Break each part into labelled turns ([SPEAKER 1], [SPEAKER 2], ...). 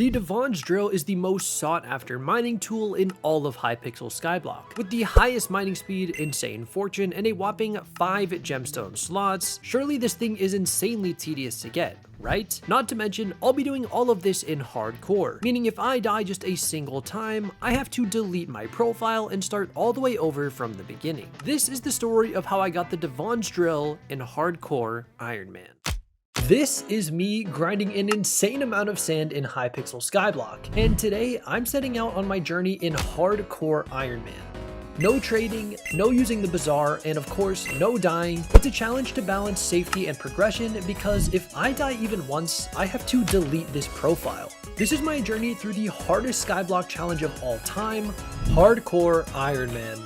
[SPEAKER 1] The Divans drill is the most sought after mining tool in all of Hypixel Skyblock. With the highest mining speed, insane fortune, and a whopping 5 gemstone slots, surely this thing is insanely tedious to get, right? Not to mention, I'll be doing all of this in hardcore, meaning if I die just a single time, I have to delete my profile and start all the way over from the beginning. This is the story of how I got the Divans drill in Hardcore Ironman. This is me grinding an insane amount of sand in Hypixel Skyblock, and today I'm setting out on my journey in Hardcore Ironman. No trading, no using the bazaar, and of course, no dying. It's a challenge to balance safety and progression because if I die even once, I have to delete this profile. This is my journey through the hardest Skyblock challenge of all time, Hardcore Ironman.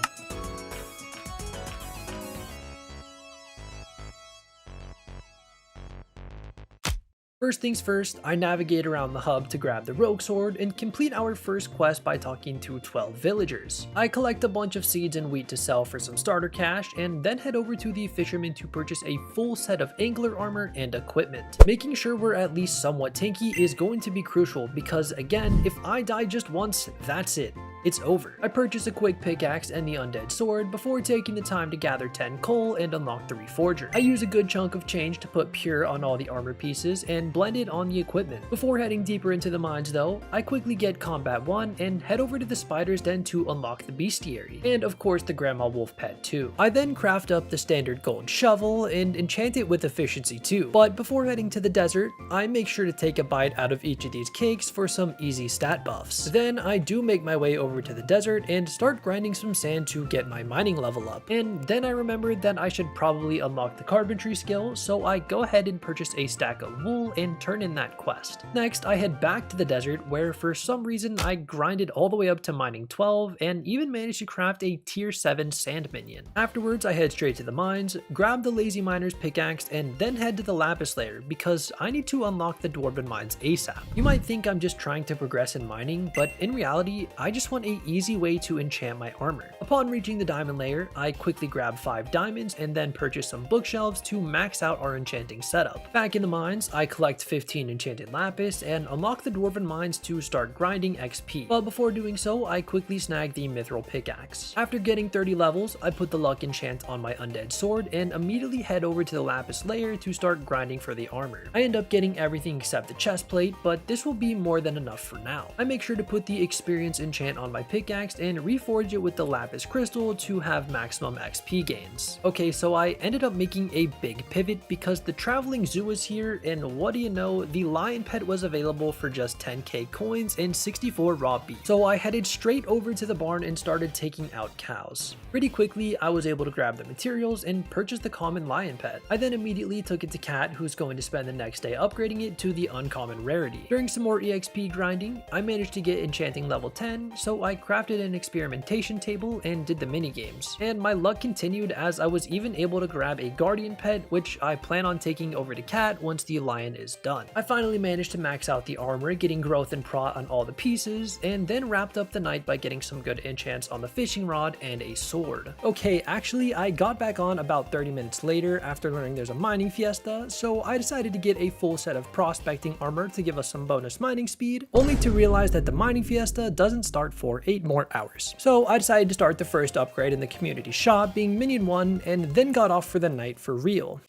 [SPEAKER 1] First things first, I navigate around the hub to grab the rogue sword and complete our first quest by talking to 12 villagers. I collect a bunch of seeds and wheat to sell for some starter cash and then head over to the fisherman to purchase a full set of angler armor and equipment. Making sure we're at least somewhat tanky is going to be crucial because again, if I die just once, that's it. It's over. I purchase a quick pickaxe and the undead sword before taking the time to gather 10 coal and unlock the reforger. I use a good chunk of change to put pure on all the armor pieces and blend it on the equipment. Before heading deeper into the mines though, I quickly get combat 1 and head over to the spider's den to unlock the bestiary, and of course the grandma wolf pet too. I then craft up the standard gold shovel and enchant it with efficiency 2. But before heading to the desert, I make sure to take a bite out of each of these cakes for some easy stat buffs. Then I do make my way over to the desert and start grinding some sand to get my mining level up. And then I remembered that I should probably unlock the carpentry skill, so I go ahead and purchase a stack of wool and turn in that quest. Next, I head back to the desert where for some reason I grinded all the way up to mining 12 and even managed to craft a tier 7 sand minion. Afterwards, I head straight to the mines, grab the lazy miner's pickaxe, and then head to the lapis layer because I need to unlock the dwarven mines ASAP. You might think I'm just trying to progress in mining, but in reality, I just want a easy way to enchant my armor. Upon reaching the diamond layer, I quickly grab 5 diamonds and then purchase some bookshelves to max out our enchanting setup. Back in the mines, I collect 15 enchanted lapis and unlock the dwarven mines to start grinding XP. But before doing so, I quickly snag the mithril pickaxe. After getting 30 levels, I put the luck enchant on my undead sword and immediately head over to the lapis layer to start grinding for the armor. I end up getting everything except the chest plate, but this will be more than enough for now. I make sure to put the experience enchant on my pickaxe and reforge it with the lapis crystal to have maximum XP gains. Okay, so I ended up making a big pivot because the traveling zoo is here, and what do you know, the lion pet was available for just 10k coins and 64 raw beef. So I headed straight over to the barn and started taking out cows. Pretty quickly, I was able to grab the materials and purchase the common lion pet. I then immediately took it to Cat, who's going to spend the next day upgrading it to the uncommon rarity. During some more EXP grinding, I managed to get enchanting level 10, so I crafted an experimentation table and did the mini games. And my luck continued as I was even able to grab a guardian pet, which I plan on taking over to Cat once the lion is done. I finally managed to max out the armor, getting growth and prot on all the pieces, and then wrapped up the night by getting some good enchants on the fishing rod and a sword. Okay, actually I got back on about 30 minutes later after learning there's a mining fiesta, so I decided to get a full set of prospecting armor to give us some bonus mining speed, only to realize that the mining fiesta doesn't start for 8 more hours. So I decided to start the first upgrade in the community shop, being Minion 1, and then got off for the night for real.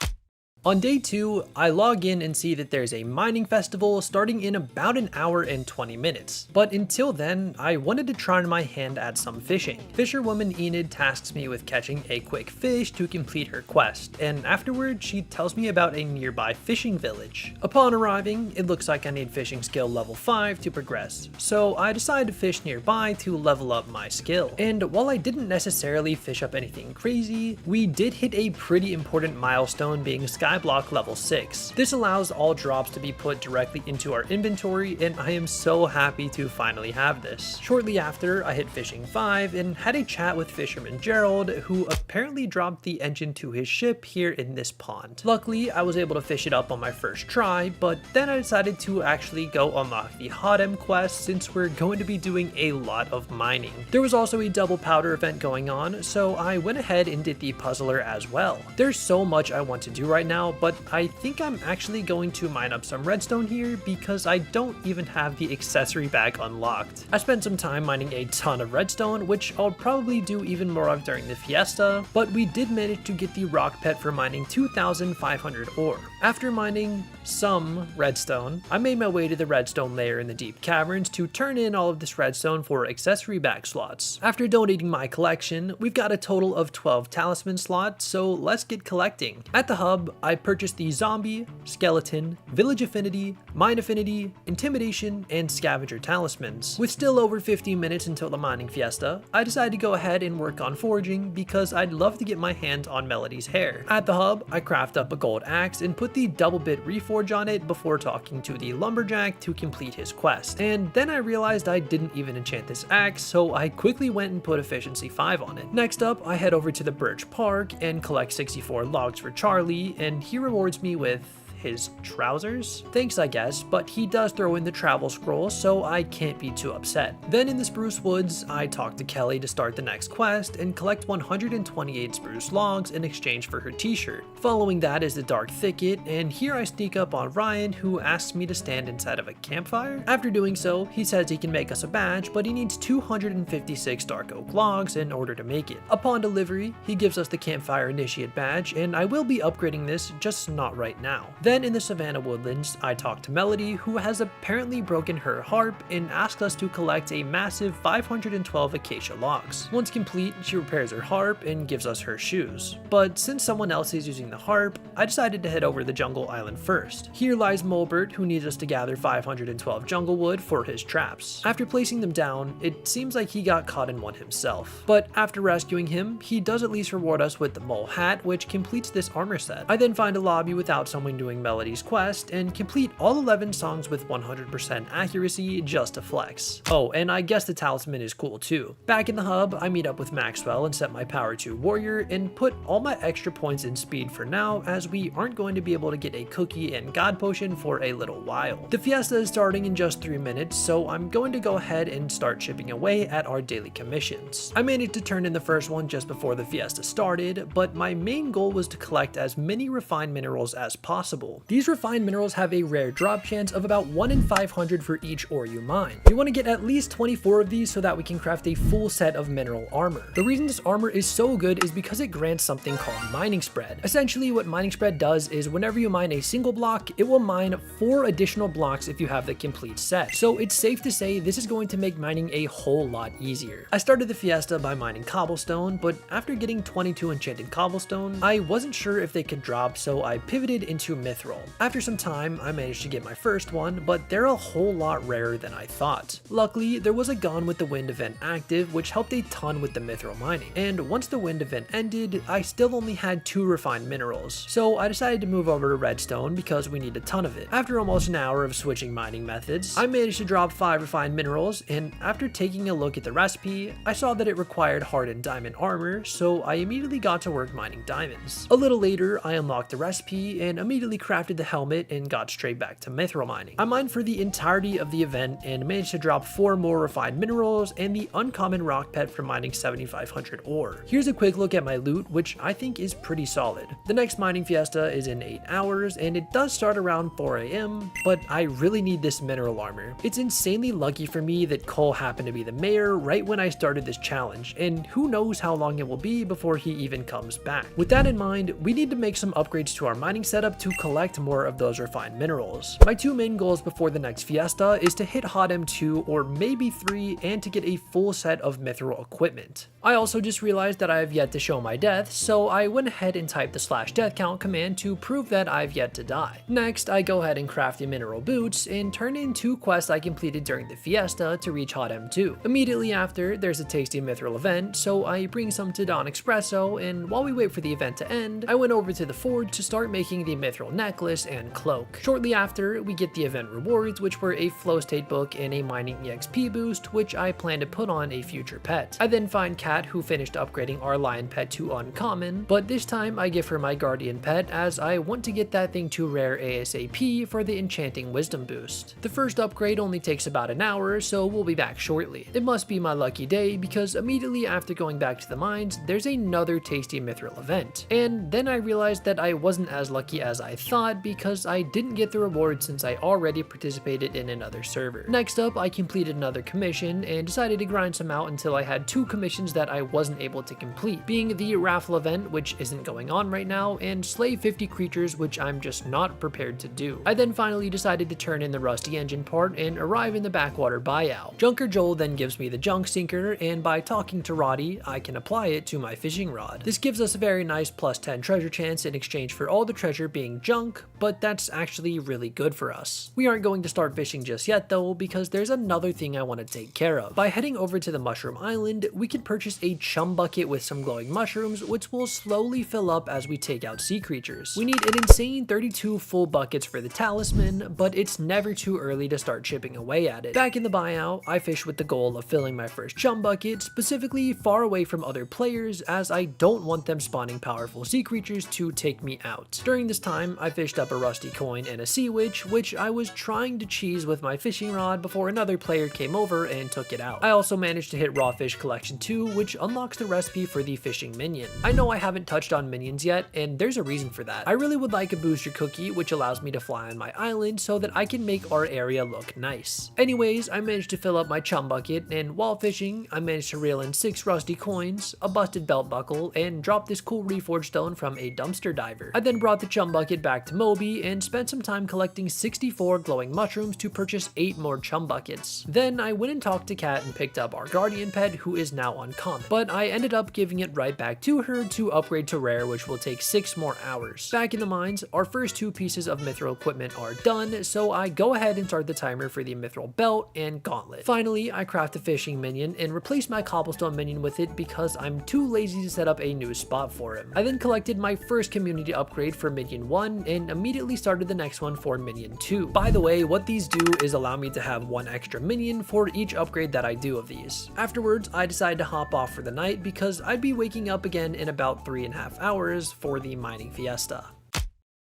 [SPEAKER 1] On day 2, I log in and see that there's a mining festival starting in about an hour and 20 minutes. But until then, I wanted to try my hand at some fishing. Fisherwoman Enid tasks me with catching a quick fish to complete her quest, and afterward she tells me about a nearby fishing village. Upon arriving, it looks like I need fishing skill level 5 to progress, so I decided to fish nearby to level up my skill. And while I didn't necessarily fish up anything crazy, we did hit a pretty important milestone, being Skyblock level 6. This allows all drops to be put directly into our inventory, and I am so happy to finally have this. Shortly after, I hit fishing 5 and had a chat with fisherman Gerald, who apparently dropped the engine to his ship here in this pond. Luckily, I was able to fish it up on my first try, but then I decided to actually go unlock the Hot M quest since we're going to be doing a lot of mining. There was also a double powder event going on, so I went ahead and did the puzzler as well. There's so much I want to do right now, now, but I think I'm actually going to mine up some redstone here because I don't even have the accessory bag unlocked. I spent some time mining a ton of redstone, which I'll probably do even more of during the fiesta, but we did manage to get the rock pet for mining 2,500 ore. After mining some redstone, I made my way to the redstone layer in the deep caverns to turn in all of this redstone for accessory bag slots. After donating my collection, we've got a total of 12 talisman slots, so let's get collecting. At the hub, I purchased the zombie, skeleton, village affinity, mine affinity, intimidation, and scavenger talismans. With still over 15 minutes until the mining fiesta, I decided to go ahead and work on forging because I'd love to get my hands on Melody's hair. At the hub, I craft up a gold axe and put the double bit reforge on it before talking to the lumberjack to complete his quest. And then I realized I didn't even enchant this axe, so I quickly went and put efficiency 5 on it. Next up, I head over to the Birch Park and collect 64 logs for Charlie, and he rewards me with his trousers? Thanks, I guess, but he does throw in the travel scroll, so I can't be too upset. Then in the Spruce Woods, I talk to Kelly to start the next quest and collect 128 spruce logs in exchange for her t-shirt. Following that is the Dark Thicket, and here I sneak up on Ryan, who asks me to stand inside of a campfire. After doing so, he says he can make us a badge, but he needs 256 dark oak logs in order to make it. Upon delivery, he gives us the Campfire Initiate badge, and I will be upgrading this, just not right now. Then in the Savannah Woodlands, I talk to Melody, who has apparently broken her harp and asks us to collect a massive 512 acacia logs. Once complete, she repairs her harp and gives us her shoes. But since someone else is using the harp, I decided to head over the jungle island first. Here lies Mulbert, who needs us to gather 512 jungle wood for his traps. After placing them down, it seems like he got caught in one himself. But after rescuing him, he does at least reward us with the mole hat, which completes this armor set. I then find a lobby without someone doing Melody's quest and complete all 11 songs with 100% accuracy just to flex. Oh, and I guess the talisman is cool too. Back in the hub, I meet up with Maxwell and set my power to warrior and put all my extra points in speed for now, as we aren't going to be able to get a cookie and god potion for a little while. The fiesta is starting in just 3 minutes, so I'm going to go ahead and start chipping away at our daily commissions. I managed to turn in the first one just before the fiesta started, but my main goal was to collect as many refined minerals as possible. These refined minerals have a rare drop chance of about 1 in 500 for each ore you mine. You want to get at least 24 of these so that we can craft a full set of mineral armor. The reason this armor is so good is because it grants something called mining spread. Essentially, what mining spread does is whenever you mine a single block, it will mine 4 additional blocks if you have the complete set. So it's safe to say this is going to make mining a whole lot easier. I started the fiesta by mining cobblestone, but after getting 22 enchanted cobblestone, I wasn't sure if they could drop, so I pivoted into mithril. After some time, I managed to get my first one, but they're a whole lot rarer than I thought. Luckily, there was a Gone with the Wind event active, which helped a ton with the mithril mining. And once the wind event ended, I still only had 2 refined minerals. So I decided to move over to redstone because we need a ton of it. After almost an hour of switching mining methods, I managed to drop 5 refined minerals, and after taking a look at the recipe, I saw that it required hardened diamond armor, so I immediately got to work mining diamonds. A little later, I unlocked the recipe and immediately crafted the helmet and got straight back to mithril mining. I mined for the entirety of the event and managed to drop 4 more refined minerals and the uncommon rock pet for mining 7,500 ore. Here's a quick look at my loot, which I think is pretty solid. The next mining fiesta is in 8 hours and it does start around 4 AM, but I really need this mineral armor. It's insanely lucky for me that Cole happened to be the mayor right when I started this challenge, and who knows how long it will be before he even comes back. With that in mind, we need to make some upgrades to our mining setup to collect more of those refined minerals. My 2 main goals before the next fiesta is to hit hot M2 or maybe 3 and to get a full set of mithril equipment. I also just realized that I have yet to show my death, so I went ahead and typed the /death count command to prove that I've yet to die. Next, I go ahead and craft the mineral boots and turn in 2 quests I completed during the fiesta to reach hot M2. Immediately after, there's a tasty mithril event, so I bring some to Don Espresso, and while we wait for the event to end, I went over to the forge to start making the mithril necklace and cloak. Shortly after, we get the event rewards, which were a flow state book and a mining EXP boost, which I plan to put on a future pet. I then find Kat, who finished upgrading our lion pet to uncommon, but this time I give her my my guardian pet as I want to get that thing to rare ASAP for the enchanting wisdom boost. The first upgrade only takes about an hour, so we'll be back shortly. It must be my lucky day because immediately after going back to the mines, there's another tasty mithril event. And then I realized that I wasn't as lucky as I thought because I didn't get the reward since I already participated in another server. Next up, I completed another commission and decided to grind some out until I had 2 commissions that I wasn't able to complete, being the raffle event, which isn't going on right now, and slay 50 creatures, which I'm just not prepared to do. I then finally decided to turn in the rusty engine part and arrive in the backwater buyout. Junker Joel then gives me the junk sinker, and by talking to Roddy, I can apply it to my fishing rod. This gives us a very nice plus 10 treasure chance in exchange for all the treasure being junk, but that's actually really good for us. We aren't going to start fishing just yet though, because there's another thing I want to take care of. By heading over to the Mushroom Island, we can purchase a chum bucket with some glowing mushrooms, which will slowly fill up as we take out sea creatures. We need an insane 32 full buckets for the talisman, but it's never too early to start chipping away at it. Back in the buyout, I fish with the goal of filling my first chum bucket, specifically far away from other players, as I don't want them spawning powerful sea creatures to take me out. During this time, I fished up a rusty coin and a sea witch, which I was trying to cheese with my fishing rod before another player came over and took it out. I also managed to hit raw fish collection 2, which unlocks the recipe for the fishing minion. I know I haven't touched on minions yet, and there's a reason for that. I really would like a booster cookie, which allows me to fly on my island so that I can make our area look nice. Anyways, I managed to fill up my chum bucket, and while fishing, I managed to reel in 6 rusty coins, a busted belt buckle, and drop this cool reforged stone from a dumpster diver. I then brought the chum bucket back to Moby and spent some time collecting 64 glowing mushrooms to purchase 8 more chum buckets. Then I went and talked to Kat and picked up our guardian pet, who is now uncommon, but I ended up giving it right back to her to upgrade to rare, which will take 6 more hours. Back in the mines, our first 2 pieces of mithril equipment are done, so I go ahead and start the timer for the mithril belt and gauntlet. Finally, I craft a fishing minion and replace my cobblestone minion with it because I'm too lazy to set up a new spot for him. I then collected my first community upgrade for minion 1 and immediately started the next one for minion 2. By the way, what these do is allow me to have 1 extra minion for each upgrade that I do of these. Afterwards, I decided to hop off for the night because I'd be waking up again in about 3.5 hours for the mining fiesta.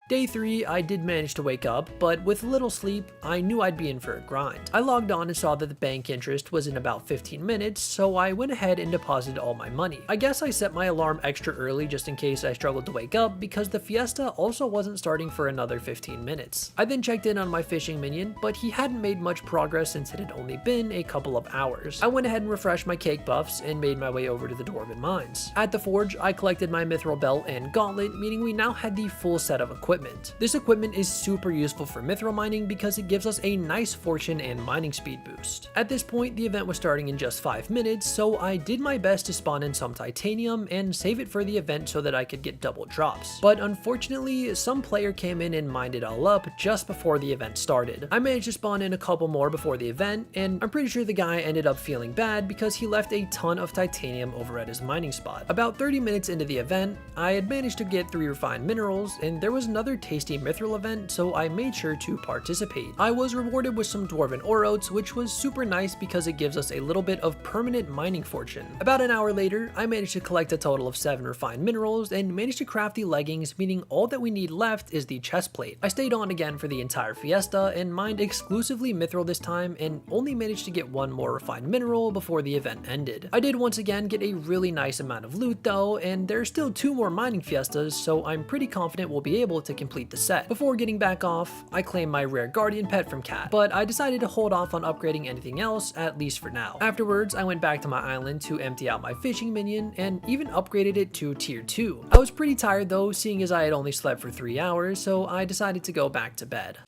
[SPEAKER 1] Day 3, I did manage to wake up, but with little sleep, I knew I'd be in for a grind. I logged on and saw that the bank interest was in about 15 minutes, so I went ahead and deposited all my money. I guess I set my alarm extra early just in case I struggled to wake up because the fiesta also wasn't starting for another 15 minutes. I then checked in on my fishing minion, but he hadn't made much progress since it had only been a couple of hours. I went ahead and refreshed my cake buffs and made my way over to the Dwarven Mines. At the forge, I collected my mithril belt and gauntlet, meaning we now had the full set of equipment. This equipment is super useful for mithril mining because it gives us a nice fortune and mining speed boost. At this point, the event was starting in just 5 minutes, so I did my best to spawn in some titanium and save it for the event so that I could get double drops. But unfortunately, some player came in and mined it all up just before the event started. I managed to spawn in a couple more before the event, and I'm pretty sure the guy ended up feeling bad because he left a ton of titanium over at his mining spot. About 30 minutes into the event, I had managed to get 3 refined minerals, and there was another tasty mithril event, so I made sure to participate. I was rewarded with some dwarven ore oats, which was super nice because it gives us a little bit of permanent mining fortune. About an hour later, I managed to collect a total of 7 refined minerals and managed to craft the leggings, meaning all that we need left is the chest plate. I stayed on again for the entire fiesta and mined exclusively mithril this time and only managed to get 1 more refined mineral before the event ended. I did once again get a really nice amount of loot though, and there's still 2 more mining fiestas, so I'm pretty confident we'll be able to complete the set. Before getting back off, I claimed my rare guardian pet from Kat, but I decided to hold off on upgrading anything else, at least for now. Afterwards, I went back to my island to empty out my fishing minion and even upgraded it to tier 2. I was pretty tired though, seeing as I had only slept for 3 hours, so I decided to go back to bed.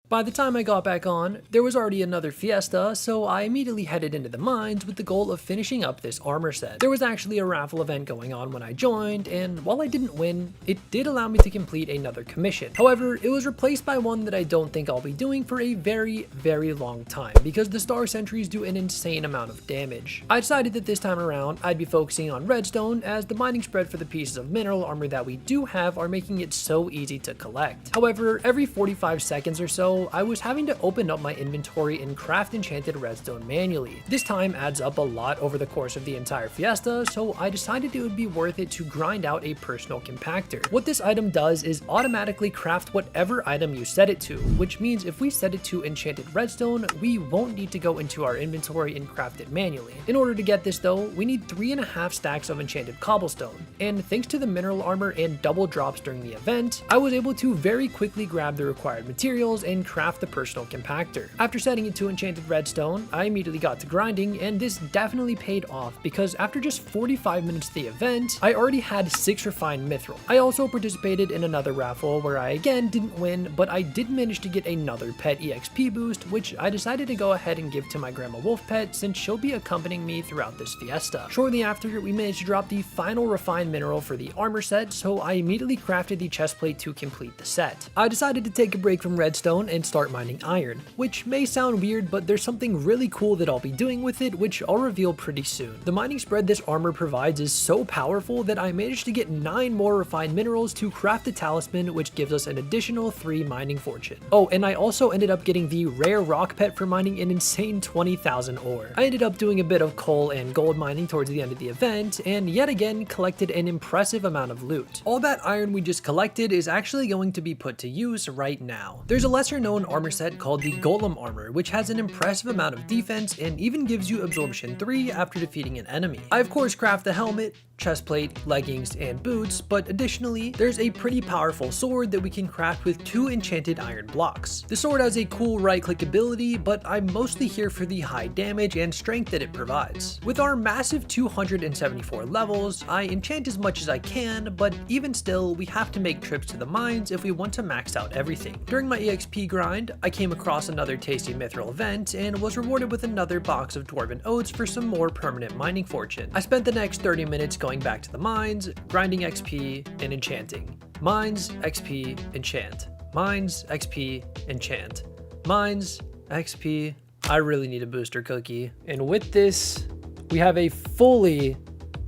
[SPEAKER 1] By the time I got back on, there was already another fiesta, so I immediately headed into the mines with the goal of finishing up this armor set. There was actually a raffle event going on when I joined, and while I didn't win, it did allow me to complete another commission. However, it was replaced by one that I don't think I'll be doing for a very, very long time, because the star sentries do an insane amount of damage. I decided that this time around, I'd be focusing on redstone, as the mining spread for the pieces of mineral armor that we do have are making it so easy to collect. However, every 45 seconds or so, so I was having to open up my inventory and craft enchanted redstone manually. This time adds up a lot over the course of the entire fiesta, so I decided it would be worth it to grind out a personal compactor. What this item does is automatically craft whatever item you set it to, which means if we set it to enchanted redstone, we won't need to go into our inventory and craft it manually. In order to get this though, we need 3.5 stacks of enchanted cobblestone, and thanks to the mineral armor and double drops during the event, I was able to very quickly grab the required materials and craft the personal compactor. After setting it to enchanted redstone, I immediately got to grinding, and this definitely paid off because after just 45 minutes of the event, I already had 6 refined mithril. I also participated in another raffle where I again didn't win, but I did manage to get another pet EXP boost, which I decided to go ahead and give to my grandma wolf pet since she'll be accompanying me throughout this fiesta. Shortly after, we managed to drop the final refined mineral for the armor set, so I immediately crafted the chestplate to complete the set. I decided to take a break from redstone and start mining iron, which may sound weird, but there's something really cool that I'll be doing with it, which I'll reveal pretty soon. The mining spread this armor provides is so powerful that I managed to get 9 more refined minerals to craft the talisman, which gives us an additional 3 mining fortune. Oh, and I also ended up getting the rare rock pet for mining an insane 20,000 ore. I ended up doing a bit of coal and gold mining towards the end of the event, and yet again collected an impressive amount of loot. All that iron we just collected is actually going to be put to use right now. There's a lesser known armor set called the Golem armor, which has an impressive amount of defense and even gives you absorption 3 after defeating an enemy. I of course craft the helmet, chestplate, leggings, and boots, but additionally, there's a pretty powerful sword that we can craft with 2 enchanted iron blocks. The sword has a cool right-click ability, but I'm mostly here for the high damage and strength that it provides. With our massive 274 levels, I enchant as much as I can, but even still, we have to make trips to the mines if we want to max out everything. During my EXP grind, I came across another tasty mithril event and was rewarded with another box of dwarven oats for some more permanent mining fortune. I spent the next 30 minutes going back to the mines, grinding XP, and enchanting. Mines, XP, enchant. Mines, XP, enchant. Mines, XP. I really need a booster cookie. And with this, we have a fully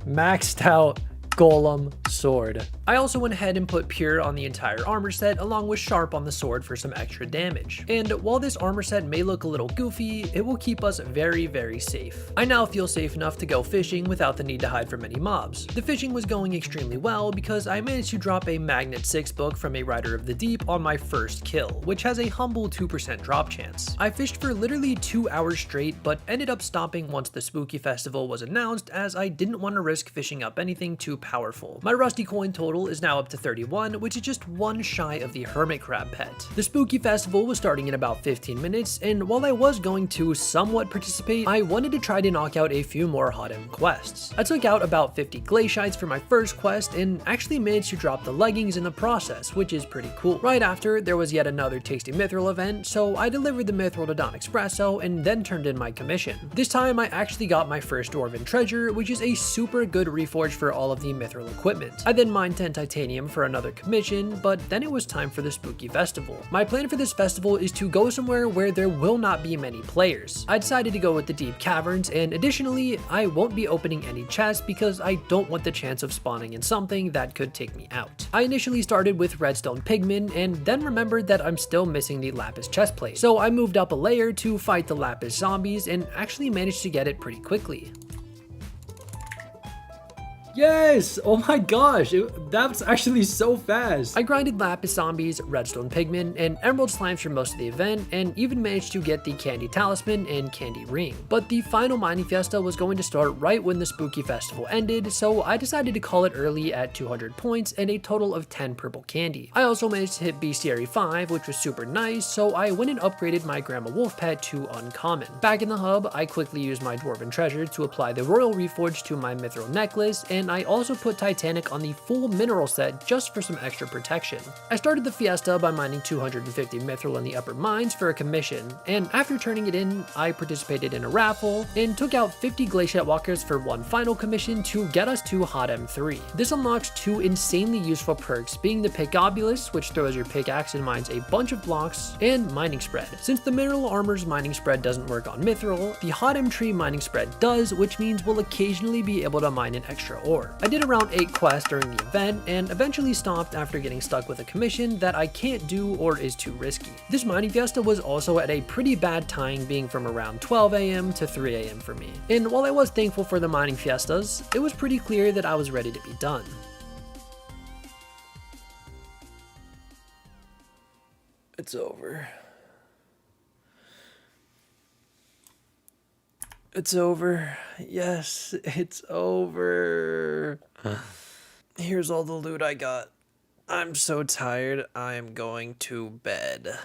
[SPEAKER 1] maxed out Golem sword. I also went ahead and put Pure on the entire armor set along with Sharp on the sword for some extra damage. And while this armor set may look a little goofy, it will keep us very, very safe. I now feel safe enough to go fishing without the need to hide from any mobs. The fishing was going extremely well because I managed to drop a Magnet 6 book from a Rider of the Deep on my first kill, which has a humble 2% drop chance. I fished for literally 2 hours straight, but ended up stopping once the Spooky Festival was announced as I didn't want to risk fishing up anything too powerful. My Rusty coin total is now up to 31, which is just 1 shy of the Hermit Crab pet. The Spooky Festival was starting in about 15 minutes, and while I was going to somewhat participate, I wanted to try to knock out a few more hot end quests. I took out about 50 glaciites for my first quest and actually managed to drop the leggings in the process, which is pretty cool. Right after, there was yet another tasty mithril event, so I delivered the mithril to Don Espresso and then turned in my commission. This time I actually got my first dwarven treasure, which is a super good reforge for all of the mithril equipment. I then mined 10 titanium for another commission, but then it was time for the Spooky Festival. My plan for this festival is to go somewhere where there will not be many players. I decided to go with the deep caverns, and additionally, I won't be opening any chests because I don't want the chance of spawning in something that could take me out. I initially started with redstone pigmen and then remembered that I'm still missing the lapis chestplate, so I moved up a layer to fight the lapis zombies and actually managed to get it pretty quickly. Yes! Oh my gosh, that's actually so fast. I grinded lapis zombies, redstone pigmen, and emerald slimes for most of the event, and even managed to get the candy talisman and candy ring. But the final mining fiesta was going to start right when the Spooky Festival ended, so I decided to call it early at 200 points and a total of 10 purple candy. I also managed to hit bestiary 5, which was super nice, so I went and upgraded my grandma wolf pet to uncommon. Back in the hub, I quickly used my dwarven treasure to apply the royal reforge to my mithril necklace, and I also put Titanic on the full mineral set just for some extra protection. I started the fiesta by mining 250 mithril in the upper mines for a commission, and after turning it in, I participated in a raffle and took out 50 glaciate walkers for one final commission to get us to Hot M3. This unlocks 2 insanely useful perks, being the Pickobulus, which throws your pickaxe and mines a bunch of blocks, and mining spread. Since the mineral armor's mining spread doesn't work on mithril, the Hot M tree mining spread does, which means we'll occasionally be able to mine an extra ore. before. I did around 8 quests during the event and eventually stopped after getting stuck with a commission that I can't do or is too risky. This mining fiesta was also at a pretty bad time, being from around 12 AM to 3 AM for me. And while I was thankful for the mining fiestas, it was pretty clear that I was ready to be done. It's over. It's over. Yes, it's over. Here's all the loot I got. I'm so tired, I'm going to bed.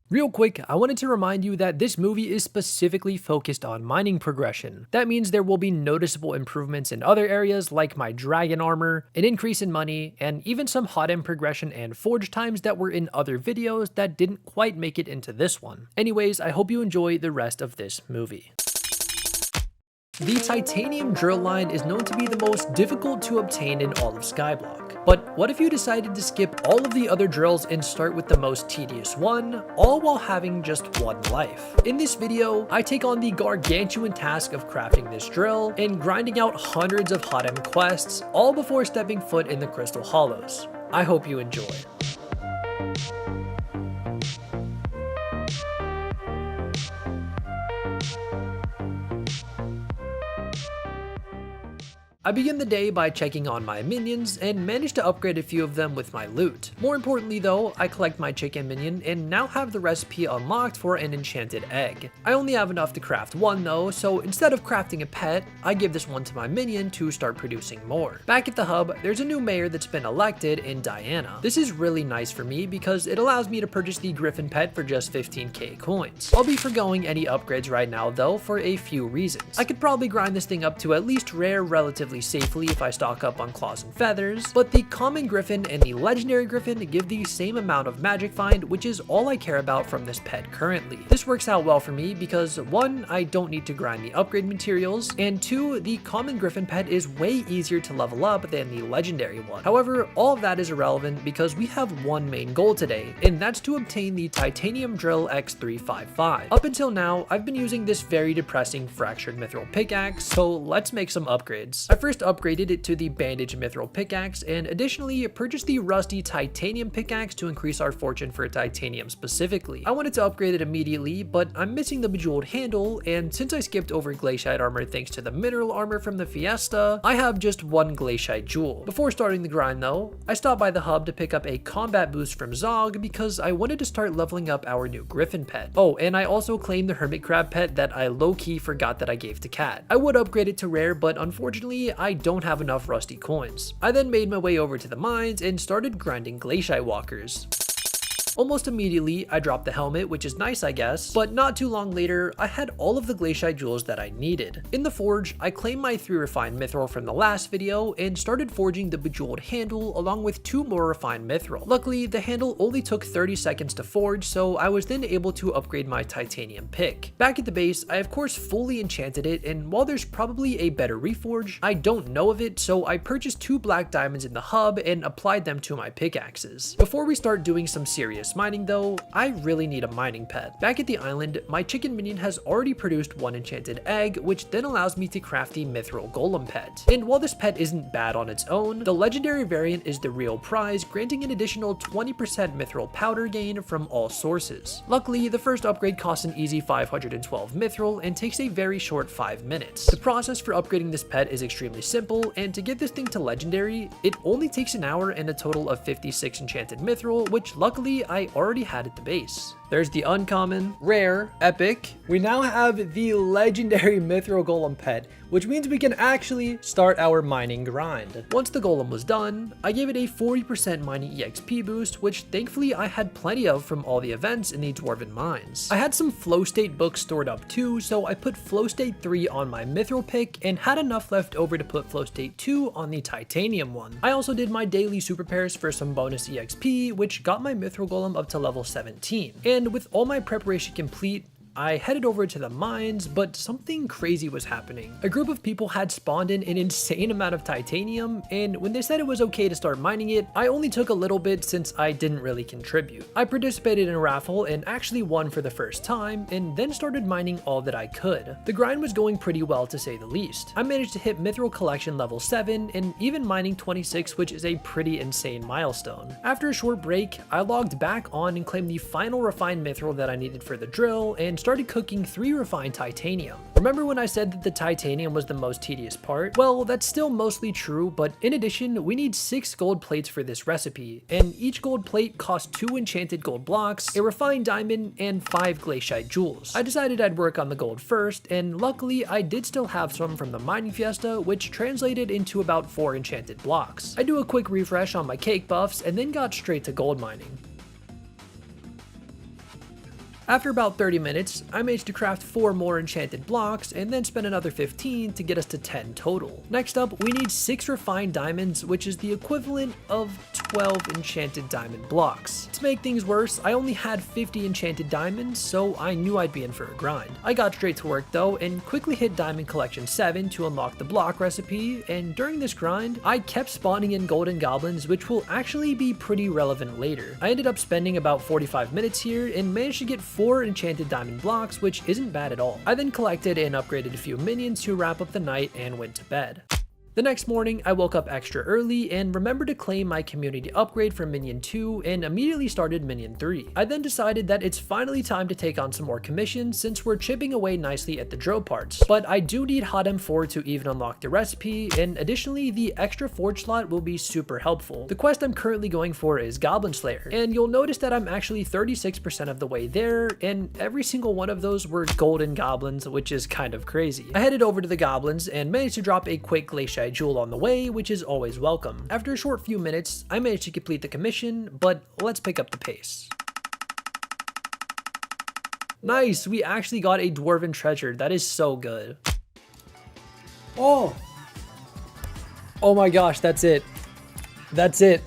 [SPEAKER 1] Real quick, I wanted to remind you that this movie is specifically focused on mining progression. That means there will be noticeable improvements in other areas like my dragon armor, an increase in money, and even some hot end progression and forge times that were in other videos that didn't quite make it into this one. Anyways, I hope you enjoy the rest of this movie. The titanium drill line is known to be the most difficult to obtain in all of Skyblock. But what if you decided to skip all of the other drills and start with the most tedious one, all while having just one life? In this video, I take on the gargantuan task of crafting this drill and grinding out hundreds of hot end quests, all before stepping foot in the Crystal Hollows. I hope you enjoy. I begin the day by checking on my minions and manage to upgrade a few of them with my loot. More importantly though, I collect my chicken minion and now have the recipe unlocked for an enchanted egg. I only have enough to craft one though, so instead of crafting a pet, I give this one to my minion to start producing more. Back at the hub, there's a new mayor that's been elected in Diana. This is really nice for me because it allows me to purchase the griffin pet for just 15k coins. I'll be forgoing any upgrades right now though for a few reasons. I could probably grind this thing up to at least rare relatively safely if I stock up on claws and feathers, but the common griffin and the legendary griffin give the same amount of magic find, which is all I care about from this pet currently. This works out well for me because 1, I don't need to grind the upgrade materials, and 2, the common griffin pet is way easier to level up than the legendary one. However, all of that is irrelevant because we have one main goal today, and that's to obtain the titanium drill X355. Up until now, I've been using this very depressing fractured mithril pickaxe, so let's make some upgrades. I first upgraded it to the bandage mithril pickaxe and additionally purchased the rusty titanium pickaxe to increase our fortune for titanium specifically. I wanted to upgrade it immediately, but I'm missing the bejeweled handle, and since I skipped over glaciite armor thanks to the mineral armor from the fiesta, I have just one glaciite jewel. Before starting the grind though, I stopped by the hub to pick up a combat boost from Zog because I wanted to start leveling up our new griffin pet. Oh, and I also claimed the hermit crab pet that I low-key forgot that I gave to Cat. I would upgrade it to rare, but unfortunately I don't have enough rusty coins. I then made my way over to the mines and started grinding glaciite walkers. Almost immediately, I dropped the helmet, which is nice I guess, but not too long later, I had all of the glaciite jewels that I needed. In the forge, I claimed my 3 refined mithril from the last video and started forging the bejeweled handle along with 2 more refined mithril. Luckily, the handle only took 30 seconds to forge, so I was then able to upgrade my titanium pick. Back at the base, I of course fully enchanted it, and while there's probably a better reforge, I don't know of it, so I purchased 2 black diamonds in the hub and applied them to my pickaxes. Before we start doing some serious mining though, I really need a mining pet. Back at the island, my chicken minion has already produced 1 enchanted egg, which then allows me to craft the mithril golem pet. And while this pet isn't bad on its own, the legendary variant is the real prize, granting an additional 20% mithril powder gain from all sources. Luckily, the first upgrade costs an easy 512 mithril and takes a very short 5 minutes. The process for upgrading this pet is extremely simple, and to get this thing to legendary, it only takes an hour and a total of 56 enchanted mithril, which luckily I already had at the base. There's the uncommon, rare, epic. We now have the legendary mithril golem pet, which means we can actually start our mining grind. Once the golem was done, I gave it a 40% mining EXP boost, which thankfully I had plenty of from all the events in the dwarven mines. I had some flow state books stored up too, so I put flow state 3 on my mithril pick and had enough left over to put flow state 2 on the titanium one. I also did my daily super pairs for some bonus EXP, which got my mithril golem up to level 17. And with all my preparation complete, I headed over to the mines, but something crazy was happening. A group of people had spawned in an insane amount of titanium, and when they said it was okay to start mining it, I only took a little bit since I didn't really contribute. I participated in a raffle and actually won for the first time, and then started mining all that I could. The grind was going pretty well to say the least. I managed to hit Mithril Collection level 7 and even mining 26, which is a pretty insane milestone. After a short break, I logged back on and claimed the final refined mithril that I needed for the drill and started cooking 3 refined titanium. Remember when I said that the titanium was the most tedious part? Well, that's still mostly true, but in addition, we need 6 gold plates for this recipe, and each gold plate costs 2 enchanted gold blocks, a refined diamond, and 5 glaciite jewels. I decided I'd work on the gold first, and luckily I did still have some from the mining fiesta, which translated into about 4 enchanted blocks. I do a quick refresh on my cake buffs and then got straight to gold mining. After about 30 minutes, I managed to craft 4 more enchanted blocks and then spent another 15 to get us to 10 total. Next up, we need 6 refined diamonds, which is the equivalent of 12 enchanted diamond blocks. To make things worse, I only had 50 enchanted diamonds, so I knew I'd be in for a grind. I got straight to work though and quickly hit Diamond Collection 7 to unlock the block recipe, and during this grind, I kept spawning in golden goblins, which will actually be pretty relevant later. I ended up spending about 45 minutes here and managed to get 4 enchanted diamond blocks, which isn't bad at all. I then collected and upgraded a few minions to wrap up the night and went to bed. The next morning, I woke up extra early and remembered to claim my community upgrade from Minion 2 and immediately started Minion 3. I then decided that it's finally time to take on some more commissions since we're chipping away nicely at the drill parts, but I do need Hot M4 to even unlock the recipe, and additionally the extra forge slot will be super helpful. The quest I'm currently going for is Goblin Slayer, and you'll notice that I'm actually 36% of the way there, and every single one of those were golden goblins, which is kind of crazy. I headed over to the goblins and managed to drop a quick glaciite jewel on the way, which is always welcome. After a short few minutes, I managed to complete the commission, but let's pick up the pace. Nice, we actually got a dwarven treasure. That is so good. Oh my gosh, that's it. That's it.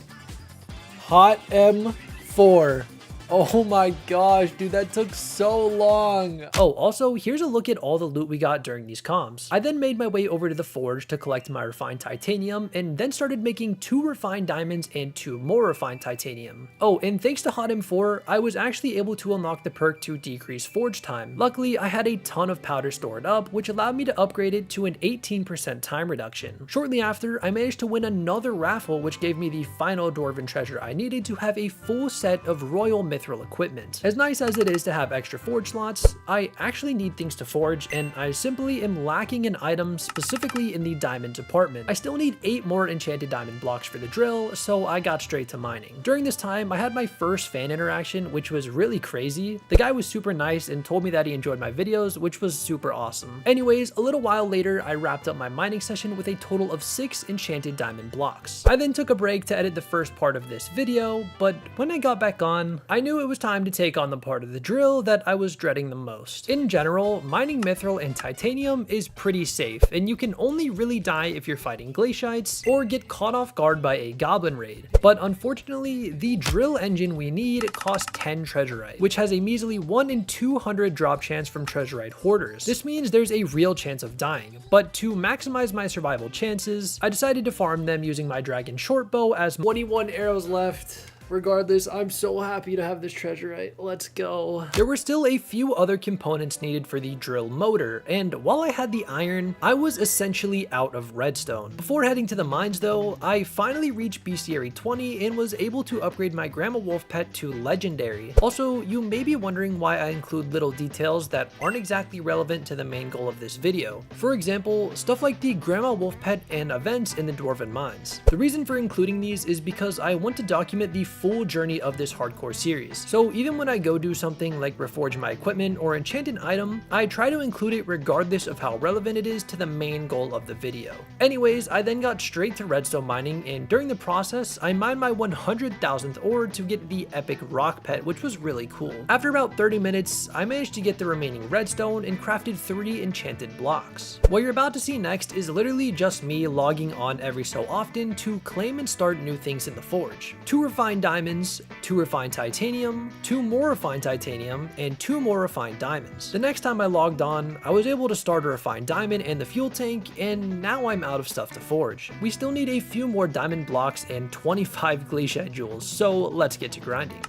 [SPEAKER 1] Hot M4. Oh my gosh, dude, that took so long. Oh, also, here's a look at all the loot we got during these comms. I then made my way over to the forge to collect my refined titanium, and then started making 2 refined diamonds and 2 more refined titanium. Oh, and thanks to Hot M4, I was actually able to unlock the perk to decrease forge time. Luckily, I had a ton of powder stored up, which allowed me to upgrade it to an 18% time reduction. Shortly after, I managed to win another raffle, which gave me the final dwarven treasure I needed to have a full set of royal mithril equipment. As nice as it is to have extra forge slots, I actually need things to forge, and I simply am lacking in items, specifically in the diamond department. I still need 8 more enchanted diamond blocks for the drill, so I got straight to mining. During this time, I had my first fan interaction, which was really crazy. The guy was super nice and told me that he enjoyed my videos, which was super awesome. Anyways, a little while later, I wrapped up my mining session with a total of 6 enchanted diamond blocks. I then took a break to edit the first part of this video, but when I got back on, I knew it was time to take on the part of the drill that I was dreading the most. In general, mining mithril and titanium is pretty safe, and you can only really die if you're fighting glaciites or get caught off guard by a goblin raid. But unfortunately, the drill engine we need costs 10 treasurite, which has a measly 1 in 200 drop chance from treasurite hoarders. This means there's a real chance of dying, but to maximize my survival chances, I decided to farm them using my dragon short bow as 21 arrows left. Regardless, I'm so happy to have this treasurite. Let's go. There were still a few other components needed for the drill motor, and while I had the iron, I was essentially out of redstone. Before heading to the mines though, I finally reached Bestiary 20 and was able to upgrade my Grandma Wolf pet to legendary. Also, you may be wondering why I include little details that aren't exactly relevant to the main goal of this video. For example, stuff like the Grandma Wolf pet and events in the Dwarven Mines. The reason for including these is because I want to document the full journey of this hardcore series. So even when I go do something like reforge my equipment or enchant an item, I try to include it regardless of how relevant it is to the main goal of the video. Anyways, I then got straight to redstone mining, and during the process, I mined my 100,000th ore to get the epic rock pet, which was really cool. After about 30 minutes, I managed to get the remaining redstone and crafted 3 enchanted blocks. What you're about to see next is literally just me logging on every so often to claim and start new things in the forge. 2 refined diamonds, 2 refined titanium, 2 more refined titanium, and 2 more refined diamonds. The next time I logged on, I was able to start a refined diamond and the fuel tank, and now I'm out of stuff to forge. We still need a few more diamond blocks and 25 glaciate jewels, so let's get to grinding.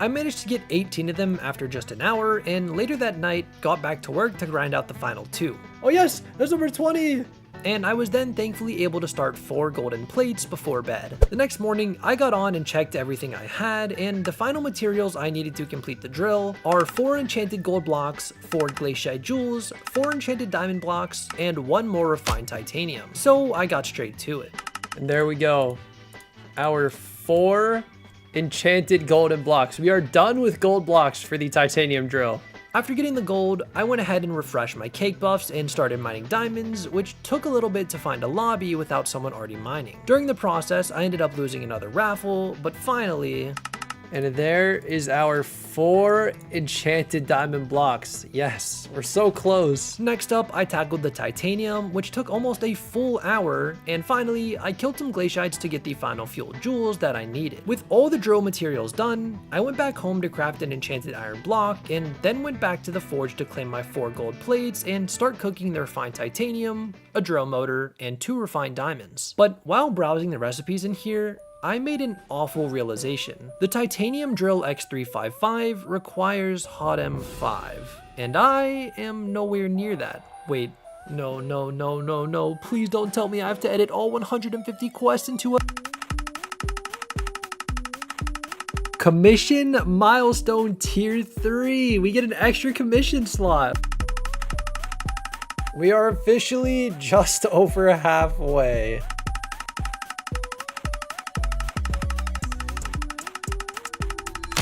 [SPEAKER 1] I managed to get 18 of them after just an hour, and later that night, got back to work to grind out the final 2. Oh yes, there's number 20! And I was then thankfully able to start 4 golden plates before bed. The next morning, I got on and checked everything I had, and the final materials I needed to complete the drill are 4 enchanted gold blocks, 4 glaciate jewels, 4 enchanted diamond blocks, and 1 more refined titanium. So I got straight to it. And there we go. Our 4 enchanted golden blocks. We are done with gold blocks for the titanium drill. After getting the gold, I went ahead and refreshed my cake buffs and started mining diamonds, which took a little bit to find a lobby without someone already mining. During the process, I ended up losing another raffle, but finally... And there is our 4 enchanted diamond blocks. Yes, we're so close. Next up, I tackled the titanium, which took almost a full hour. And finally, I killed some glaciates to get the final fuel jewels that I needed. With all the drill materials done, I went back home to craft an enchanted iron block, and then went back to the forge to claim my 4 gold plates and start cooking the refined titanium, a drill motor, and 2 refined diamonds. But while browsing the recipes in here, I made an awful realization. The titanium drill X355 requires hot M5, and I am nowhere near that. Wait, no, please don't tell me I have to edit all 150 quests into a... Commission milestone tier 3. We get an extra commission slot. We are officially just over halfway.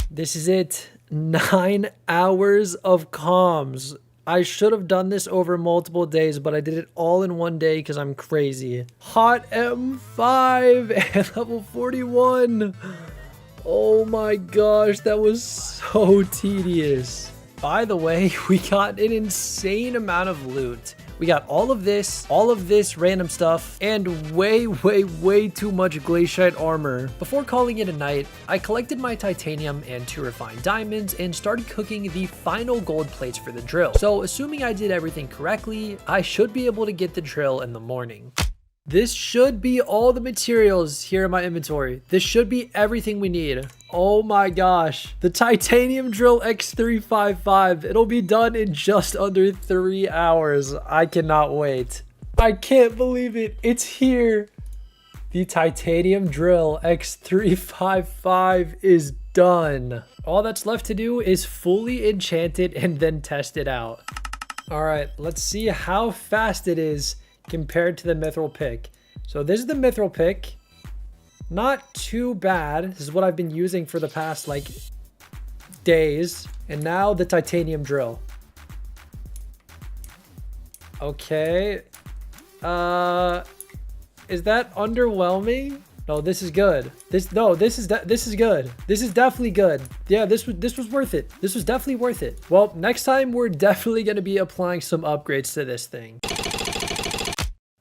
[SPEAKER 1] This is it. 9 hours of comms. I should have done this over multiple days, but I did it all in one day because I'm crazy. Hot M5 and level 41. Oh my gosh, that was so tedious. By the way, we got an insane amount of loot. We got all of this random stuff, and way too much glaciate armor. Before calling it a night, I collected my titanium and 2 refined diamonds and started cooking the final gold plates for the drill. So assuming I did everything correctly, I should be able to get the drill in the morning. This should be all the materials here in my inventory. This should be everything we need. Oh my gosh. The titanium drill X355. It'll be done in just under 3 hours. I cannot wait. I can't believe it. It's here. The titanium drill X355 is done. All that's left to do is fully enchant it and then test it out. All right, let's see how fast it is compared to the mithril pick. So this is the mithril pick. Not too bad. This is what I've been using for the past like days. And now the titanium drill. Okay. Is that underwhelming? No, this is good. This is good. This is definitely good. Yeah, this was worth it. This was definitely worth it. Well, next time we're definitely going to be applying some upgrades to this thing.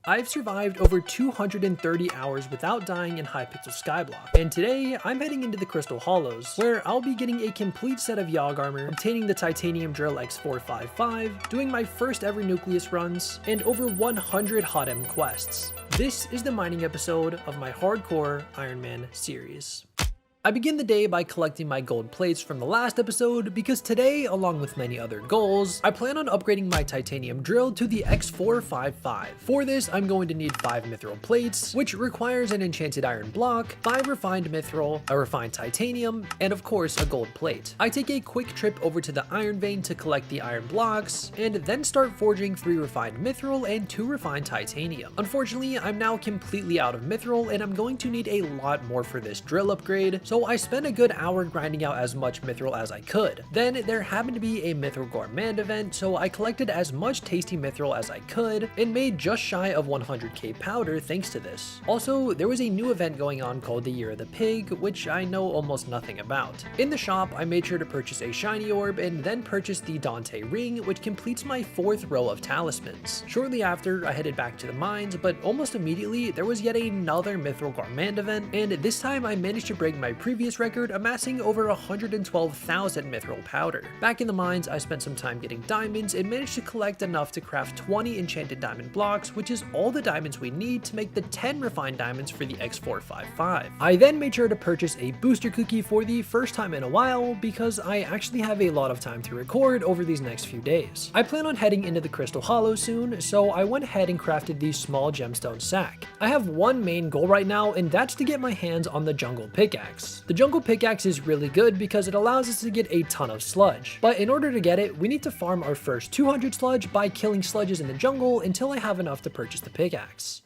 [SPEAKER 1] I've survived over 230 hours without dying in Hypixel Skyblock, and today I'm heading into the Crystal Hollows, where I'll be getting a complete set of Yogg armor, obtaining the Titanium Drill X455, doing my first ever Nucleus runs, and over 100 Hot M quests. This is the mining episode of my Hardcore Ironman series. I begin the day by collecting my gold plates from the last episode because today, along with many other goals, I plan on upgrading my titanium drill to the X455. For this, I'm going to need 5 mithril plates, which requires an enchanted iron block, 5 refined mithril, a refined titanium, and of course a gold plate. I take a quick trip over to the iron vein to collect the iron blocks, and then start forging 3 refined mithril and 2 refined titanium. Unfortunately, I'm now completely out of mithril, and I'm going to need a lot more for this drill upgrade, so so I spent a good hour grinding out as much mithril as I could. Then there happened to be a Mithril Gourmand event, so I collected as much tasty mithril as I could and made just shy of 100k powder thanks to this. Also, there was a new event going on called the Year of the Pig, which I know almost nothing about. In the shop, I made sure to purchase a shiny orb and then purchased the Dante ring, which completes my 4th row of talismans. Shortly after, I headed back to the mines, but almost immediately there was yet another Mithril Gourmand event, and this time I managed to break my previous record, amassing over 112,000 mithril powder. Back in the mines, I spent some time getting diamonds and managed to collect enough to craft 20 enchanted diamond blocks, which is all the diamonds we need to make the 10 refined diamonds for the X455. I then made sure to purchase a booster cookie for the first time in a while because I actually have a lot of time to record over these next few days. I plan on heading into the Crystal Hollow soon, so I went ahead and crafted the small gemstone sack. I have one main goal right now, and that's to get my hands on the jungle pickaxe. The jungle pickaxe is really good because it allows us to get a ton of sludge, but in order to get it, we need to farm our first 200 sludge by killing sludges in the jungle until I have enough to purchase the pickaxe.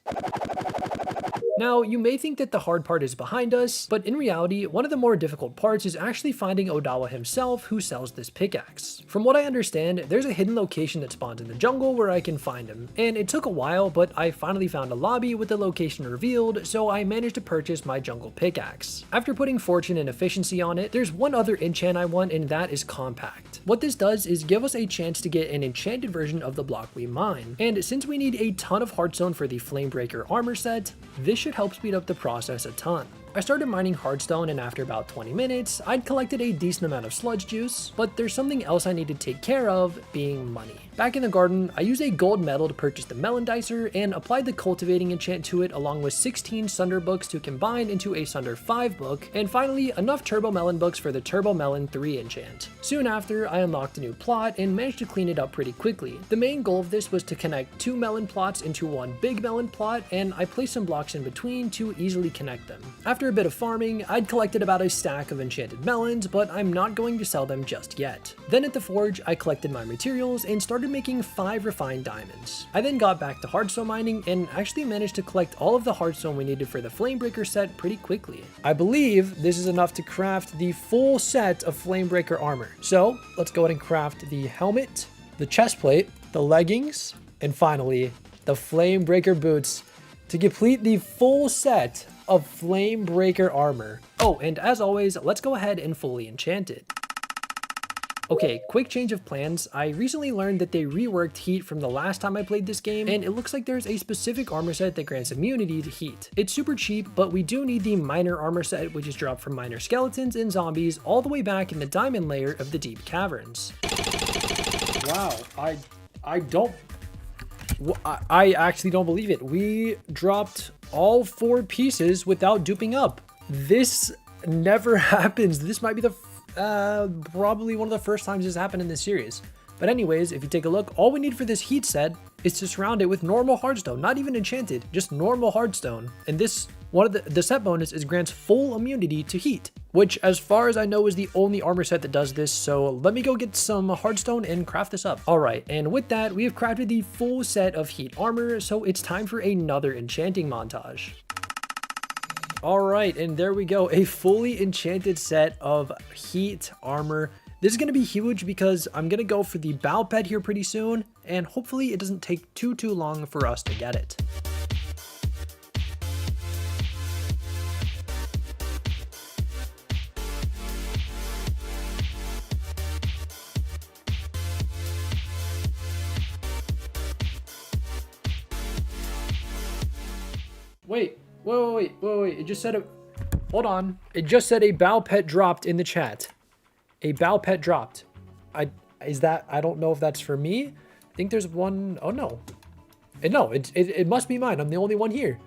[SPEAKER 1] Now, you may think that the hard part is behind us, but in reality, one of the more difficult parts is actually finding Odawa himself who sells this pickaxe. From what I understand, there's a hidden location that spawns in the jungle where I can find him, and it took a while, but I finally found a lobby with the location revealed, so I managed to purchase my jungle pickaxe. After putting fortune and efficiency on it, there's one other enchant I want, and that is compact. What this does is give us a chance to get an enchanted version of the block we mine, and since we need a ton of hardstone for the Flamebreaker armor set, this should help speed up the process a ton. I started mining hardstone, and after about 20 minutes, I'd collected a decent amount of sludge juice, but there's something else I need to take care of, being money. Back in the garden, I used a gold medal to purchase the melon dicer and applied the cultivating enchant to it along with 16 Sunder books to combine into a Sunder 5 book, and finally enough turbo melon books for the turbo melon 3 enchant. Soon after, I unlocked a new plot and managed to clean it up pretty quickly. The main goal of this was to connect 2 melon plots into one big melon plot, and I placed some blocks in between to easily connect them. After a bit of farming, I'd collected about a stack of enchanted melons, but I'm not going to sell them just yet. Then at the forge, I collected my materials and started making 5 refined diamonds. I then got back to hardstone mining and actually managed to collect all of the hardstone we needed for the Flamebreaker set pretty quickly. I believe this is enough to craft the full set of Flamebreaker armor. So let's go ahead and craft the helmet, the chest plate, the leggings, and finally the Flamebreaker boots to complete the full set of Flamebreaker armor. Oh, and as always, let's go ahead and fully enchant it. Okay, quick change of plans. I recently learned that they reworked heat from the last time I played this game, and it looks like there's a specific armor set that grants immunity to heat. It's super cheap, but we do need the minor armor set, which is dropped from minor skeletons and zombies all the way back in the diamond layer of the deep caverns. Wow, I actually don't believe it. We dropped all 4 pieces without duping up. This never happens. This might be the probably one of the first times this happened in this series. But anyways, if you take a look, all we need for this heat set is to surround it with normal hardstone, not even enchanted, just normal hardstone. And this, one of the set bonus is grants full immunity to heat, which as far as I know is the only armor set that does this. So let me go get some hardstone and craft this up. All right, and with that, we have crafted the full set of heat armor. So it's time for another enchanting montage. All right, and there we go, a fully enchanted set of heat armor. This is going to be huge because I'm going to go for the bow pet here pretty soon, and hopefully it doesn't take too long for us to get it. Wait, it just said hold on. It just said a bow pet dropped in the chat. A bow pet dropped. I don't know if that's for me. I think there's one. Oh no. No, it must be mine. I'm the only one here.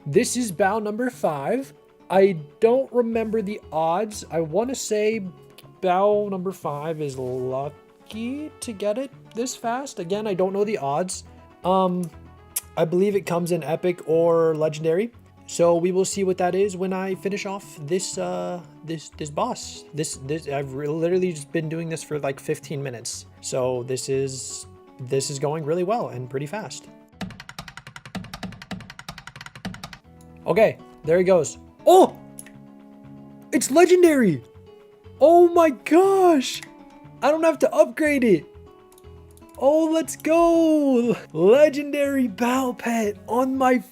[SPEAKER 1] This is bow number 5. I don't remember the odds. I want to say bow number 5 is lucky to get it this fast. Again, I don't know the odds. I believe it comes in epic or legendary. So we will see what that is when I finish off this this boss. I've literally just been doing this for like 15 minutes. So this is going really well and pretty fast. Okay, there he goes. Oh! It's legendary. Oh my gosh. I don't have to upgrade it. Oh, let's go. Legendary Battle Pet on my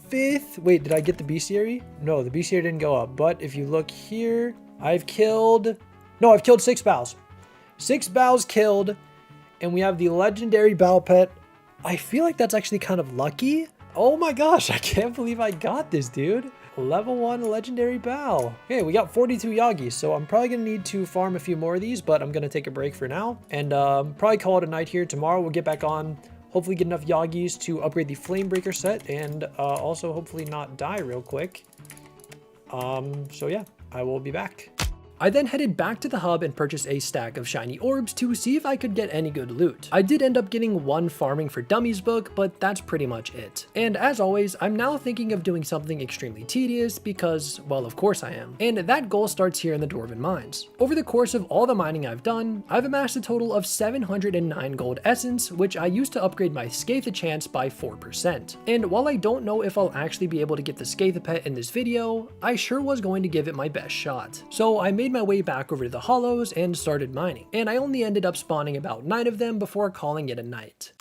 [SPEAKER 1] 5th. Wait, did I get the bestiary? No, the bestiary didn't go up. But if you look here, I've killed 6 Baos. 6 Baos killed. And we have the legendary Battle Pet. I feel like that's actually kind of lucky. Oh my gosh, I can't believe I got this, dude. Level 1 legendary Bao. Okay, we got 42 Yagis, so I'm probably gonna need to farm a few more of these, but I'm gonna take a break for now and probably call it a night here. Tomorrow we'll get back on, hopefully get enough Yagis to upgrade the Flamebreaker set and also hopefully not die real quick. So yeah, I will be back. I then headed back to the hub and purchased a stack of shiny orbs to see if I could get any good loot. I did end up getting one Farming for Dummies book, but that's pretty much it. And as always, I'm now thinking of doing something extremely tedious because, well, of course I am. And that goal starts here in the Dwarven Mines. Over the course of all the mining I've done, I've amassed a total of 709 gold essence, which I used to upgrade my Scathe chance by 4%. And while I don't know if I'll actually be able to get the Scathe pet in this video, I sure was going to give it my best shot. So I made my way back over to the hollows and started mining, and I only ended up spawning about 9 of them before calling it a night.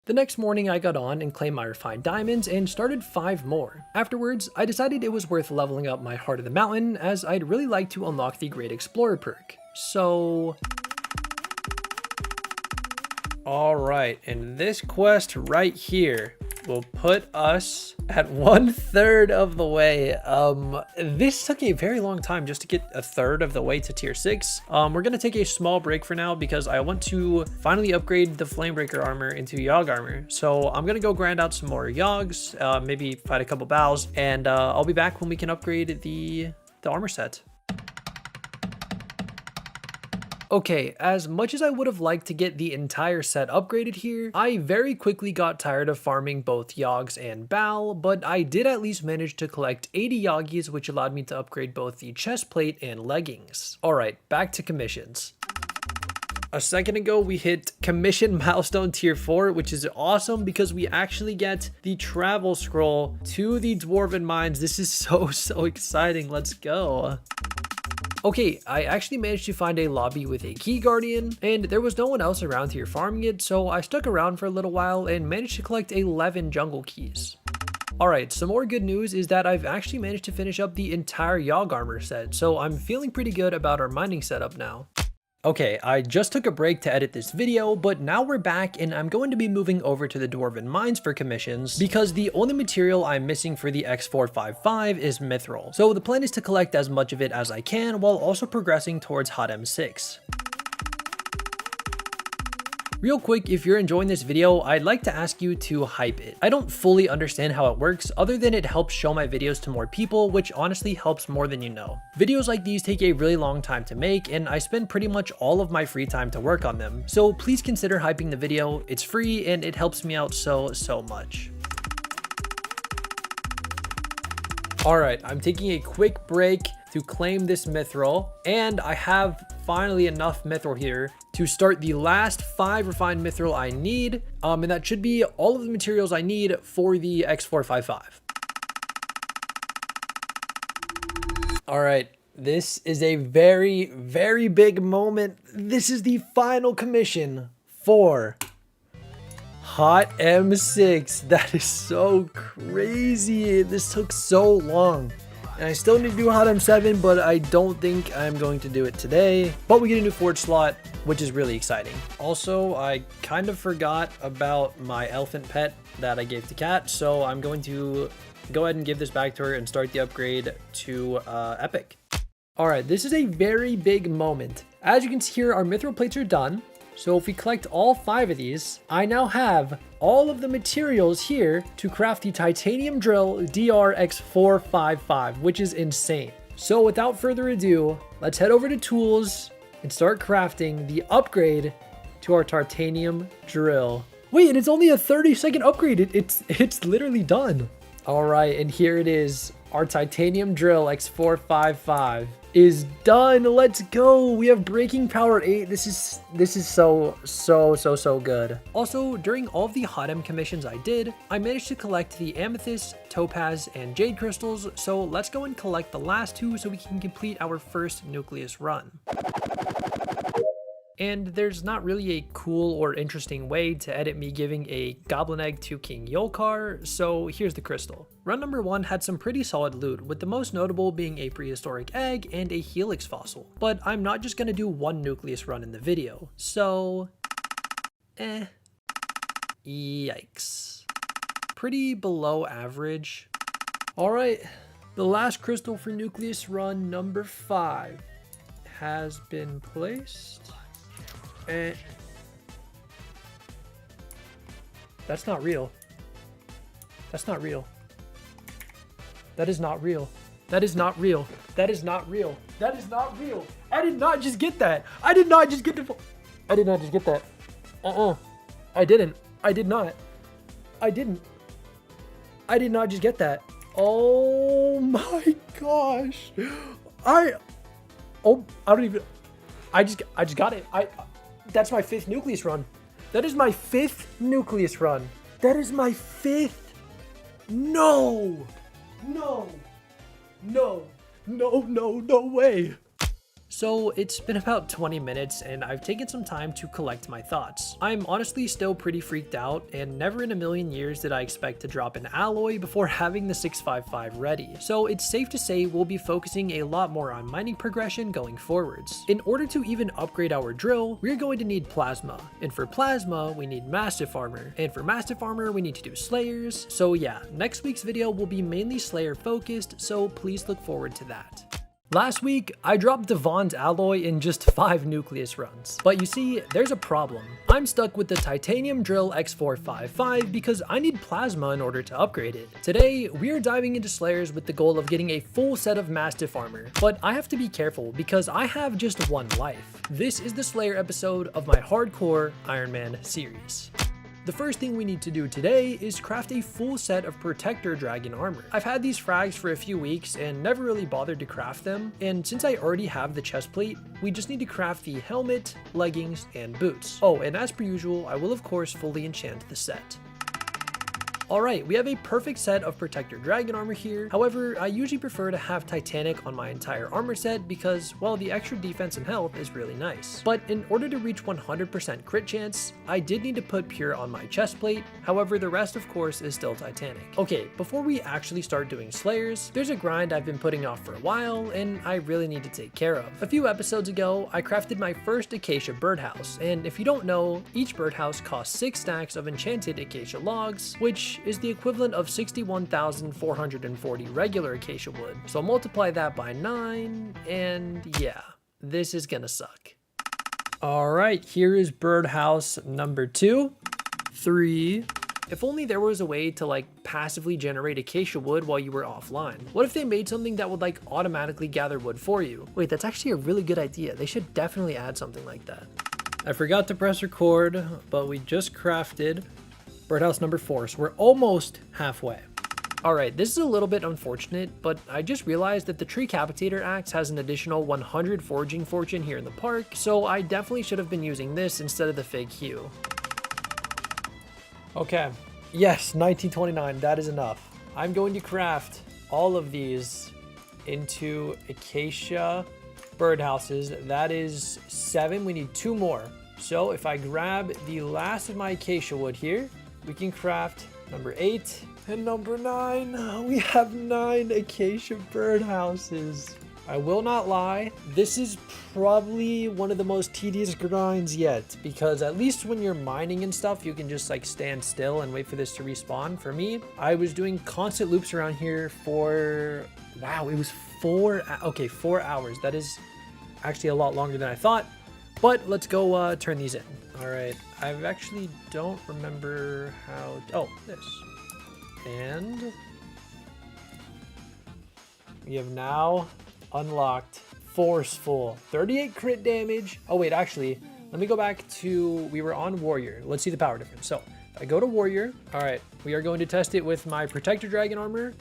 [SPEAKER 1] The next morning I got on and claimed my refined diamonds and started 5 more. Afterwards, I decided it was worth leveling up my Heart of the Mountain as I'd really like to unlock the Great Explorer perk. So... Alright, and this quest right here will put us at 1/3 of the way. This took a very long time just to get 1/3 of the way to tier 6. We're gonna take a small break for now because I want to finally upgrade the Flamebreaker armor into Yogg armor. So I'm gonna go grind out some more Yoggs, maybe fight a couple Baos, and I'll be back when we can upgrade the armor set. Okay, as much as I would have liked to get the entire set upgraded here, I very quickly got tired of farming both Yoggs and Bao, but I did at least manage to collect 80 Yagis, which allowed me to upgrade both the chest plate and leggings. Alright, back to commissions. A second ago, we hit commission milestone tier 4, which is awesome because we actually get the travel scroll to the Dwarven Mines. This is so exciting. Let's go. Okay, I actually managed to find a lobby with a key guardian, and there was no one else around here farming it, so I stuck around for a little while and managed to collect 11 jungle keys. Alright, some more good news is that I've actually managed to finish up the entire Yogg armor set, so I'm feeling pretty good about our mining setup now. Okay, I just took a break to edit this video, but now we're back and I'm going to be moving over to the Dwarven Mines for commissions because the only material I'm missing for the X455 is Mithril. So the plan is to collect as much of it as I can while also progressing towards Hot M6. Real quick, if you're enjoying this video, I'd like to ask you to hype it. I don't fully understand how it works other than it helps show my videos to more people, which honestly helps more than you know. Videos like these take a really long time to make and I spend pretty much all of my free time to work on them. So please consider hyping the video. It's free and it helps me out so much. Alright, I'm taking a quick break to claim this mithril, and I have finally enough mithril here to start the last 5 refined mithril I need, and that should be all of the materials I need for the X455. Alright, this is a very big moment. This is the final commission for Hot M6. That is so crazy. This took so long. And I still need to do Hot M7, but I don't think I'm going to do it today. But we get a new forge slot, which is really exciting. Also, I kind of forgot about my elephant pet that I gave to Kat, so I'm going to go ahead and give this back to her and start the upgrade to Epic. Alright, this is a very big moment. As you can see here, our mithril plates are done. So if we collect all 5 of these, I now have all of the materials here to craft the titanium drill DRX455, which is insane. So without further ado, let's head over to tools and start crafting the upgrade to our titanium drill. Wait, and it's only a 30-second upgrade. It's literally done. All right, and here it is, Our titanium drill X455 is done. Let's go. We have breaking power 8. This is so good. Also, during all of the hot M commissions I did, I managed to collect the amethyst, topaz, and jade crystals. So let's go and collect the last 2 so we can complete our first nucleus run. And there's not really a cool or interesting way to edit me giving a goblin egg to King Yolkar, so here's the crystal. Run number 1 had some pretty solid loot, with the most notable being a prehistoric egg and a helix fossil. But I'm not just gonna do one nucleus run in the video, so... Yikes. Pretty below average. Alright, the last crystal for nucleus run number 5 has been placed. That's not real. That's not real. That is not real. That is not real. That is not real. That is not real. I did not just get that. I did not just get the... I did not just get that. I didn't. I did not. I didn't. I did not just get that. Oh my gosh. I don't even... I just got it. That's my 5th nucleus run. That is my 5th nucleus run. That is my 5th. No. No. No. No, no, no way. So it's been about 20 minutes and I've taken some time to collect my thoughts. I'm honestly still pretty freaked out and never in a million years did I expect to drop an alloy before having the 655 ready. So it's safe to say we'll be focusing a lot more on mining progression going forwards. In order to even upgrade our drill, we're going to need plasma. And for plasma, we need mastiff armor. And for mastiff armor, we need to do slayers. So yeah, next week's video will be mainly slayer focused, so please look forward to that. Last week, I dropped Divans alloy in just 5 nucleus runs. But you see, there's a problem. I'm stuck with the titanium drill X455 because I need plasma in order to upgrade it. Today, we are diving into slayers with the goal of getting a full set of mastiff armor. But I have to be careful because I have just 1 life. This is the slayer episode of my Hardcore Ironman series. The first thing we need to do today is craft a full set of protector dragon armor. I've had these frags for a few weeks and never really bothered to craft them, and since I already have the chest plate, we just need to craft the helmet, leggings, and boots. Oh, and as per usual, I will of course fully enchant the set. Alright, we have a perfect set of protector dragon armor here. However, I usually prefer to have titanic on my entire armor set because, well, the extra defense and health is really nice. But in order to reach 100% crit chance, I did need to put pure on my chest plate. However, the rest of course is still titanic. Okay, before we actually start doing slayers, there's a grind I've been putting off for a while and I really need to take care of. A few episodes ago, I crafted my first acacia birdhouse, and if you don't know, each birdhouse costs 6 stacks of enchanted acacia logs, which is the equivalent of 61,440 regular acacia wood. So multiply that by 9, and yeah, this is gonna suck. Alright, here is birdhouse number 2, 3. If only there was a way to like passively generate acacia wood while you were offline. What if they made something that would like automatically gather wood for you? Wait, that's actually a really good idea. They should definitely add something like that. I forgot to press record, but we just crafted birdhouse number 4, so we're almost halfway. Alright, this is a little bit unfortunate, but I just realized that the tree capitator axe has an additional 100 foraging fortune here in the park, so I definitely should have been using this instead of the fig hue. Okay, yes, 1929, that is enough. I'm going to craft all of these into acacia birdhouses. That is 7, we need 2 more. So if I grab the last of my acacia wood here, we can craft number 8 and number 9. We have 9 acacia birdhouses. I will not lie, this is probably one of the most tedious grinds yet, because at least when you're mining and stuff, you can just like stand still and wait for this to respawn. For me, I was doing constant loops around here for, wow, it was 4 hours. That is actually a lot longer than I thought, but let's go turn these in. All right, I actually don't remember how, oh, this. And we have now unlocked forceful, 38 crit damage. Oh wait, actually, let me go back to, we were on warrior. Let's see the power difference. So if I go to warrior, all right, we are going to test it with my protector dragon armor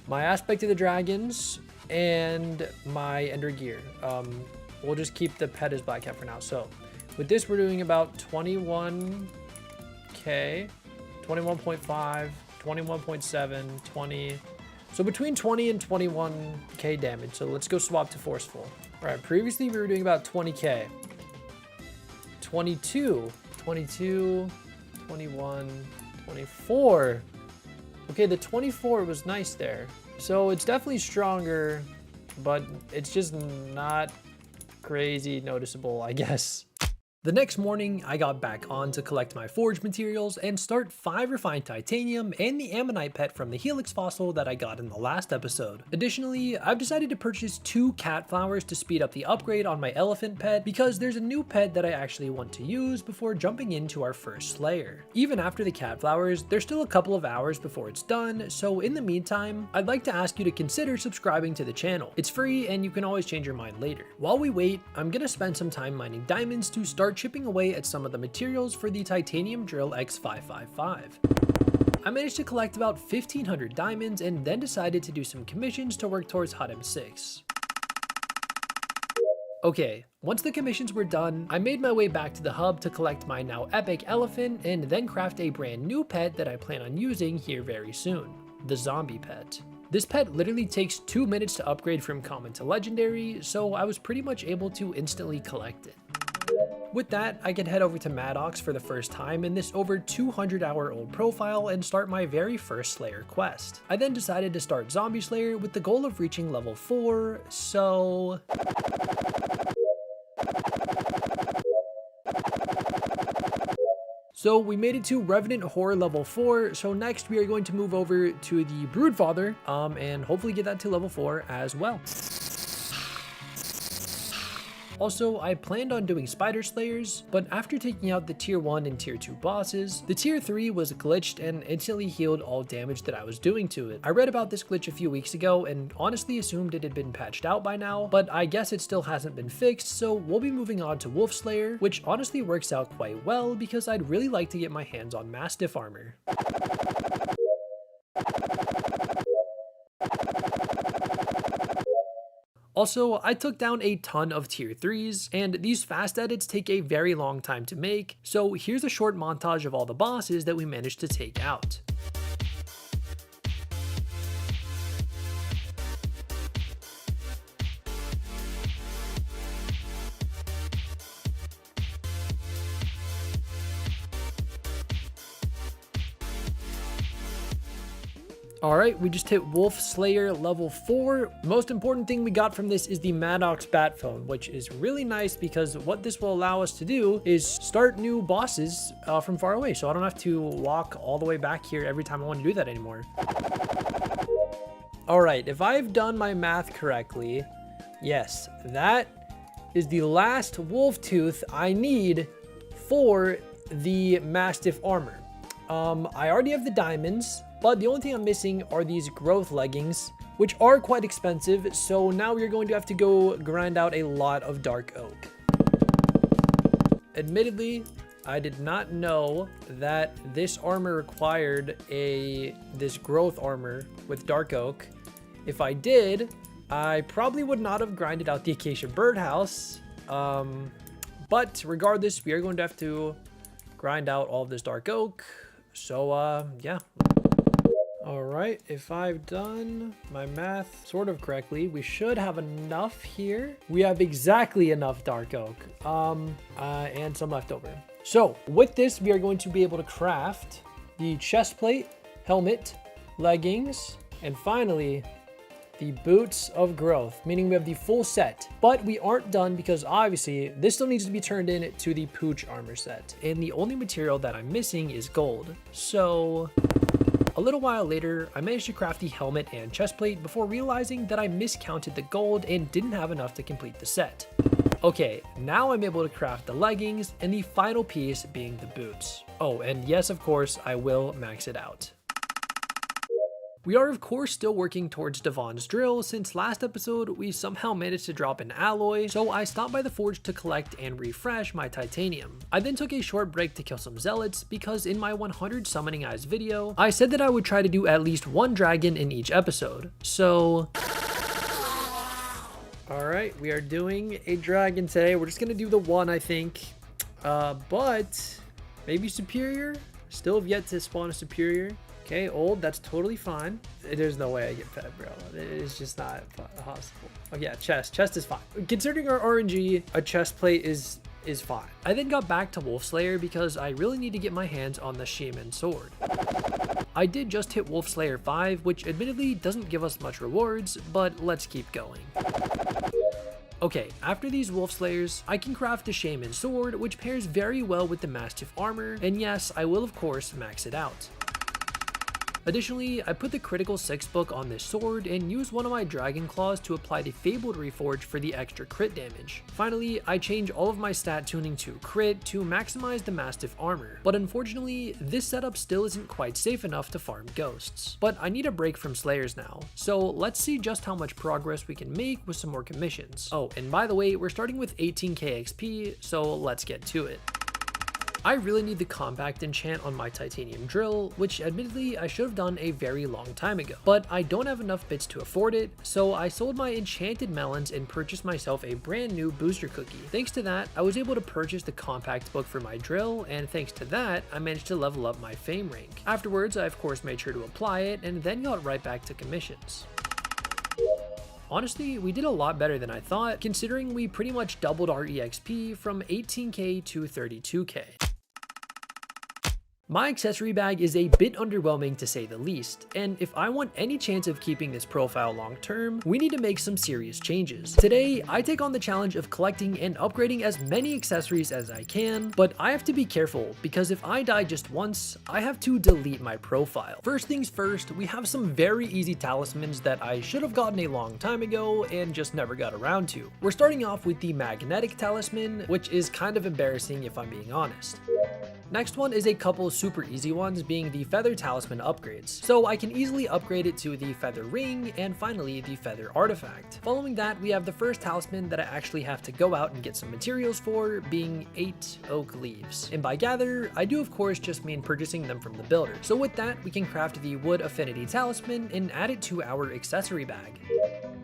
[SPEAKER 1] my Aspect of the Dragons, and my Ender Gear. We'll just keep the pet as Black Cat for now. So with this, we're doing about 21k, 21.5, 21.7, 20. So between 20 and 21k damage. So let's go swap to Forceful. All right, previously we were doing about 20k. 22, 22, 21, 24. Okay, the 24 was nice there. So it's definitely stronger, but it's just not crazy noticeable, I guess. The next morning, I got back on to collect my forge materials and start 5 refined titanium and the ammonite pet from the helix fossil that I got in the last episode. Additionally, I've decided to purchase 2 cat flowers to speed up the upgrade on my elephant pet because there's a new pet that I actually want to use before jumping into our first slayer. Even after the cat flowers, there's still a couple of hours before it's done, so in the meantime, I'd like to ask you to consider subscribing to the channel. It's free and you can always change your mind later. While we wait, I'm gonna spend some time mining diamonds to start chipping away at some of the materials for the titanium drill X555. I managed to collect about 1,500 diamonds and then decided to do some commissions to work towards Hot M6. Okay, once the commissions were done, I made my way back to the hub to collect my now epic elephant and then craft a brand new pet that I plan on using here very soon, the zombie pet. This pet literally takes 2 minutes to upgrade from common to legendary, so I was pretty much able to instantly collect it. With that, I can head over to Maddox for the first time in this over 200-hour-old profile and start my very first Slayer quest. I then decided to start Zombie Slayer with the goal of reaching level 4, so... So we made it to Revenant Horror level 4, so next we are going to move over to the Broodfather, and hopefully get that to level 4 as well. Also, I planned on doing Spider Slayers, but after taking out the tier 1 and tier 2 bosses, the tier 3 was glitched and instantly healed all damage that I was doing to it. I read about this glitch a few weeks ago and honestly assumed it had been patched out by now, but I guess it still hasn't been fixed, so we'll be moving on to Wolf Slayer, which honestly works out quite well because I'd really like to get my hands on Mastiff armor. Also, I took down a ton of tier 3s, and these fast edits take a very long time to make, so here's a short montage of all the bosses that we managed to take out. Alright, we just hit Wolf Slayer level 4. Most important thing we got from this is the Maddox Bat Phone, which is really nice because what this will allow us to do is start new bosses from far away, so I don't have to walk all the way back here every time I want to do that anymore. Alright, if I've done my math correctly, yes, that is the last wolf tooth I need for the Mastiff armor. I already have the diamonds, but the only thing I'm missing are these growth leggings, which are quite expensive, so now we're going to have to go grind out a lot of dark oak. Admittedly, I did not know that this armor required this growth armor with dark oak. If I did, I probably would not have grinded out the acacia birdhouse, but regardless, we are going to have to grind out all of this dark oak, so yeah. Alright, if I've done my math sort of correctly, we should have enough here. We have exactly enough dark oak, and some left over. So with this, we are going to be able to craft the chest plate, helmet, leggings, and finally, the boots of growth, meaning we have the full set. But we aren't done because obviously this still needs to be turned into the Pooch armor set. And the only material that I'm missing is gold. So a little while later, I managed to craft the helmet and chest plate before realizing that I miscounted the gold and didn't have enough to complete the set. Okay, now I'm able to craft the leggings and the final piece being the boots. Oh, and yes, of course, I will max it out. We are of course still working towards Divans drill since last episode we somehow managed to drop an alloy, so I stopped by the forge to collect and refresh my titanium. I then took a short break to kill some zealots because in my 100 summoning eyes video, I said that I would try to do at least one dragon in each episode, so... Alright, we are doing a dragon today. We're just gonna do the one, I think, but maybe superior? Still have yet to spawn a superior. Okay, old, that's totally fine. There's no way I get fed, bro. It's just not possible. Oh yeah, chest is fine. Considering our RNG, a chest plate is fine. I then got back to Wolf Slayer because I really need to get my hands on the Shaman sword. I did just hit Wolf Slayer 5, which admittedly doesn't give us much rewards, but let's keep going. Okay, after these Wolf Slayers, I can craft the Shaman sword, which pairs very well with the Mastiff armor, and yes, I will of course max it out. Additionally, I put the critical 6 book on this sword and used one of my dragon claws to apply the fabled reforge for the extra crit damage. Finally, I changed all of my stat tuning to crit to maximize the Mastiff armor, but unfortunately, this setup still isn't quite safe enough to farm ghosts. But I need a break from Slayers now, so let's see just how much progress we can make with some more commissions. Oh, and by the way, we're starting with 18k XP, so let's get to it. I really need the compact enchant on my titanium drill, which admittedly I should have done a very long time ago, but I don't have enough bits to afford it, so I sold my enchanted melons and purchased myself a brand new booster cookie. Thanks to that, I was able to purchase the compact book for my drill, and thanks to that, I managed to level up my fame rank. Afterwards, I of course made sure to apply it, and then got right back to commissions. Honestly, we did a lot better than I thought, considering we pretty much doubled our EXP from 18k to 32k. My accessory bag is a bit underwhelming to say the least, and if I want any chance of keeping this profile long term, we need to make some serious changes. Today, I take on the challenge of collecting and upgrading as many accessories as I can, but I have to be careful because if I die just once, I have to delete my profile. First things first, we have some very easy talismans that I should have gotten a long time ago and just never got around to. We're starting off with the magnetic talisman, which is kind of embarrassing if I'm being honest. Next one is a couple super easy ones, being the feather talisman upgrades. So I can easily upgrade it to the feather ring and finally the feather artifact. Following that, we have the first talisman that I actually have to go out and get some materials for, being 8 oak leaves. And by gather, I do of course just mean purchasing them from the builder. So with that, we can craft the wood affinity talisman and add it to our accessory bag.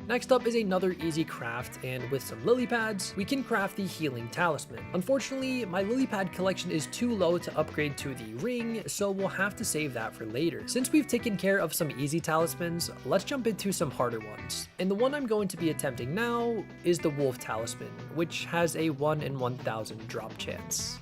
[SPEAKER 1] Next up is another easy craft, and with some lily pads, we can craft the healing talisman. Unfortunately, my lily pad collection is too low to upgrade to the ring, so we'll have to save that for later. Since we've taken care of some easy talismans, let's jump into some harder ones. And the one I'm going to be attempting now is the wolf talisman, which has a 1 in 1000 drop chance.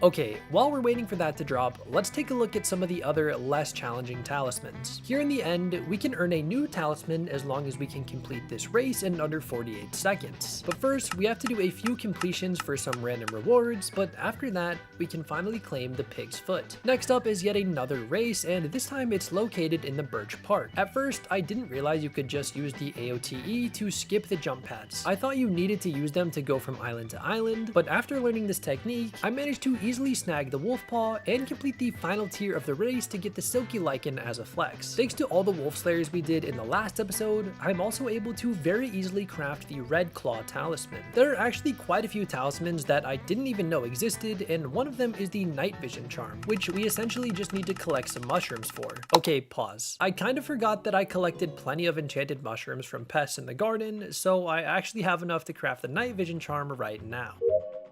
[SPEAKER 1] Okay, while we're waiting for that to drop, let's take a look at some of the other less challenging talismans. Here in the end, we can earn a new talisman as long as we can complete this race in under 48 seconds. But first, we have to do a few completions for some random rewards, but after that, we can finally claim the pig's foot. Next up is yet another race, and this time it's located in the Birch Park. At first, I didn't realize you could just use the AOTE to skip the jump pads. I thought you needed to use them to go from island to island, but after learning this technique, I managed to easily snag the wolf paw and complete the final tier of the race to get the silky lichen as a flex. Thanks to all the wolf slayers we did in the last episode, I'm also able to very easily craft the red claw talisman. There are actually quite a few talismans that I didn't even know existed, and one of them is the night vision charm, which we essentially just need to collect some mushrooms for. Okay, pause. I kind of forgot that I collected plenty of enchanted mushrooms from pests in the garden, so I actually have enough to craft the night vision charm right now.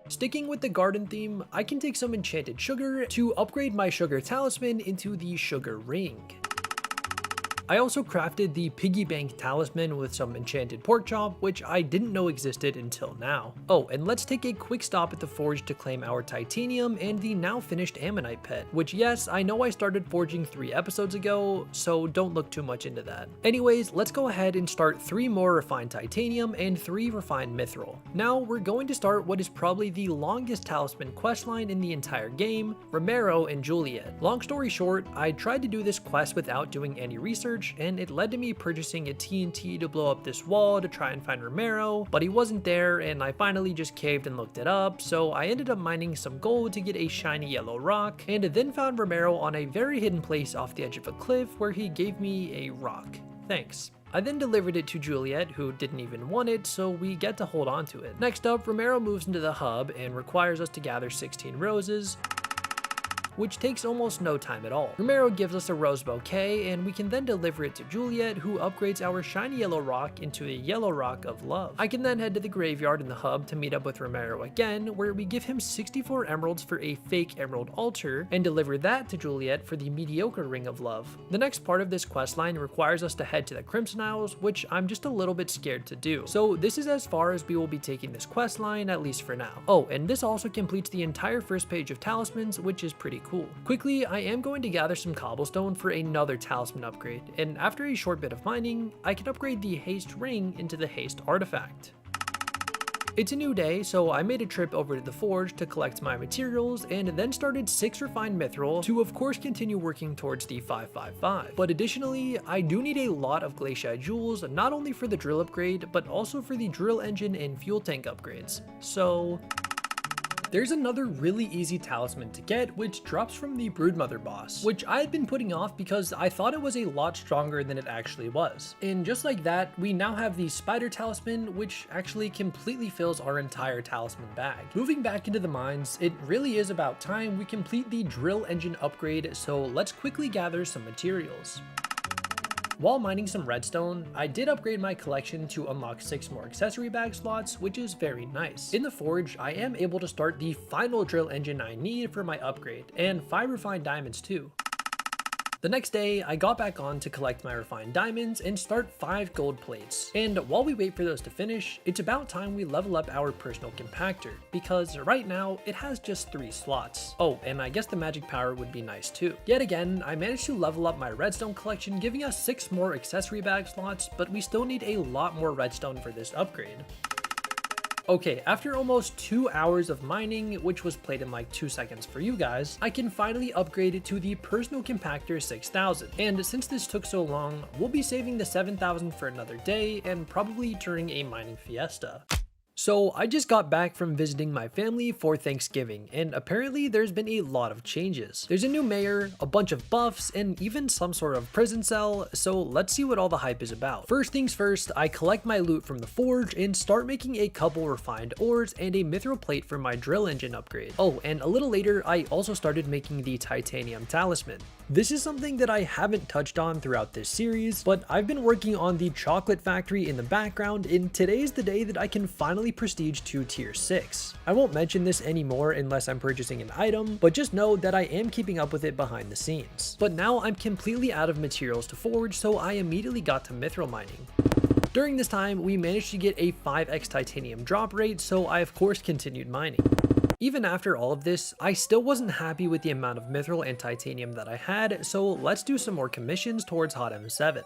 [SPEAKER 1] Sticking with the garden theme, I can take some enchanted sugar to upgrade my sugar talisman into the sugar ring. I also crafted the piggy bank talisman with some enchanted pork chop, which I didn't know existed until now. Oh, and let's take a quick stop at the forge to claim our titanium and the now finished ammonite pet, which yes, I know I started forging 3 episodes ago, so don't look too much into that. Anyways, let's go ahead and start 3 more refined titanium and 3 refined mithril. Now we're going to start what is probably the longest talisman questline in the entire game, Romero and Juliet. Long story short, I tried to do this quest without doing any research, research, and it led to me purchasing a TNT to blow up this wall to try and find Romero, but he wasn't there, and I finally just caved and looked it up, so I ended up mining some gold to get a shiny yellow rock, and then found Romero on a very hidden place off the edge of a cliff where he gave me a rock. Thanks. I then delivered it to Juliet, who didn't even want it, so we get to hold on to it. Next up, Romero moves into the hub and requires us to gather 16 roses, which takes almost no time at all. Romero gives us a rose bouquet, and we can then deliver it to Juliet, who upgrades our shiny yellow rock into a yellow rock of love. I can then head to the graveyard in the hub to meet up with Romero again, where we give him 64 emeralds for a fake emerald altar, and deliver that to Juliet for the mediocre ring of love. The next part of this questline requires us to head to the Crimson Isles, which I'm just a little bit scared to do. So this is as far as we will be taking this questline, at least for now. Oh, and this also completes the entire first page of talismans, which is pretty cool. Quickly, I am going to gather some cobblestone for another talisman upgrade, and after a short bit of mining, I can upgrade the haste ring into the haste artifact. It's a new day, so I made a trip over to the forge to collect my materials, and then started 6 refined mithril to of course continue working towards the 555. But additionally, I do need a lot of glaciite jewels, not only for the drill upgrade, but also for the drill engine and fuel tank upgrades. So there's another really easy talisman to get, which drops from the Broodmother boss, which I had been putting off because I thought it was a lot stronger than it actually was. And just like that, we now have the Spider talisman, which actually completely fills our entire talisman bag. Moving back into the mines, it really is about time we complete the drill engine upgrade, so let's quickly gather some materials. While mining some redstone, I did upgrade my collection to unlock 6 more accessory bag slots, which is very nice. In the forge, I am able to start the final drill engine I need for my upgrade, and 5 refined diamonds too. The next day, I got back on to collect my refined diamonds and start 5 gold plates. And while we wait for those to finish, it's about time we level up our personal compactor, because right now it has just 3 slots. Oh, and I guess the magic power would be nice too. Yet again, I managed to level up my redstone collection, giving us 6 more accessory bag slots, but we still need a lot more redstone for this upgrade. Okay, after almost 2 hours of mining, which was played in like 2 seconds for you guys, I can finally upgrade it to the Personal Compactor 6000. And since this took so long, we'll be saving the 7000 for another day and probably during a mining fiesta. So I just got back from visiting my family for Thanksgiving, and apparently there's been a lot of changes. There's a new mayor, a bunch of buffs, and even some sort of prison cell, so let's see what all the hype is about. First things first, I collect my loot from the forge and start making a couple refined ores and a mithril plate for my drill engine upgrade. Oh, and a little later, I also started making the titanium talisman. This is something that I haven't touched on throughout this series, but I've been working on the chocolate factory in the background, and today's the day that I can finally prestige to tier 6. I won't mention this anymore unless I'm purchasing an item, but just know that I am keeping up with it behind the scenes. But now I'm completely out of materials to forge, so I immediately got to mithril mining. During this time, we managed to get a 5x titanium drop rate, so I of course continued mining. Even after all of this, I still wasn't happy with the amount of mithril and titanium that I had, so let's do some more commissions towards Hot M7.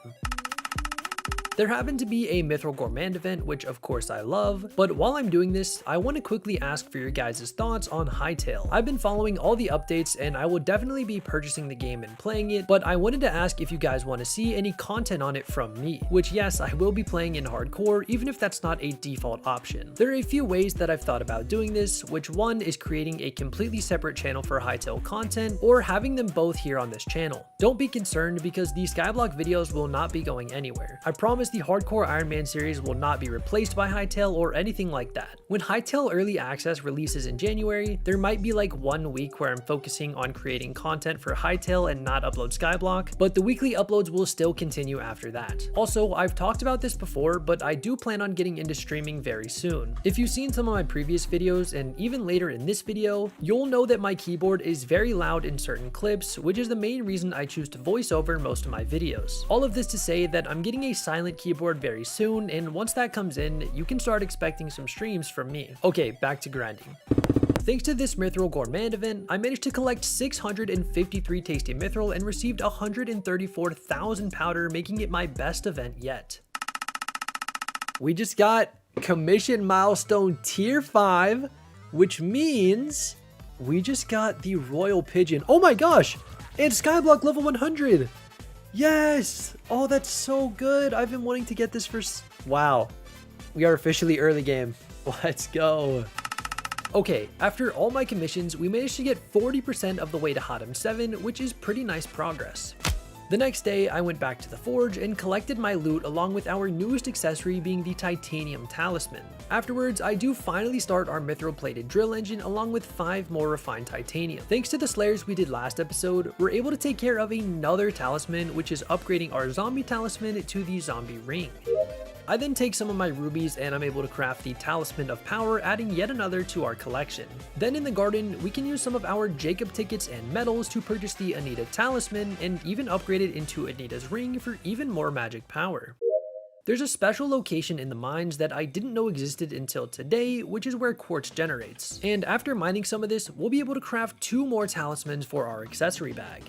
[SPEAKER 1] There happened to be a Mithril Gourmand event, which of course I love, but while I'm doing this, I want to quickly ask for your guys' thoughts on Hytale. I've been following all the updates and I will definitely be purchasing the game and playing it, but I wanted to ask if you guys want to see any content on it from me, which yes, I will be playing in hardcore, even if that's not a default option. There are a few ways that I've thought about doing this, which one is creating a completely separate channel for Hytale content, or having them both here on this channel. Don't be concerned because the Skyblock videos will not be going anywhere. I promise the Hardcore Ironman series will not be replaced by Hytale or anything like that. When Hytale Early Access releases in January, there might be like 1 week where I'm focusing on creating content for Hytale and not upload Skyblock, but the weekly uploads will still continue after that. Also, I've talked about this before, but I do plan on getting into streaming very soon. If you've seen some of my previous videos and even later in this video, you'll know that my keyboard is very loud in certain clips, which is the main reason I choose to voice over most of my videos. All of this to say that I'm getting a silent keyboard very soon, and once that comes in, you can start expecting some streams from me. Okay, back to grinding. Thanks to this Mithril Gourmand event, I managed to collect 653 tasty mithril and received 134,000 powder, making it my best event yet. We just got commission milestone tier 5, which means we just got the royal pigeon. Oh my gosh, and Skyblock level 100. Yes! Oh, that's so good. I've been wanting to get this for... Wow. We are officially early game. Let's go. Okay, after all my commissions, we managed to get 40% of the way to Hotum 7, which is pretty nice progress. The next day, I went back to the forge and collected my loot along with our newest accessory being the titanium talisman. Afterwards, I do finally start our mithril plated drill engine along with 5 more refined titanium. Thanks to the slayers we did last episode, we're able to take care of another talisman, which is upgrading our zombie talisman to the zombie ring. I then take some of my rubies and I'm able to craft the Talisman of Power, adding yet another to our collection. Then in the garden, we can use some of our Jacob tickets and medals to purchase the Anita Talisman and even upgrade it into Anita's ring for even more magic power. There's a special location in the mines that I didn't know existed until today, which is where quartz generates. And after mining some of this, we'll be able to craft 2 more talismans for our accessory bag.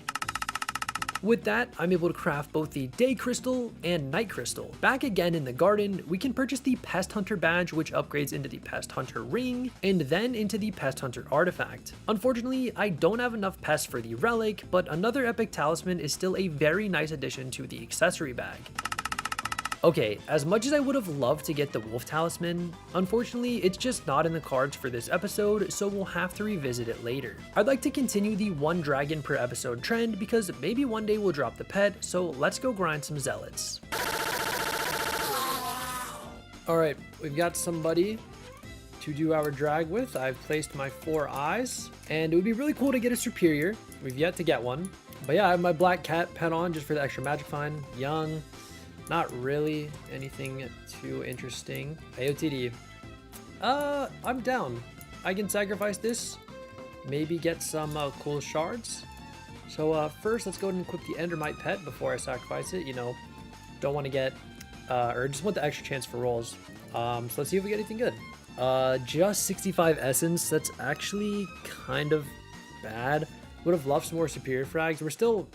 [SPEAKER 1] With that, I'm able to craft both the Day Crystal and Night Crystal. Back again in the garden, we can purchase the Pest Hunter badge, which upgrades into the Pest Hunter ring, and then into the Pest Hunter artifact. Unfortunately, I don't have enough pests for the relic, but another epic talisman is still a very nice addition to the accessory bag. Okay, as much as I would have loved to get the wolf talisman, unfortunately it's just not in the cards for this episode, so we'll have to revisit it later. I'd like to continue the 1 dragon per episode trend because maybe one day we'll drop the pet, so let's go grind some zealots. Alright, we've got somebody to do our drag with. I've placed my 4 eyes, and it would be really cool to get a superior. We've yet to get one. But yeah, I have my black cat pet on just for the extra magic find. Young. Not really anything too interesting. AOTD. I'm down. I can sacrifice this. Maybe get some cool shards. So first, let's go ahead and equip the Endermite pet before I sacrifice it. You know, don't want to get, or just want the extra chance for rolls. So let's see if we get anything good. Just 65 essence. That's actually kind of bad. Would have loved some more superior frags. We're still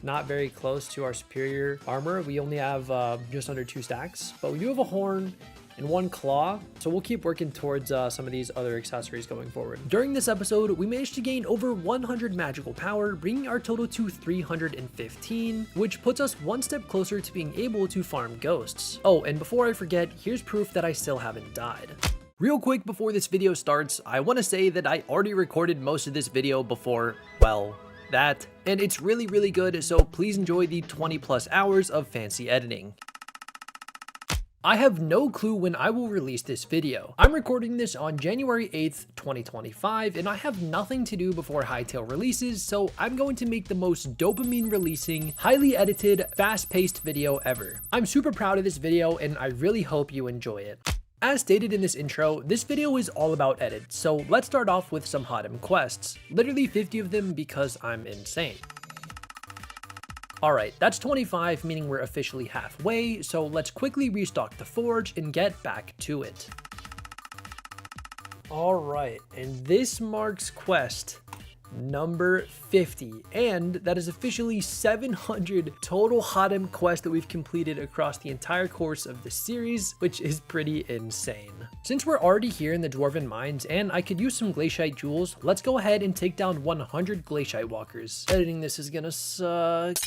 [SPEAKER 1] not very close to our superior armor. We only have just under 2 stacks, but we do have a horn and 1 claw, so we'll keep working towards some of these other accessories going forward. During this episode, we managed to gain over 100 magical power, bringing our total to 315, which puts us 1 step closer to being able to farm ghosts. Oh, and before I forget, here's proof that I still haven't died. Real quick before this video starts, I want to say that I already recorded most of this video before, well, that, and it's really good, so please enjoy the 20+ hours of fancy editing. I have no clue when I will release this video. I'm recording this on January 8th, 2025, and I have nothing to do before Hytale releases, so I'm going to make the most dopamine releasing, highly edited, fast-paced video ever. I'm super proud of this video, and I really hope you enjoy it. As stated in this intro, this video is all about edits, so let's start off with some Hotum quests. Literally 50 of them because I'm insane. Alright, that's 25, meaning we're officially halfway, so let's quickly restock the forge and get back to it. Alright, and this marks quest number 50, and that is officially 700 total Hotum quests that we've completed across the entire course of the series, which is pretty insane. Since we're already here in the Dwarven Mines and I could use some Glaciite jewels, let's go ahead and take down 100 Glaciite walkers. Editing this is gonna suck.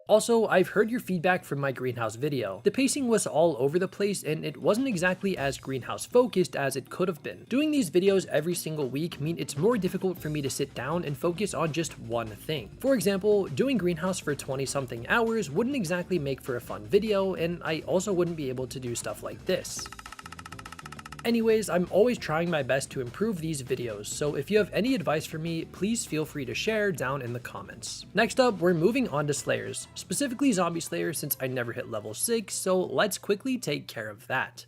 [SPEAKER 1] Also, I've heard your feedback from my greenhouse video. The pacing was all over the place and it wasn't exactly as greenhouse focused as it could have been. Doing these videos every single week mean it's more difficult for me to sit down and focus on just one thing. For example, doing greenhouse for 20 something hours wouldn't exactly make for a fun video, and I also wouldn't be able to do stuff like this. Anyways, I'm always trying my best to improve these videos, so if you have any advice for me, please feel free to share down in the comments. Next up, we're moving on to Slayers, specifically Zombie Slayer since I never hit level 6, so let's quickly take care of that.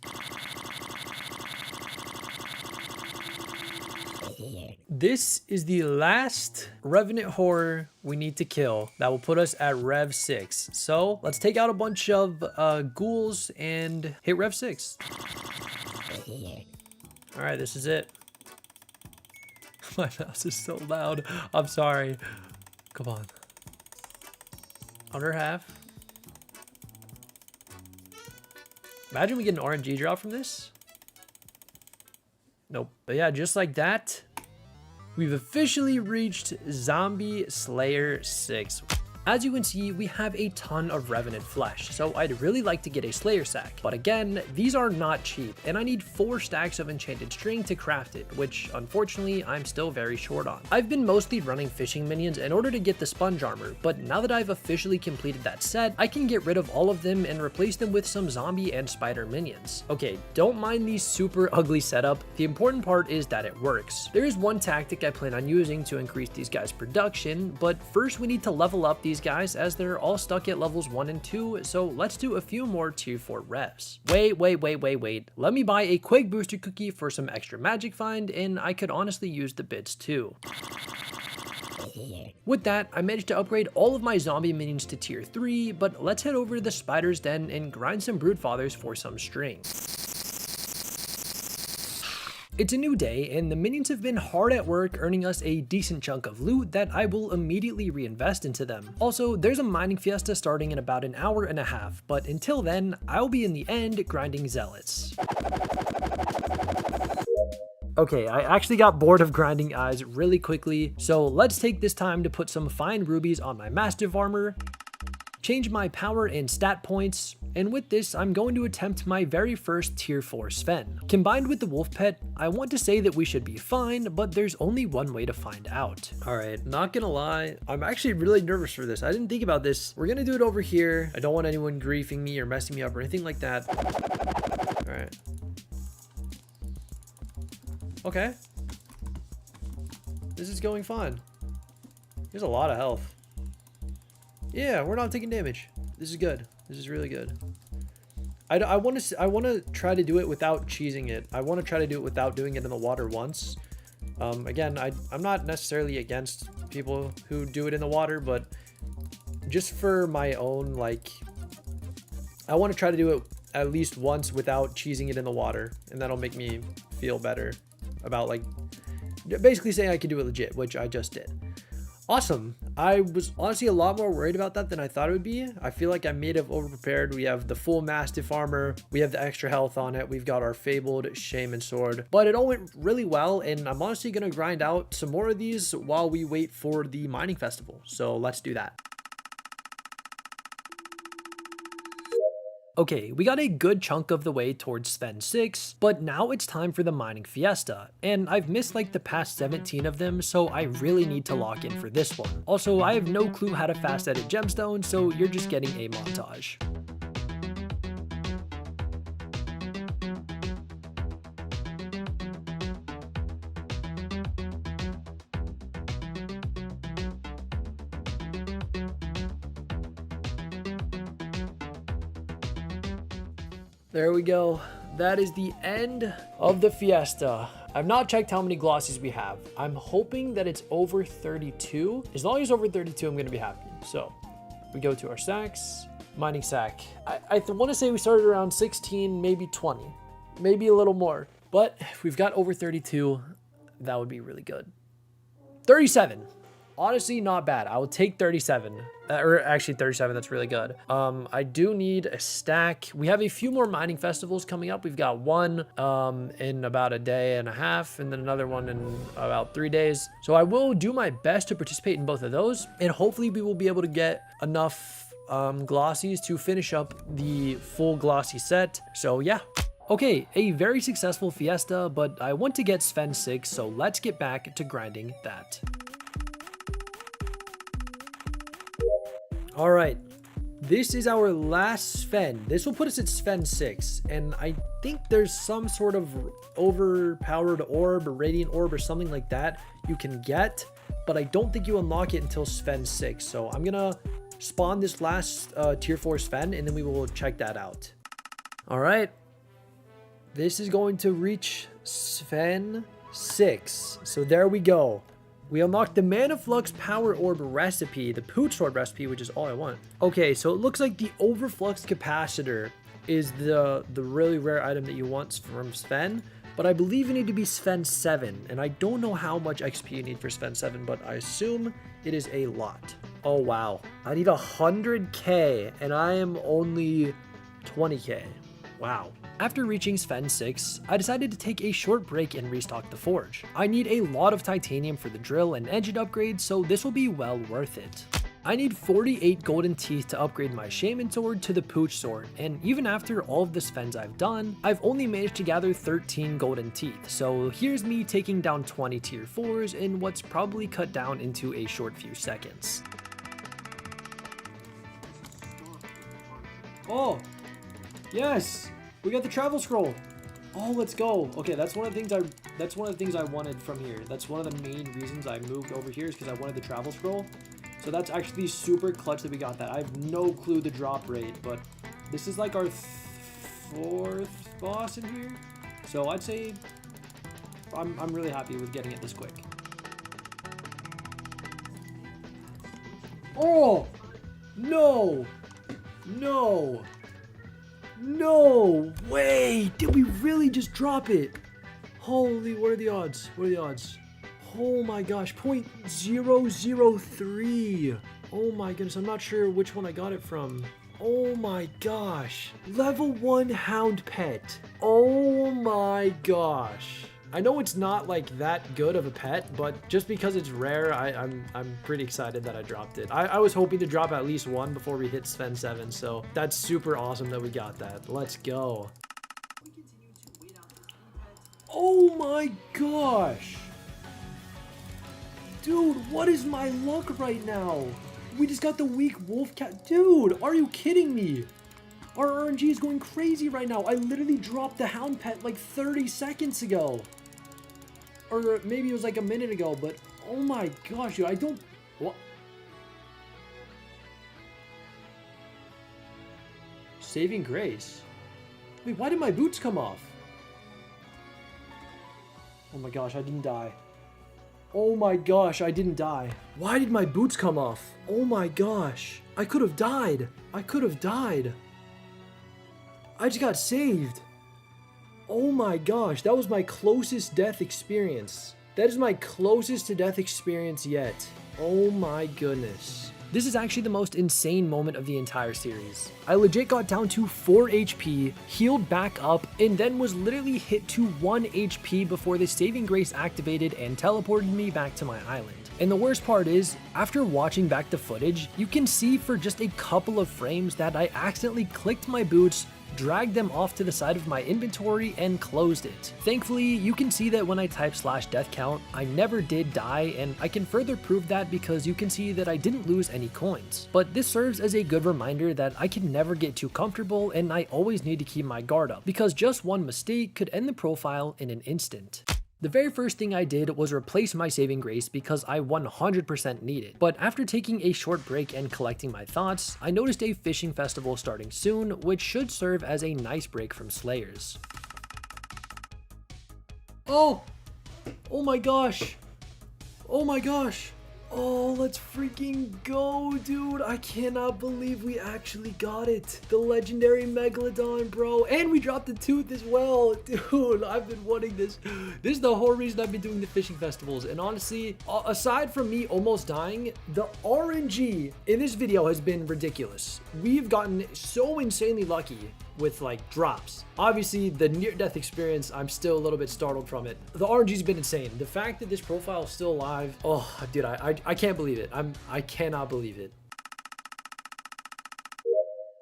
[SPEAKER 1] This is the last Revenant Horror we need to kill that will put us at Rev 6. So let's take out a bunch of ghouls and hit Rev 6. Alright, this is it. My mouse is so loud. I'm sorry. Come on. Under half. Imagine we get an RNG drop from this. Nope. But yeah, just like that, we've officially reached Zombie Slayer 6. As you can see, we have a ton of Revenant flesh, so I'd really like to get a Slayer sack. But again, these are not cheap, and I need 4 stacks of enchanted string to craft it, which unfortunately I'm still very short on. I've been mostly running fishing minions in order to get the sponge armor, but now that I've officially completed that set, I can get rid of all of them and replace them with some zombie and spider minions. Okay, don't mind the super ugly setup, the important part is that it works. There is one tactic I plan on using to increase these guys' production, but first we need to level up these guys as they're all stuck at levels 1 and 2, so let's do a few more tier 4 revs. Wait. Let me buy a quick booster cookie for some extra magic find, and I could honestly use the bits too. With that, I managed to upgrade all of my zombie minions to tier 3, but let's head over to the spider's den and grind some broodfathers for some string. It's a new day, and the minions have been hard at work earning us a decent chunk of loot that I will immediately reinvest into them. Also, there's a mining fiesta starting in about an hour and a half, but until then, I'll be in the end grinding zealots. Okay, I actually got bored of grinding eyes really quickly, so let's take this time to put some fine rubies on my mastiff armor, change my power and stat points, and with this, I'm going to attempt my very first tier 4 Sven. Combined with the wolf pet, I want to say that we should be fine, but there's only one way to find out. Alright, not gonna lie, I'm actually really nervous for this. I didn't think about this. We're gonna do it over here. I don't want anyone griefing me or messing me up or anything like that. Alright. Okay. This is going fine. There's a lot of health. Yeah, we're not taking damage. This is good. This is really good. I want to try to do it without cheesing it. I want to try to do it without doing it in the water once. Again, I'm not necessarily against people who do it in the water, but just for my own, like, I want to try to do it at least once without cheesing it in the water, and that'll make me feel better about, like, basically saying I can do it legit, which I just did. Awesome. I was honestly a lot more worried about that than I thought it would be. I feel like I may have overprepared. We have the full mastiff armor, we have the extra health on it, we've got our fabled shaman sword, but it all went really well, and I'm honestly gonna grind out some more of these while we wait for the mining festival. So let's do that. Okay, we got a good chunk of the way towards Sven 6, but now it's time for the mining fiesta, and I've missed like the past 17 of them, so I really need to lock in for this one. Also, I have no clue how to fast edit gemstones, so you're just getting a montage. There we go. That is the end of the fiesta. I've not checked how many glossies we have. I'm hoping that it's over 32. As long as it's over 32, I'm gonna be happy. So we go to our sacks, mining sack. I want to say we started around 16, maybe 20, maybe a little more, but if we've got over 32, that would be really good. 37. Honestly, not bad. I will take 37. Or actually 37, that's really good. I do need a stack. We have a few more mining festivals coming up. We've got one in about a day and a half, and then another one in about 3 days. So I will do my best to participate in both of those, and hopefully we will be able to get enough glossies to finish up the full glossy set. So yeah. Okay, a very successful fiesta, but I want to get Sven 6, so let's get back to grinding that. All right, this is our last Sven. This will put us at Sven 6, and I think there's some sort of overpowered orb or radiant orb or something like that you can get, but I don't think you unlock it until Sven 6. So I'm gonna spawn this last tier 4 Sven, and then we will check that out. All right, this is going to reach Sven 6. So there we go. We unlocked the Mana Flux Power Orb recipe, the Pooch Sword recipe, which is all I want. Okay, so it looks like the Overflux Capacitor is the really rare item that you want from Sven, but I believe you need to be Sven 7, and I don't know how much XP you need for Sven 7, but I assume it is a lot. Oh wow, I need 100k, and I am only 20k. Wow. After reaching Sven 6, I decided to take a short break and restock the forge. I need a lot of titanium for the drill and engine upgrades, so this will be well worth it. I need 48 golden teeth to upgrade my shaman sword to the pooch sword, and even after all of the Svens I've done, I've only managed to gather 13 golden teeth, so here's me taking down 20 tier 4s in what's probably cut down into a short few seconds. Oh, yes! We got the travel scroll. Oh, let's go. Okay, that's one of the things I wanted from here. That's one of the main reasons I moved over here is because I wanted the travel scroll. So that's actually super clutch that we got that. I have no clue the drop rate, but this is like our 4th boss in here. So I'd say I'm really happy with getting it this quick. Oh, no, no. No way! Did we really just drop it? Holy, what are the odds? What are the odds? Oh my gosh, 0.003. Oh my goodness, I'm not sure which one I got it from. Oh my gosh. Level 1 hound pet. Oh my gosh. I know it's not like that good of a pet, but just because it's rare, I'm pretty excited that I dropped it. I was hoping to drop at least one before we hit Sven 7, so that's super awesome that we got that. Let's go. Oh my gosh. Dude, what is my luck right now? We just got the weak wolf cat. Dude, are you kidding me? Our RNG is going crazy right now. I literally dropped the hound pet like 30 seconds ago. Or maybe it was like a minute ago, but oh my gosh, dude, I don't... What? Saving grace? Wait, why did my boots come off? Oh my gosh, I didn't die. Oh my gosh, I didn't die. Why did my boots come off? Oh my gosh. I could have died. I could have died. I just got saved. Oh my gosh, that was my closest death experience. That is my closest to death experience yet. Oh my goodness. This is actually the most insane moment of the entire series. I legit got down to 4 HP, healed back up, and then was literally hit to 1 HP before the saving grace activated and teleported me back to my island. And the worst part is, after watching back the footage, you can see for just a couple of frames that I accidentally clicked my boots, dragged them off to the side of my inventory, and closed it. Thankfully, you can see that when I type /death count, I never did die, and I can further prove that because you can see that I didn't lose any coins. But this serves as a good reminder that I can never get too comfortable and I always need to keep my guard up, because just one mistake could end the profile in an instant. The very first thing I did was replace my saving grace because I 100% need it. But after taking a short break and collecting my thoughts, I noticed a fishing festival starting soon, which should serve as a nice break from Slayers. Oh! Oh my gosh! Oh my gosh! Oh, let's freaking go, dude. I cannot believe we actually got it. The legendary Megalodon, bro. And we dropped the tooth as well. Dude, I've been wanting this. This is the whole reason I've been doing the fishing festivals. And honestly, aside from me almost dying, the RNG in this video has been ridiculous. We've gotten so insanely lucky with like drops. Obviously the near-death experience, I'm still a little bit startled from it. The RNG's been insane. The fact that this profile is still alive, oh dude, I can't believe it. I cannot believe it.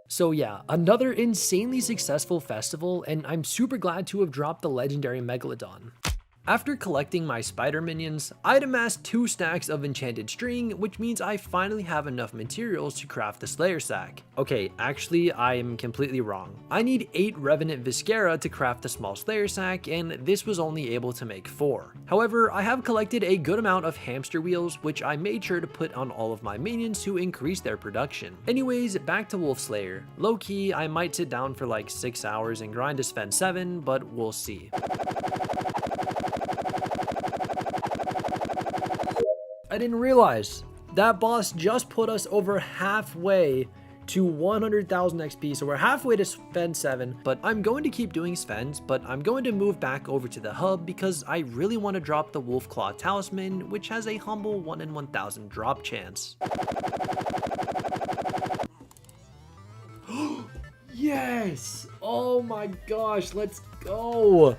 [SPEAKER 1] So yeah, another insanely successful festival, and I'm super glad to have dropped the legendary Megalodon. After collecting my spider minions, I'd amassed 2 stacks of enchanted string, which means I finally have enough materials to craft the Slayer sack. Okay, actually, I am completely wrong. I need 8 Revenant Viscera to craft the small Slayer sack, and this was only able to make 4. However, I have collected a good amount of hamster wheels, which I made sure to put on all of my minions to increase their production. Anyways, back to Wolf Slayer. Low-key, I might sit down for like 6 hours and grind to Sven 7, but we'll see. I didn't realize that boss just put us over halfway to 100,000 XP, so we're halfway to Sven 7, but I'm going to keep doing Svens, but I'm going to move back over to the hub because I really want to drop the Wolf Claw Talisman, which has a humble 1 in 1,000 drop chance. Yes! Oh my gosh, let's go!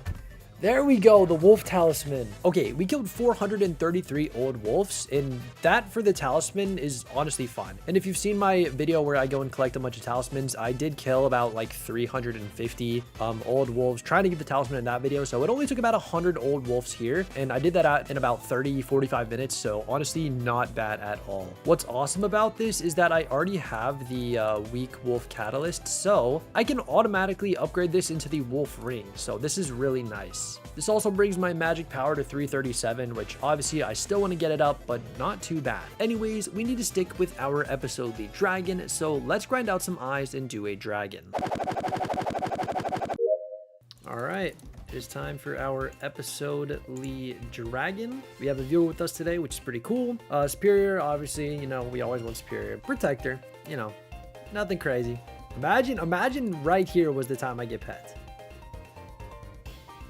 [SPEAKER 1] There we go, the wolf talisman. Okay, we killed 433 old wolves, and that for the talisman is honestly fun. And if you've seen my video where I go and collect a bunch of talismans, I did kill about like 350 old wolves trying to get the talisman in that video. So it only took about 100 old wolves here, and I did that in about 45 minutes. So honestly, not bad at all. What's awesome about this is that I already have the weak wolf catalyst, so I can automatically upgrade this into the wolf ring. So this is really nice. This also brings my magic power to 337, which obviously I still want to get it up, but not too bad. Anyways, we need to stick with our episode lead dragon, so let's grind out some eyes and do a dragon. Alright, it's time for our episode lead dragon. We have a viewer with us today, which is pretty cool. Superior, obviously, you know, we always want superior. Protector, you know, nothing crazy. Imagine right here was the time I get pet.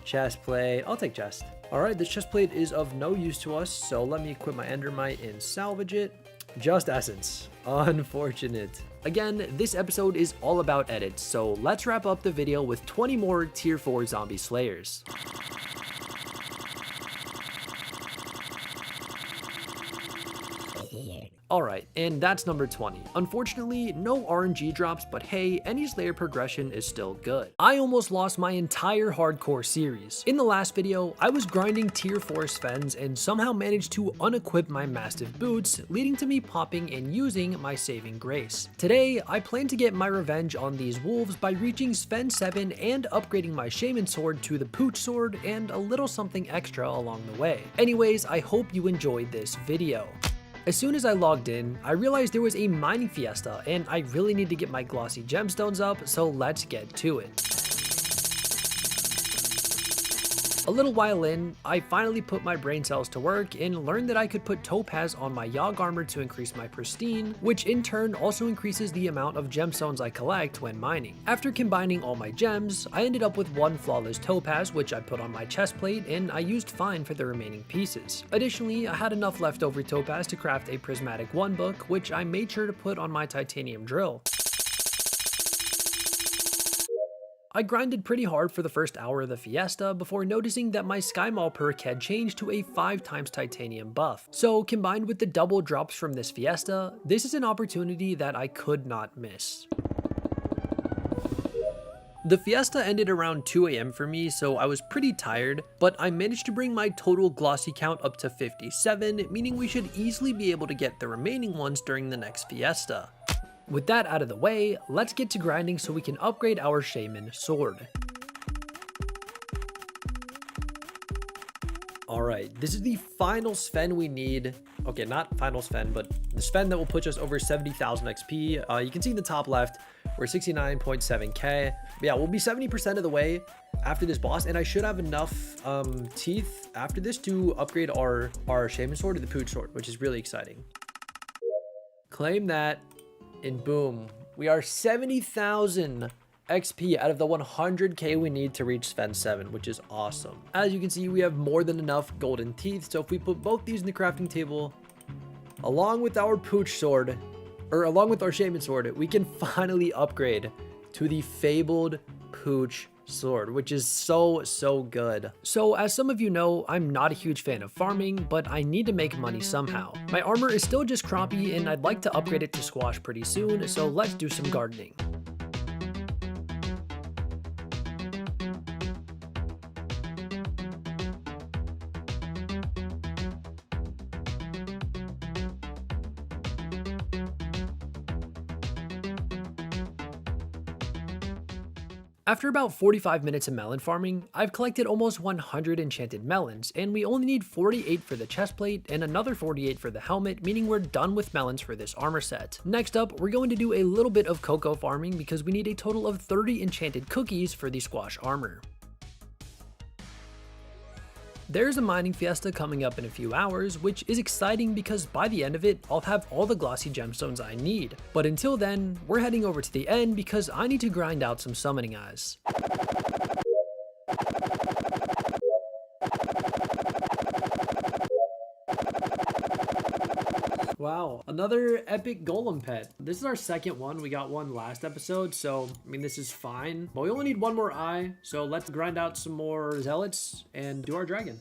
[SPEAKER 1] Chest plate, I'll take chest. All right, this chest plate is of no use to us, so let me equip my endermite and salvage it. Just essence, unfortunate. Again, this episode is all about edits, so let's wrap up the video with 20 more tier 4 zombie slayers. Alright, and that's number 20. Unfortunately, no RNG drops, but hey, any Slayer progression is still good. I almost lost my entire hardcore series. In the last video, I was grinding tier 4 Svens and somehow managed to unequip my massive boots, leading to me popping and using my saving grace. Today, I plan to get my revenge on these wolves by reaching Sven 7 and upgrading my shaman sword to the pooch sword and a little something extra along the way. Anyways, I hope you enjoyed this video. As soon as I logged in, I realized there was a mining fiesta and I really need to get my glossy gemstones up, so let's get to it. A little while in, I finally put my brain cells to work and learned that I could put topaz on my yog armor to increase my pristine, which in turn also increases the amount of gemstones I collect when mining. After combining all my gems, I ended up with one flawless topaz, which I put on my chest plate and I used fine for the remaining pieces. Additionally, I had enough leftover topaz to craft a prismatic 1 book, which I made sure to put on my titanium drill. I grinded pretty hard for the first hour of the fiesta before noticing that my Sky Mall perk had changed to a 5x titanium buff. So combined with the double drops from this fiesta, this is an opportunity that I could not miss. The fiesta ended around 2 AM for me, so I was pretty tired, but I managed to bring my total glossy count up to 57, meaning we should easily be able to get the remaining ones during the next fiesta. With that out of the way, let's get to grinding so we can upgrade our shaman sword. Alright, this is the final Sven we need. Okay, not final Sven, but the Sven that will push us over 70,000 XP. You can see in the top left, we're 69.7k. Yeah, we'll be 70% of the way after this boss, and I should have enough teeth after this to upgrade our shaman sword to the pooch sword, which is really exciting. Claim that. And boom, we are 70,000 XP out of the 100k we need to reach Sven 7, which is awesome. As you can see, we have more than enough golden teeth, so if we put both these in the crafting table, along with our pooch sword, or along with our shaman sword, we can finally upgrade to the fabled pooch sword, which is so good. So as some of you know, I'm not a huge fan of farming, but I need to make money somehow. My armor is still just crappy and I'd like to upgrade it to squash pretty soon, so let's do some gardening. After about 45 minutes of melon farming, I've collected almost 100 enchanted melons, and we only need 48 for the chest plate and another 48 for the helmet, meaning we're done with melons for this armor set. Next up, we're going to do a little bit of cocoa farming because we need a total of 30 enchanted cookies for the squash armor. There's a mining fiesta coming up in a few hours, which is exciting because by the end of it, I'll have all the glossy gemstones I need. But until then, we're heading over to the end because I need to grind out some summoning eyes. Wow, another epic golem pet. This is our second one. We got one last episode, so I mean this is fine. But we only need one more eye, so let's grind out some more zealots and do our dragon.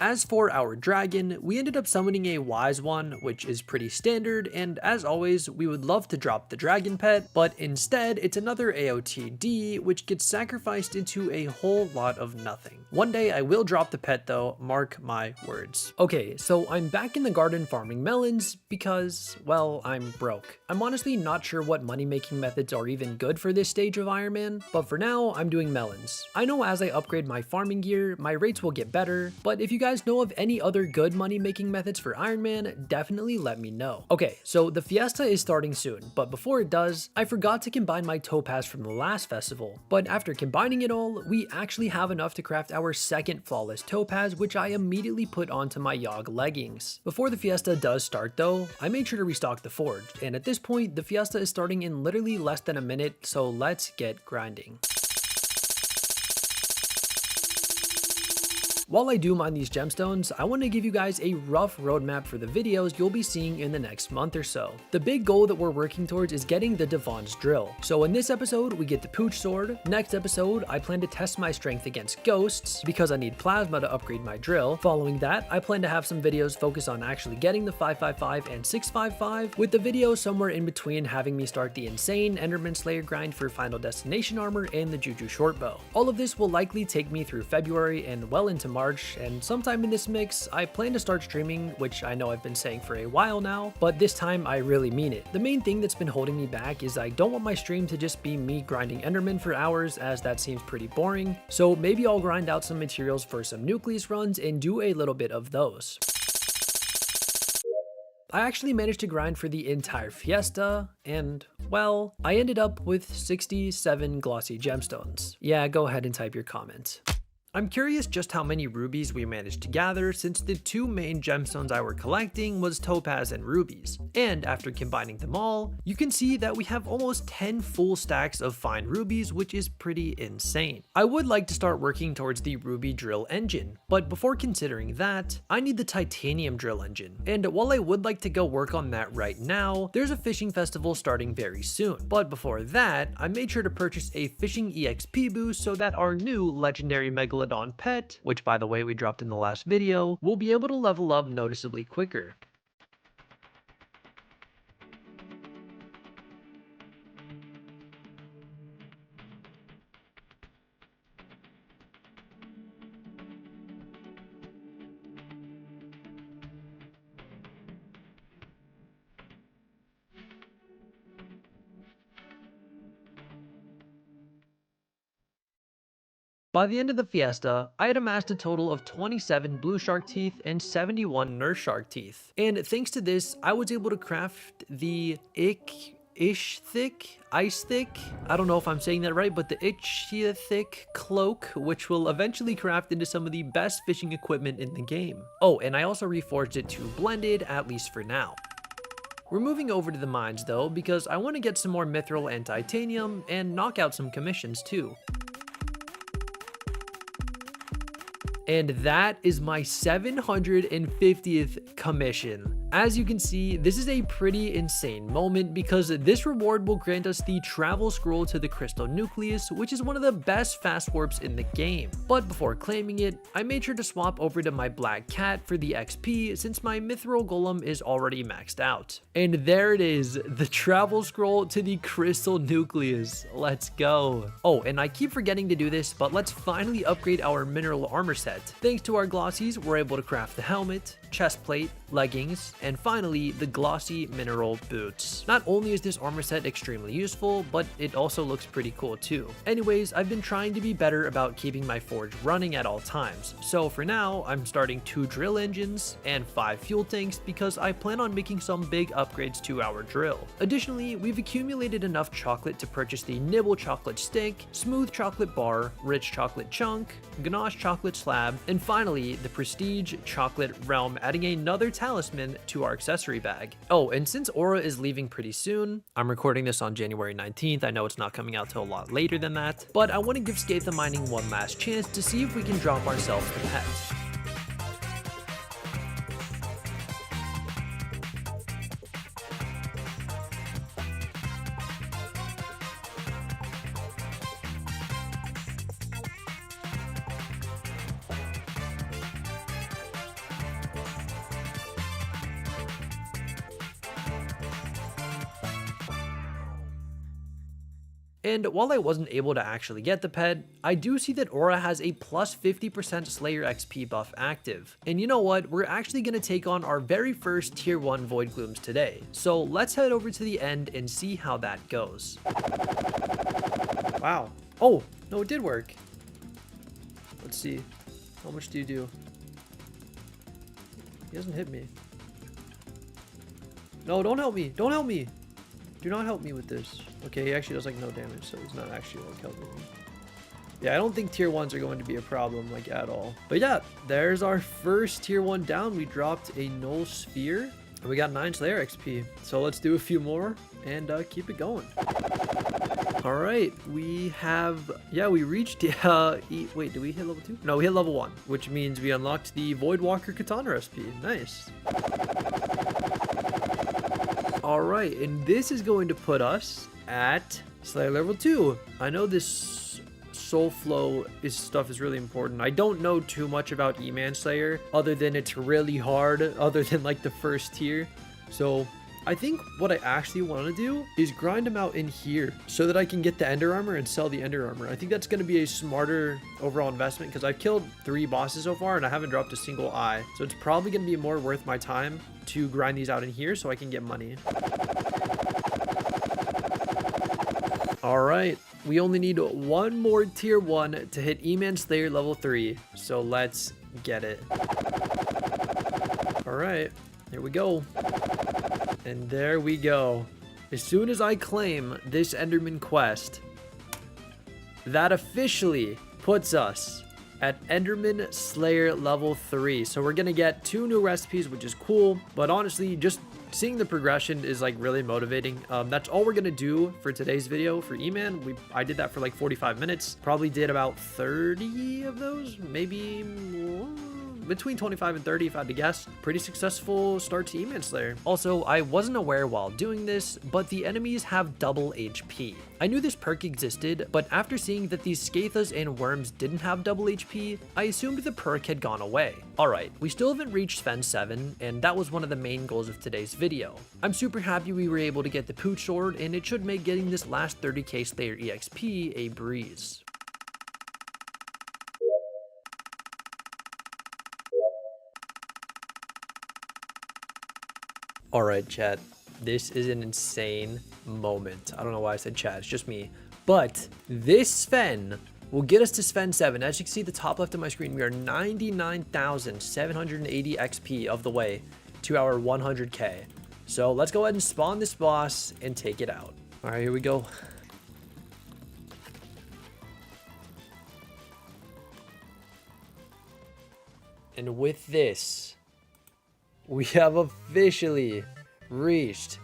[SPEAKER 1] As for our dragon, we ended up summoning a wise one, which is pretty standard, and as always, we would love to drop the dragon pet, but instead it's another AOTD, which gets sacrificed into a whole lot of nothing. One day I will drop the pet though, mark my words. Okay, so I'm back in the garden farming melons because, well, I'm broke. I'm honestly not sure what money-making methods are even good for this stage of Ironman, but for now, I'm doing melons. I know as I upgrade my farming gear, my rates will get better, but if you guys know of any other good money-making methods for Ironman, definitely let me know. Okay, so the fiesta is starting soon, but before it does, I forgot to combine my topaz from the last festival, but after combining it all, we actually have enough to craft our second flawless topaz, which I immediately put onto my Yogg leggings. Before the fiesta does start though, I made sure to restock the forge, and at this point, the fiesta is starting in literally less than a minute, so let's get grinding. While I do mine these gemstones, I want to give you guys a rough roadmap for the videos you'll be seeing in the next month or so. The big goal that we're working towards is getting the Divans drill. So in this episode, we get the pooch sword. Next episode, I plan to test my strength against ghosts because I need plasma to upgrade my drill. Following that, I plan to have some videos focus on actually getting the 555 and 655, with the video somewhere in between having me start the insane Enderman Slayer grind for Final Destination armor and the Juju shortbow. All of this will likely take me through February and well into March, and sometime in this mix, I plan to start streaming, which I know I've been saying for a while now, but this time I really mean it. The main thing that's been holding me back is I don't want my stream to just be me grinding Enderman for hours, as that seems pretty boring, so maybe I'll grind out some materials for some nucleus runs and do a little bit of those. I actually managed to grind for the entire fiesta, and, well, I ended up with 67 glossy gemstones. Yeah, go ahead and type your comment. I'm curious just how many rubies we managed to gather, since the two main gemstones I were collecting was topaz and rubies, and after combining them all, you can see that we have almost 10 full stacks of fine rubies, which is pretty insane. I would like to start working towards the ruby drill engine, but before considering that, I need the titanium drill engine, and while I would like to go work on that right now, there's a fishing festival starting very soon. But before that, I made sure to purchase a fishing EXP boost so that our new legendary Megalodon pet, which by the way we dropped in the last video, will be able to level up noticeably quicker. By the end of the fiesta, I had amassed a total of 27 blue shark teeth and 71 nurse shark teeth. And thanks to this, I was able to craft the ice thick, I don't know if I'm saying that right, but the thick cloak, which will eventually craft into some of the best fishing equipment in the game. Oh, and I also reforged it to blended, at least for now. We're moving over to the mines though, because I want to get some more mithril and titanium and knock out some commissions too. And that is my 750th commission. As you can see, this is a pretty insane moment because this reward will grant us the travel scroll to the crystal nucleus, which is one of the best fast warps in the game. But before claiming it, I made sure to swap over to my black cat for the XP since my mithril golem is already maxed out. And there it is, the travel scroll to the crystal nucleus. Let's go. Oh, and I keep forgetting to do this, but let's finally upgrade our mineral armor set. Thanks to our glossies, we're able to craft the helmet, chest plate, leggings, and finally the glossy mineral boots. Not only is this armor set extremely useful, but it also looks pretty cool too. Anyways, I've been trying to be better about keeping my forge running at all times, so for now I'm starting 2 drill engines and 5 fuel tanks because I plan on making some big upgrades to our drill. Additionally, we've accumulated enough chocolate to purchase the nibble chocolate stick, smooth chocolate bar, rich chocolate chunk, ganache chocolate slab, and finally the prestige chocolate realm, adding another talisman to our accessory bag. Oh, and since Aura is leaving pretty soon, I'm recording this on January 19th, I know it's not coming out till a lot later than that, but I want to give Skate the Mining one last chance to see if we can drop ourselves the pet. And while I wasn't able to actually get the pet, I do see that Aura has a plus 50% Slayer XP buff active. And you know what? We're actually going to take on our very first tier 1 Void Glooms today. So let's head over to the end and see how that goes. Wow. Oh, no, it did work. Let's see. How much do you do? He doesn't hit me. No, don't help me. Don't help me. Do not help me with this. Okay, he actually does like no damage, so he's not actually like helping me. Yeah, I don't think tier 1s are going to be a problem like at all. But yeah, there's our first tier 1 down. We dropped a null sphere and we got 9 Slayer XP. So let's do a few more and keep it going. All right, we have, yeah, we reached, wait, did we hit level 2? No, we hit level 1, which means we unlocked the Voidwalker Katana recipe. Nice. All right, and this is going to put us at Slayer level 2. I know this soul flow stuff is really important. I don't know too much about E-Man Slayer other than it's really hard, other than like the first tier. So I think what I actually want to do is grind them out in here so that I can get the Ender Armor and sell the Ender Armor. I think that's going to be a smarter overall investment because I've killed 3 bosses so far and I haven't dropped a single eye. So it's probably going to be more worth my time to grind these out in here so I can get money. All right, we only need one more tier 1 to hit E-Man Slayer level 3. So let's get it. All right, here we go. And there we go. As soon as I claim this Enderman quest, that officially puts us at Enderman Slayer level 3. So we're gonna get 2 new recipes, which is cool. But honestly, just seeing the progression is like really motivating. That's all we're gonna do for today's video for E-Man. I did that for like 45 minutes. Probably did about 30 of those, maybe more. Between 25 and 30 if I had to guess. Pretty successful start to E-Man Slayer. Also, I wasn't aware while doing this, but the enemies have double HP. I knew this perk existed, but after seeing that these Skathas and Worms didn't have double HP, I assumed the perk had gone away. Alright, we still haven't reached Sven 7, and that was one of the main goals of today's video. I'm super happy we were able to get the Pooch Sword, and it should make getting this last 30k Slayer EXP a breeze. All right, chat, this is an insane moment. I don't know why I said chat, it's just me. But this Sven will get us to Sven 7. As you can see at the top left of my screen, we are 99,780 XP of the way to our 100k. So let's go ahead and spawn this boss and take it out. All right, here we go. And with this, we have officially reached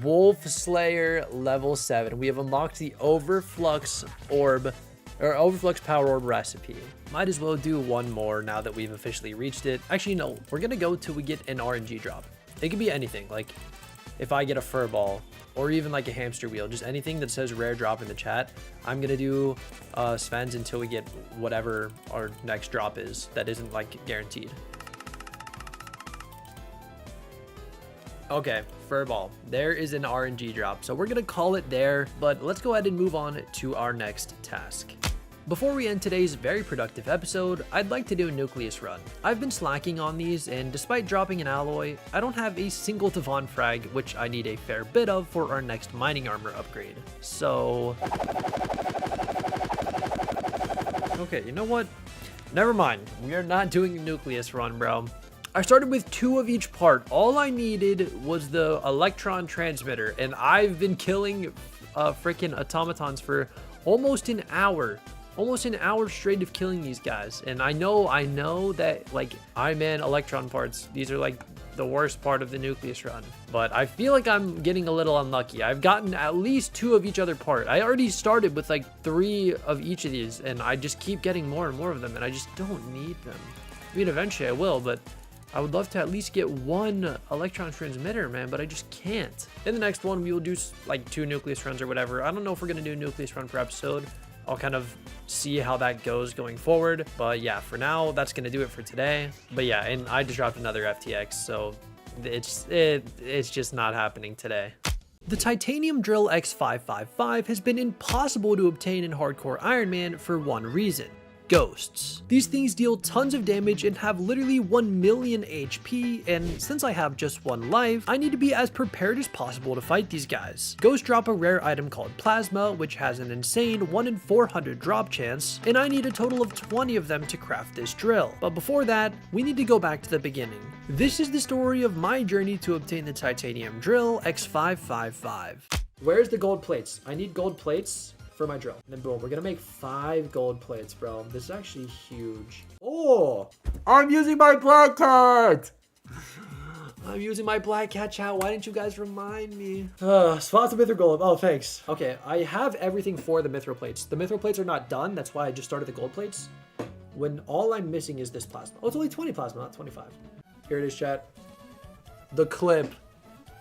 [SPEAKER 1] Wolf Slayer level 7. We have unlocked the Overflux Orb, or Overflux Power Orb recipe. Might as well do one more now that we've officially reached it. Actually, no, we're gonna go till we get an RNG drop. It could be anything, like if I get a fur ball or even like a hamster wheel, just anything that says rare drop in the chat. I'm gonna do Sven's until we get whatever our next drop is that isn't like guaranteed. Okay, furball. There is an RNG drop, so we're gonna call it there, but let's go ahead and move on to our next task. Before we end today's very productive episode, I'd like to do a Nucleus run. I've been slacking on these, and despite dropping an alloy, I don't have a single Divan frag, which I need a fair bit of for our next mining armor upgrade. So... okay, you know what? Never mind. We are not doing a Nucleus run, bro. I started with 2 of each part. All I needed was the electron transmitter, and I've been killing freaking automatons for almost an hour straight of killing these guys. And I know that like Ironman electron parts, these are like the worst part of the Nucleus run, but I feel like I'm getting a little unlucky. I've gotten at least 2 of each other part. I already started with like 3 of each of these, and I just keep getting more and more of them, and I just don't need them. I mean, eventually I will, but I would love to at least get 1 electron transmitter, man, but I just can't. In the next one, we will do like 2 Nucleus runs or whatever. I don't know if we're gonna do a Nucleus run per episode. I'll kind of see how that goes going forward. But yeah, for now, that's gonna do it for today. But yeah, and I just dropped another FTX, so it's just not happening today. The Titanium Drill X555 has been impossible to obtain in Hardcore Ironman for one reason: ghosts. These things deal tons of damage and have literally 1 million HP, and since I have just one life, I need to be as prepared as possible to fight these guys. Ghosts drop a rare item called Plasma, which has an insane 1 in 400 drop chance, and I need a total of 20 of them to craft this drill. But before that, we need to go back to the beginning. This is the story of my journey to obtain the Titanium Drill X555. Where's the gold plates? I need gold plates for my drill. And then boom, we're gonna make 5 gold plates, bro. This is actually huge. Oh, I'm using my black cat. I'm using my black cat, chat. Why didn't you guys remind me? Spots of mithril gold. Oh, thanks. Okay, I have everything for the mithril plates. The mithril plates are not done. That's why I just started the gold plates. When all I'm missing is this plasma. Oh, it's only 20 plasma, not 25. Here it is, chat. The clip.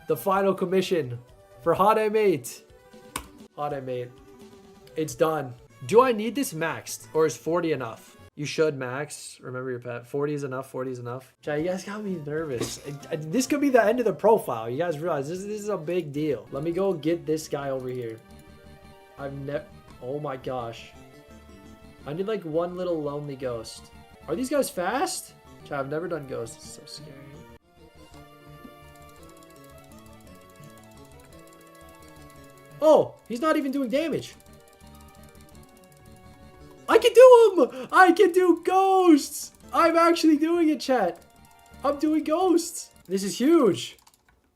[SPEAKER 1] The final commission for Hot M8. Hot M8. It's done. Do I need this maxed, or is 40 enough? You should max. Remember your pet. 40 is enough. 40 is enough. Chat, you guys got me nervous. This could be the end of the profile. You guys realize this is a big deal. Let me go get this guy over here. Oh my gosh. I need like one little lonely ghost. Are these guys fast? Chat, I've never done ghosts. It's so scary. Oh, he's not even doing damage. I can do them! I can do ghosts! I'm actually doing it, chat. I'm doing ghosts. This is huge.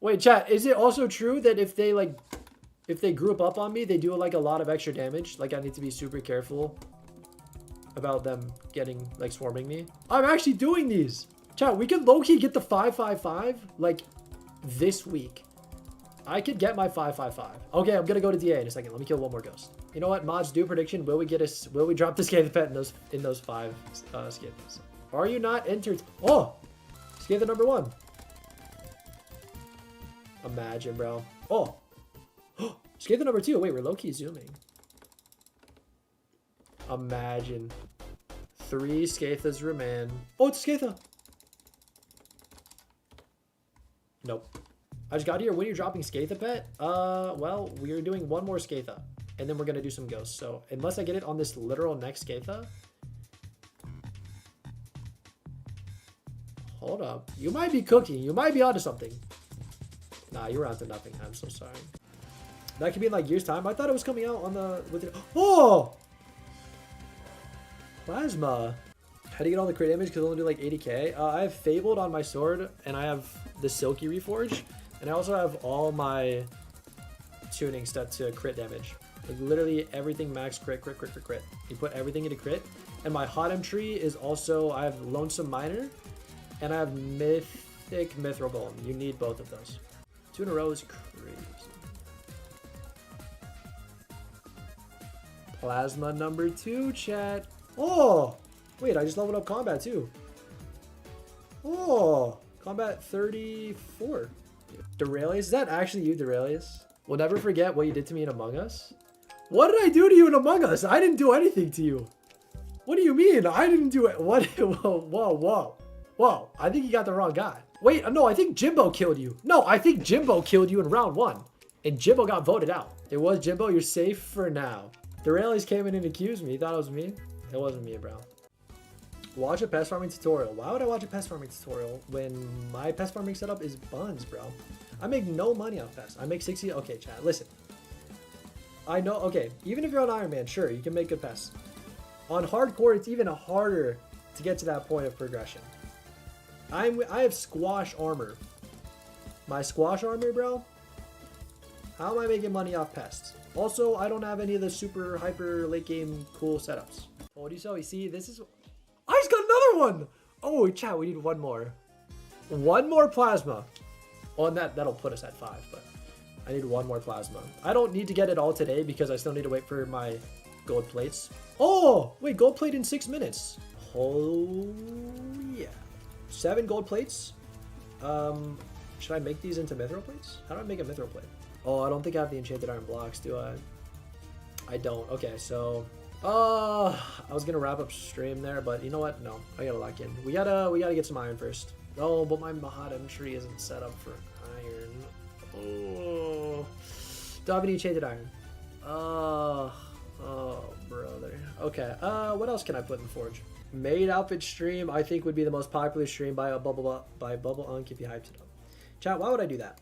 [SPEAKER 1] Wait, chat, is it also true that if they group up on me, they do like a lot of extra damage? Like I need to be super careful about them getting, like, swarming me? I'm actually doing these. Chat, we can low-key get the 555 like this week. I could get my 555. Okay, I'm gonna go to DA in a second. Let me kill one more ghost. You know what, mods, do prediction. Will we drop the Scathe Pet in those 5 Scathers? Are you not entered? Oh, Scathe number 1. Imagine, bro. Oh, Scathe number 2. Wait, we're low-key zooming. Imagine. 3 Scathers remain. Oh, it's Scatha. Nope. I just got here. When you're dropping Scatha Pet, well, we're doing one more Scatha, and then we're gonna do some ghosts. So unless I get it on this literal next Scatha, hold up. You might be cooking. You might be onto something. Nah, you're onto nothing. I'm so sorry. That could be in like years time. I thought it was coming out on the oh, Plasma. How do you get all the crit damage? Because I only do like 80k. I have Fabled on my sword, and I have the Silky Reforge. And I also have all my tuning set to crit damage. Like literally everything max crit. You put everything into crit. And my Hot M tree is also, I have Lonesome Miner and I have Mythic Mithril Golem. You need both of those. 2 in a row is crazy. Plasma number 2, chat. Oh, wait, I just leveled up combat too. Oh, combat 34. Duralius? Is that actually you, Duralius? We'll never forget what you did to me in Among Us. What did I do to you in Among Us? I didn't do anything to you. What do you mean? I didn't do it. What? Whoa. I think you got the wrong guy. Wait, no, I think Jimbo killed you. No, I think Jimbo killed you in round 1. And Jimbo got voted out. It was Jimbo. You're safe for now. Duralius came in and accused me. He thought it was me. It wasn't me, bro. Watch a pest farming tutorial. Why would I watch a pest farming tutorial when my pest farming setup is buns, bro? I make no money off pests. I make 60. Okay, chat, listen. I know, okay, even if you're on Iron Man, sure, you can make good pests. On hardcore, it's even harder to get to that point of progression. I have squash armor. My squash armor, bro? How am I making money off pests? Also, I don't have any of the super hyper late game cool setups. Told you so. You see, this is... I just got another one! Oh, chat, we need one more. One more plasma. Oh, and that'll put us at 5, but I need one more plasma. I don't need to get it all today because I still need to wait for my gold plates. Oh, wait, gold plate in 6 minutes. Oh, yeah. 7 gold plates. Should I make these into mithril plates? How do I make a mithril plate? Oh, I don't think I have the enchanted iron blocks, do I? I don't. Okay, so... I was gonna wrap up stream there, but you know what? No, I gotta lock in. We gotta get some iron first. Oh, but my Hot M tree isn't set up for iron. Oh. Still haven't enchanted iron. Oh, brother. Okay, what else can I put in Forge? Maid outfit stream, I think, would be the most popular stream by Bubble Unk if you hyped it up. Chat, why would I do that?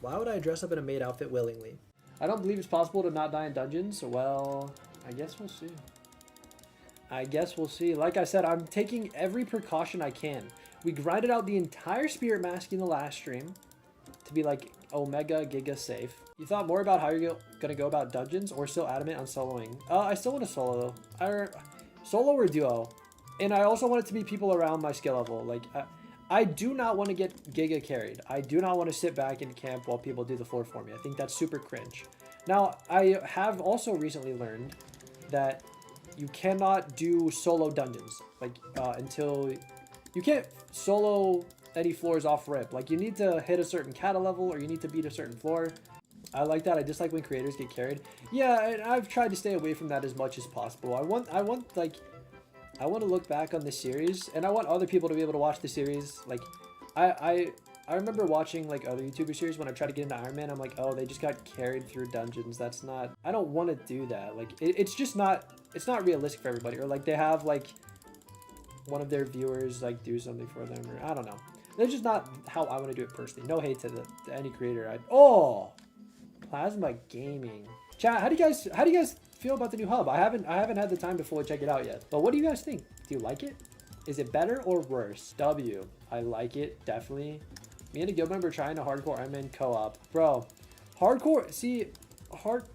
[SPEAKER 1] Why would I dress up in a maid outfit willingly? I don't believe it's possible to not die in dungeons. Well, I guess we'll see. I guess we'll see. Like I said, I'm taking every precaution I can. We grinded out the entire spirit mask in the last stream to be like Omega Giga safe. You thought more about how you're gonna go about dungeons, or still adamant on soloing? I still want to solo though. Solo or duo. And I also want it to be people around my skill level. Like, I do not want to get Giga carried. I do not want to sit back in camp while people do the floor for me. I think that's super cringe. Now, I have also recently learned that you cannot do solo dungeons. Like, until... You can't solo any floors off rip. Like, you need to hit a certain kata level, or you need to beat a certain floor. I like that. I dislike when creators get carried. Yeah, and I've tried to stay away from that as much as possible. I want to look back on this series, and I want other people to be able to watch the series. Like, I remember watching like other YouTuber series when I tried to get into Ironman. I'm like, oh, they just got carried through dungeons. That's not. I don't want to do that. Like, it's just not. It's not realistic for everybody. Or like they have like one of their viewers like do something for them, or I don't know. That's just not how I want to do it personally. No hate to any creator. Oh, Plasma Gaming. Chat, how do you guys feel about the new hub? I haven't had the time to fully check it out yet. But what do you guys think? Do you like it? Is it better or worse? W. I like it, definitely. Me and a guild member trying to Hardcore Ironman co-op. Bro, hardcore, see,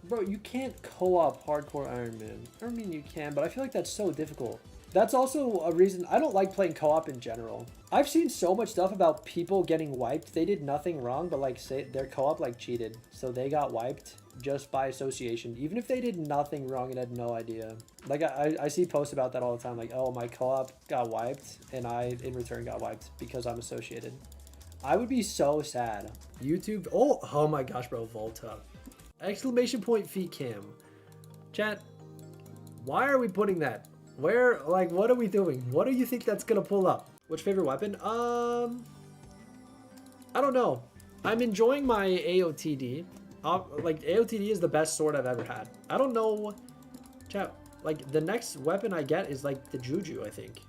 [SPEAKER 1] bro, you can't co-op Hardcore Ironman. I mean, you can, but I feel like that's so difficult. That's also a reason I don't like playing co-op in general. I've seen so much stuff about people getting wiped. They did nothing wrong, but like say their co-op like cheated. So they got wiped just by association, even if they did nothing wrong and had no idea. Like I see posts about that all the time. Like, oh, my co-op got wiped and I in return got wiped because I'm associated. I would be so sad. YouTube. Oh my gosh, bro. Volta. Exclamation point feet cam. Chat. Why are we putting that? Where, like, what are we doing? What do you think that's gonna pull up? Which favorite weapon? I don't know. I'm enjoying my AOTD. Like, AOTD is the best sword I've ever had. I don't know. Chat, like, the next weapon I get is, like, the Juju, I think.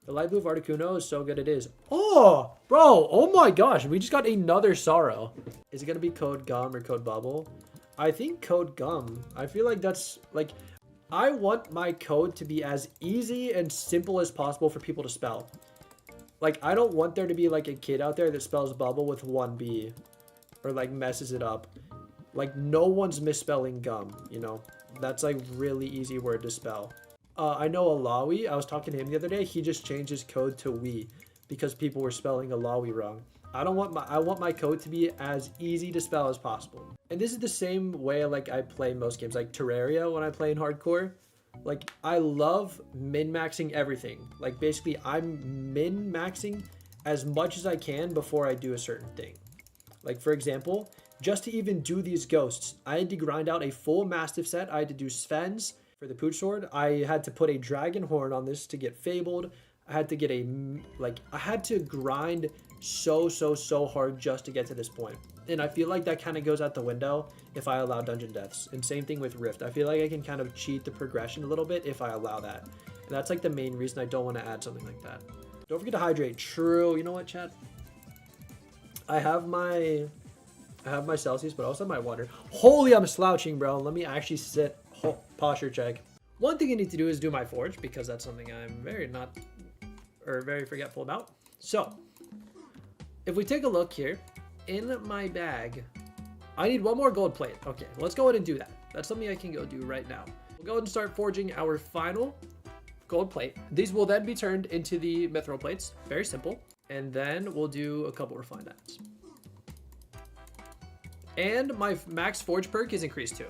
[SPEAKER 1] The light blue of Articuno is so good it is. Oh, bro. Oh, my gosh. We just got another Sorrow. Is it going to be Code Gum or Code Bubble? I think Code Gum. I feel like that's, like... I want my code to be as easy and simple as possible for people to spell. Like, I don't want there to be, like, a kid out there that spells bubble with one B. Or, like, messes it up. Like, no one's misspelling gum, you know? That's, like, really easy word to spell. I know Alawi. I was talking to him the other day. He just changed his code to we because people were spelling Alawi wrong. I want my code to be as easy to spell as possible. And this is the same way like I play most games, like Terraria when I play in hardcore. Like, I love min-maxing everything. Like, basically I'm min-maxing as much as I can before I do a certain thing. Like, for example, just to even do these ghosts, I had to grind out a full Mastiff set. I had to do Sven's for the Pooch Sword. I had to put a Dragon Horn on this to get Fabled. I had to get I had to grind so hard just to get to this point. And I feel like that kind of goes out the window if I allow dungeon deaths. And same thing with Rift. I feel like I can kind of cheat the progression a little bit if I allow that. And that's like the main reason I don't want to add something like that. Don't forget to hydrate. True. You know what, chat? I have my Celsius, but also my water. Holy, I'm slouching, bro. Let me actually sit. Posture check. One thing I need to do is do my forge, because that's something I'm very forgetful about. So, if we take a look here, in my bag, I need one more gold plate. Okay, let's go ahead and do that. That's something I can go do right now. We'll go ahead and start forging our final gold plate. These will then be turned into the mithril plates. Very simple. And then we'll do a couple refined items. And my max forge perk is increased too.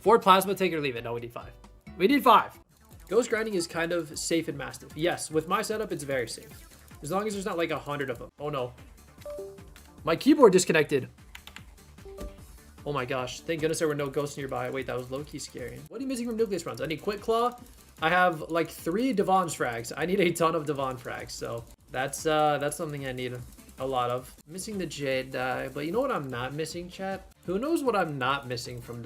[SPEAKER 1] 4 plasma, take it or leave it. No, we need 5. We need 5. Ghost grinding is kind of safe in Mastiff. Yes, with my setup, it's very safe. As long as there's not like 100 of them. Oh no. My keyboard disconnected. Oh my gosh. Thank goodness there were no ghosts nearby. Wait, that was low-key scary. What are you missing from Nucleus runs? I need Quick Claw. I have like 3 Divans frags. I need a ton of Divan frags. So that's something I need. a lot of. Missing the jade dye, but you know what I'm not missing, chat? Who knows what I'm not missing from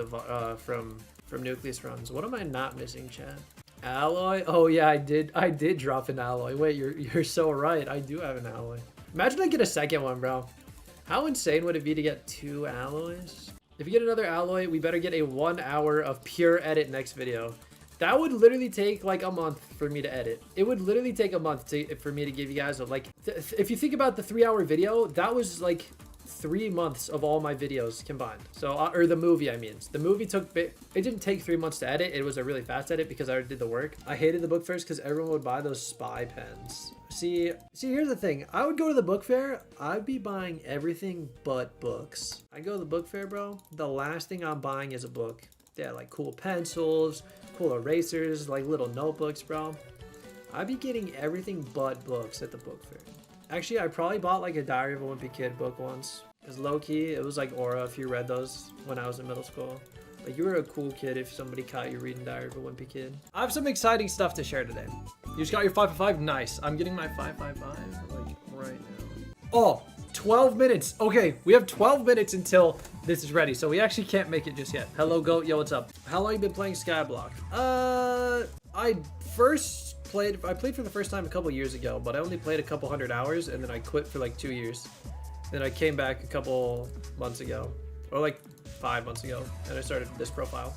[SPEAKER 1] Nucleus runs? What am I not missing, chat? Alloy? Oh yeah, I did drop an alloy. Wait, you're so right. I do have an alloy. Imagine I get a second one, bro. How insane would it be to get 2 alloys? If you get another alloy, we better get a 1 hour of pure edit next video. That would literally take like a month for me to edit. It would literally take a month for me to give you guys if you think about the 3-hour video, that was like 3 months of all my videos combined. So, or the movie, I mean. The movie it didn't take 3 months to edit. It was a really fast edit because I already did the work. I hated the book fairs because everyone would buy those spy pens. See, here's the thing. I would go to the book fair. I'd be buying everything but books. I go to the book fair, bro. The last thing I'm buying is a book. They had like cool pencils, cool erasers, like little notebooks, bro. I'd be getting everything but books at the book fair. Actually, I probably bought like a Diary of a Wimpy Kid book once. Because low-key, it was like Aura if you read those when I was in middle school. Like, you were a cool kid if somebody caught you reading Diary of a Wimpy Kid. I have some exciting stuff to share today. You just got your 555? Nice. I'm getting my 555 like right now. Oh, 12 minutes. Okay, we have 12 minutes until this is ready. So we actually can't make it just yet. Hello, Goat. Yo, what's up? How long you been playing Skyblock? I played for the first time a couple years ago, but I only played a couple 100 hours and then I quit for like 2 years. Then I came back a couple months ago, or like 5 months ago, and I started this profile.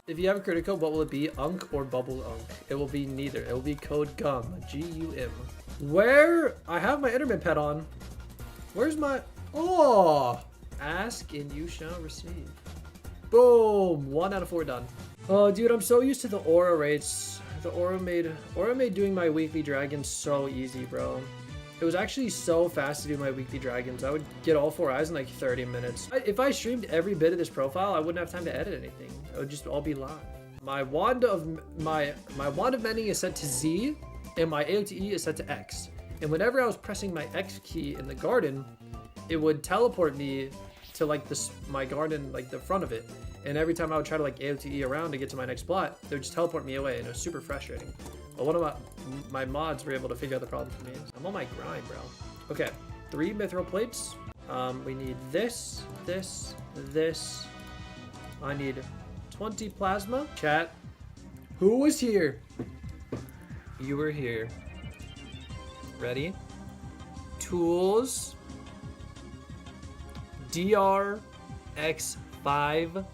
[SPEAKER 1] If you have a credit code, what will it be? Unk or Bubble Unk? It will be neither. It will be code GUM. G-U-M. Where? I have my intermittent pet on. Where's my... Oh! Ask and you shall receive. Boom! 1 out of 4 done. Oh, dude, I'm so used to the aura rates. The aura made doing my weekly dragons so easy, bro. It was actually so fast to do my weekly dragons. I would get all 4 eyes in like 30 minutes. If I streamed every bit of this profile, I wouldn't have time to edit anything. It would just all be live. My wand of mending is set to Z, and my AOTE is set to X. And whenever I was pressing my X key in the garden, it would teleport me to like my garden, like the front of it. And every time I would try to like AOTE around to get to my next plot, they would just teleport me away, and it was super frustrating. But one of my mods were able to figure out the problem for me. I'm on my grind, bro. Okay, 3 mithril plates. We need this. I need 20 plasma. Chat, who was here? You were here. Ready? Tools. DRX555.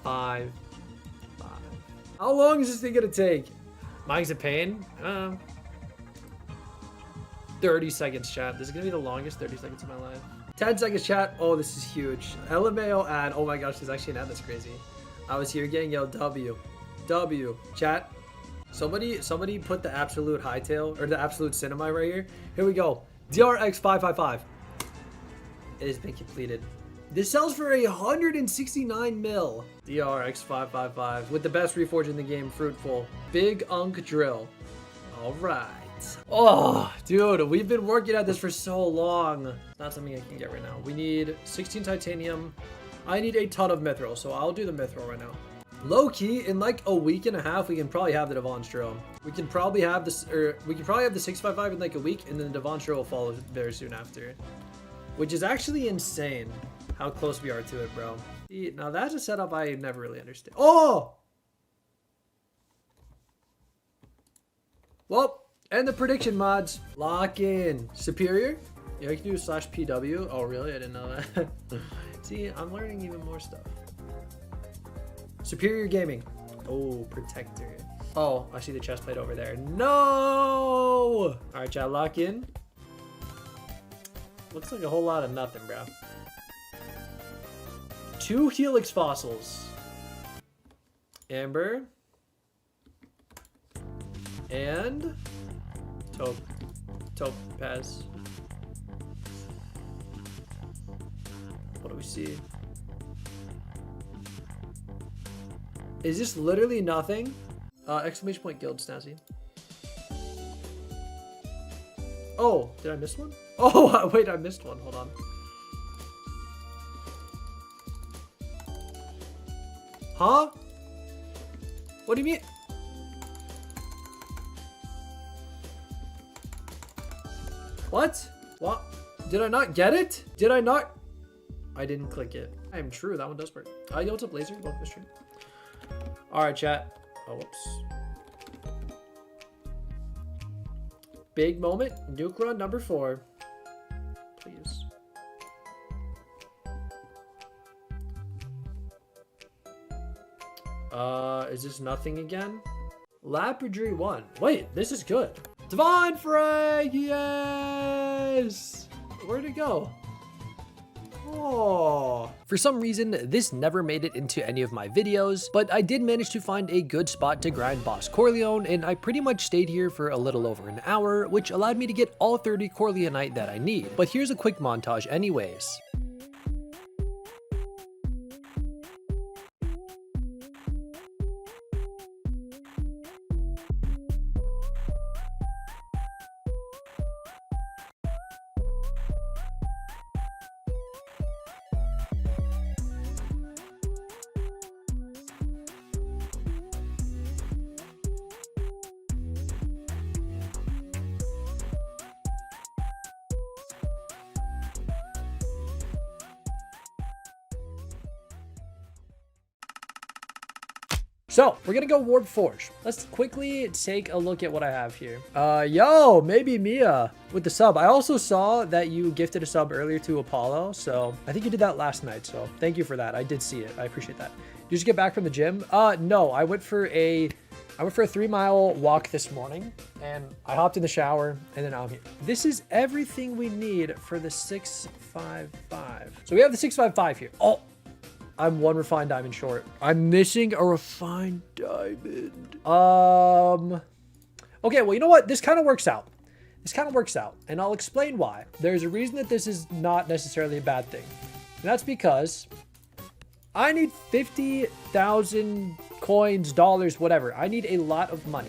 [SPEAKER 1] How long is this thing gonna take? Mine's a pain. 30 seconds, chat. This is gonna be the longest 30 seconds of my life. 10 seconds, chat. Oh, this is huge. LMAO ad. Oh my gosh, there's actually an ad that's crazy. I was here getting yelled W. Chat. Somebody put the absolute hightail or the absolute cinema right here. Here we go. DRX555. It has been completed. This sells for 169 mil. DRX555 with the best reforge in the game, fruitful. Big Unk drill. All right. Oh, dude, we've been working at this for so long. It's not something I can get right now. We need 16 titanium. I need a ton of mithril, so I'll do the mithril right now. Low key, in like a week and a half, we can probably have the Divans drill. We can probably have this, or we can probably have the 655 in like a week, and then the Divans drill will follow very soon after. Which is actually insane how close we are to it, bro. See, now that's a setup I never really understand. Oh! Well, and the prediction mods. Lock in. Superior? Yeah, you can do /PW. Oh, really? I didn't know that. See, I'm learning even more stuff. Superior Gaming. Oh, Protector. Oh, I see the chest plate over there. No! All right, chat, lock in. Looks like a whole lot of nothing, bro. 2 Helix fossils. Amber. And Topaz. What do we see? Is this literally nothing? Exclamation point guild snazzy. Oh, did I miss one? Oh, wait, I missed one. Hold on. Huh? What do you mean? What? What? Did I not get it? Did I not? I didn't click it. I am true. That one does work. Yo, what's up, Laser? Welcome to the stream. All right, chat. Oh, whoops. Big moment. Nuke run number 4. Please. Is this nothing again? Lapidry 1. Wait, this is good. Devon Frag, yes! Where'd it go? Oh. For some reason, this never made it into any of my videos, but I did manage to find a good spot to grind Boss Corleone, and I pretty much stayed here for a little over an hour, which allowed me to get all 30 Corleonite that I need. But here's a quick montage anyways. So we're gonna go Warp Forge. Let's quickly take a look at what I have here. Yo, maybe Mia with the sub. I also saw that you gifted a sub earlier to Apollo, so I think you did that last night. So thank you for that. I did see it. I appreciate that. Did you just get back from the gym? No, I went for a 3-mile walk this morning, and I hopped in the shower, and then I'm here. This is everything we need for the 655. So we have the 655 here. Oh. I'm 1 refined diamond short. I'm missing a refined diamond. Okay, well, you know what? This kind of works out. This kind of works out, and I'll explain why. There's a reason that this is not necessarily a bad thing. And that's because I need 50,000 coins, dollars, whatever. I need a lot of money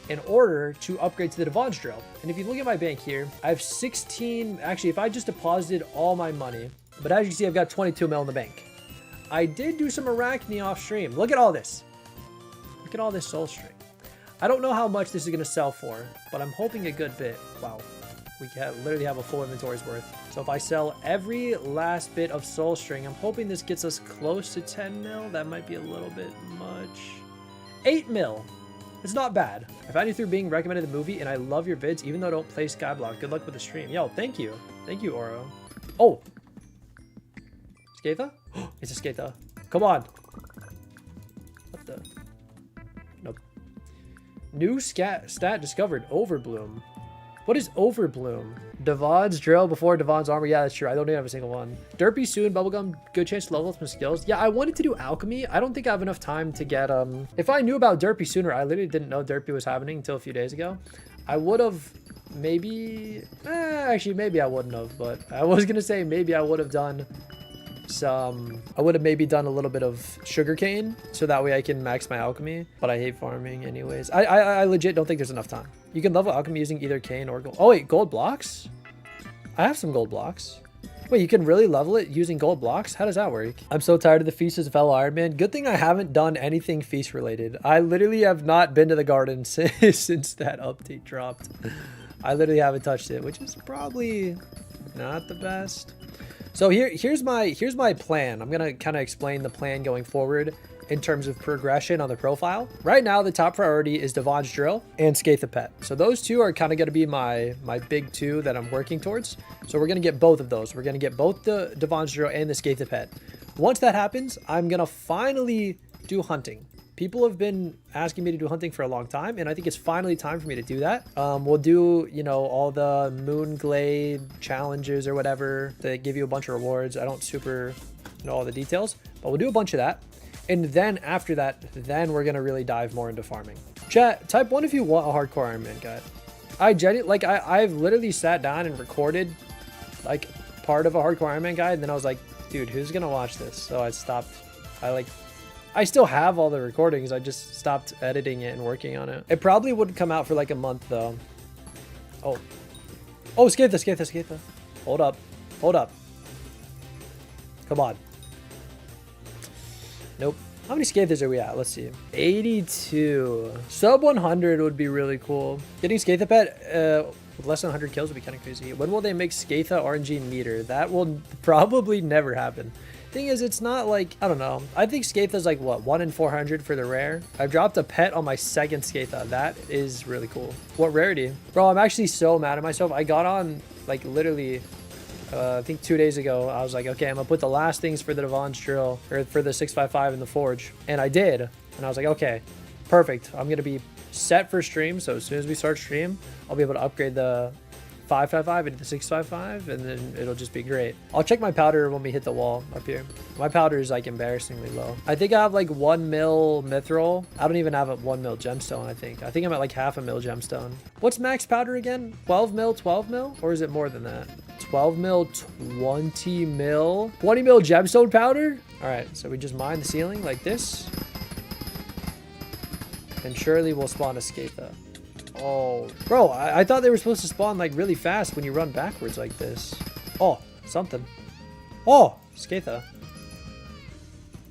[SPEAKER 1] in order to upgrade to the Divans drill. And if you look at my bank here, I have 16. Actually, if I just deposited all my money, but as you can see, I've got 22 mil in the bank. I did do some Arachne off stream. Look at all this. Look at all this soul string. I don't know how much this is going to sell for, but I'm hoping a good bit. Wow. We literally have a full inventory's worth. So if I sell every last bit of soul string, I'm hoping this gets us close to 10 mil. That might be a little bit much. 8 mil. It's not bad. I found you through being recommended the movie, and I love your vids, even though I don't play Skyblock. Good luck with the stream. Yo, thank you. Thank you, Oro. Oh. Skatha? It's a Skatha. Come on. What the? Nope. New stat discovered. Overbloom. What is Overbloom? Divans drill before Divans armor. Yeah, that's true. I don't even have a single one. Derpy soon. Bubblegum. Good chance to level up some skills. Yeah, I wanted to do alchemy. I don't think I have enough time to get... If I knew about Derpy sooner, I literally didn't know Derpy was happening until a few days ago. I would have maybe... actually, maybe I wouldn't have. But I was going to say maybe I would have done... I would have maybe done a little bit of sugarcane so that way I can max my alchemy, but I hate farming anyways. I legit don't think there's enough time. You can level alchemy using either cane or gold. Oh wait, gold blocks? I have some gold blocks. Wait, you can really level it using gold blocks? How does that work? I'm so tired of the feast as a fellow Ironman. Good thing I haven't done anything feast related. I literally have not been to the garden since that update dropped. I literally haven't touched it, which is probably not the best. So here's my plan. I'm gonna kind of explain the plan going forward in terms of progression on the profile. Right now, the top priority is Divans drill and Skatha pet. So those two are kind of gonna be my big two that I'm working towards. So we're gonna get both of those. We're gonna get both the Divans drill and the Skatha pet. Once that happens, I'm gonna finally do hunting. People have been asking me to do hunting for a long time, and I think it's finally time for me to do that. We'll do, you know, all the Moonglade challenges or whatever that give you a bunch of rewards. I don't super know all the details, but we'll do a bunch of that. And then after that, then we're gonna really dive more into farming. Chat, type 1 if you want a Hardcore Ironman guide. I've literally sat down and recorded like part of a Hardcore Ironman guide, and then I was like, dude, who's gonna watch this? So I stopped. I still have all the recordings. I just stopped editing it and working on it. It probably wouldn't come out for like a month though. Oh, Skatha. Hold up. Come on. Nope. How many Skathas are we at? Let's see. 82. Sub 100 would be really cool. Getting Skatha pet with less than 100 kills would be kind of crazy. When will they make Skatha RNG meter? That will probably never happen. Thing is, it's not like, I don't know. I think Skatha's like, what, 1 in 400 for the rare? I've dropped a pet on my second Skatha. That is really cool. What rarity? Bro, I'm actually so mad at myself. I got on, like, literally, I think 2 days ago. I was like, okay, I'm gonna put the last things for the Divans drill, or for the 655 in the forge. And I did. And I was like, okay, perfect. I'm gonna be set for stream. So as soon as we start stream, I'll be able to upgrade the 555 into the 655, and then it'll just be great. I'll check my powder when we hit the wall up here. My powder is like embarrassingly low. I think I have like 1 mil mithril. I don't even have a 1 mil gemstone. I think I'm at like half a mil gemstone. What's max powder again? 12 mil, 12 mil, or is it more than that? 12 mil, 20 mil, 20 mil gemstone powder. All right, so we just mine the ceiling like this, and surely we'll spawn a Skatha. Oh, bro, I thought they were supposed to spawn like really fast when you run backwards like this. Oh, something. Oh, Skatha.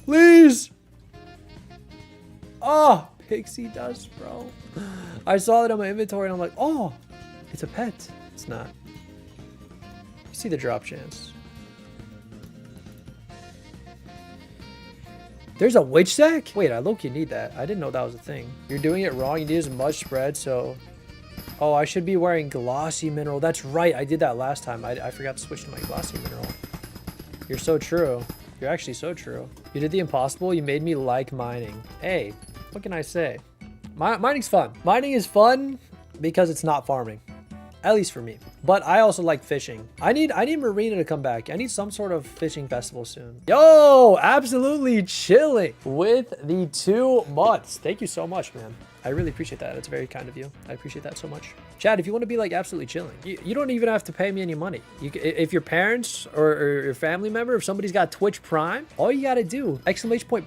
[SPEAKER 1] Please. Oh, pixie dust, bro. I saw it on my inventory and I'm like, oh, it's a pet. It's not. You see the drop chance. There's a witch sack? Wait, I low-key need that. I didn't know that was a thing. You're doing it wrong. You need as much spread, so... Oh, I should be wearing glossy mineral. That's right. I did that last time. I forgot to switch to my glossy mineral. You're so true. You're actually so true. You did the impossible. You made me like mining. Hey, what can I say? Mining's fun. Mining is fun because it's not farming. At least for me. But I also like fishing. I need Marina to come back. I need some sort of fishing festival soon. Yo, absolutely chilling with the 2 months. Thank you so much, man. I really appreciate that. It's very kind of you. I appreciate that so much. Chad, if you want to be like absolutely chilling, you don't even have to pay me any money. If your parents or your family member, if somebody's got Twitch Prime, all you got to do,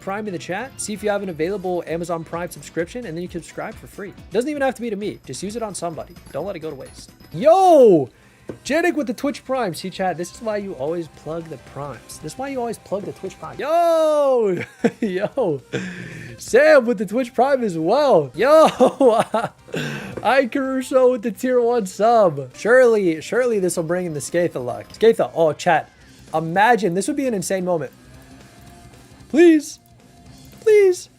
[SPEAKER 1] !Prime in the chat, see if you have an available Amazon Prime subscription, and then you can subscribe for free. Doesn't even have to be to me. Just use it on somebody. Don't let it go to waste. Yo! Janik with the Twitch Prime. See, Chad, this is why you always plug the primes. This is why you always plug the Twitch Prime. Yo! Yo! Sam with the Twitch Prime as well. Yo! I Caruso with the tier 1 sub. Surely this will bring in the Skatha luck. Skatha, oh, chat. Imagine, this would be an insane moment. Please. Please.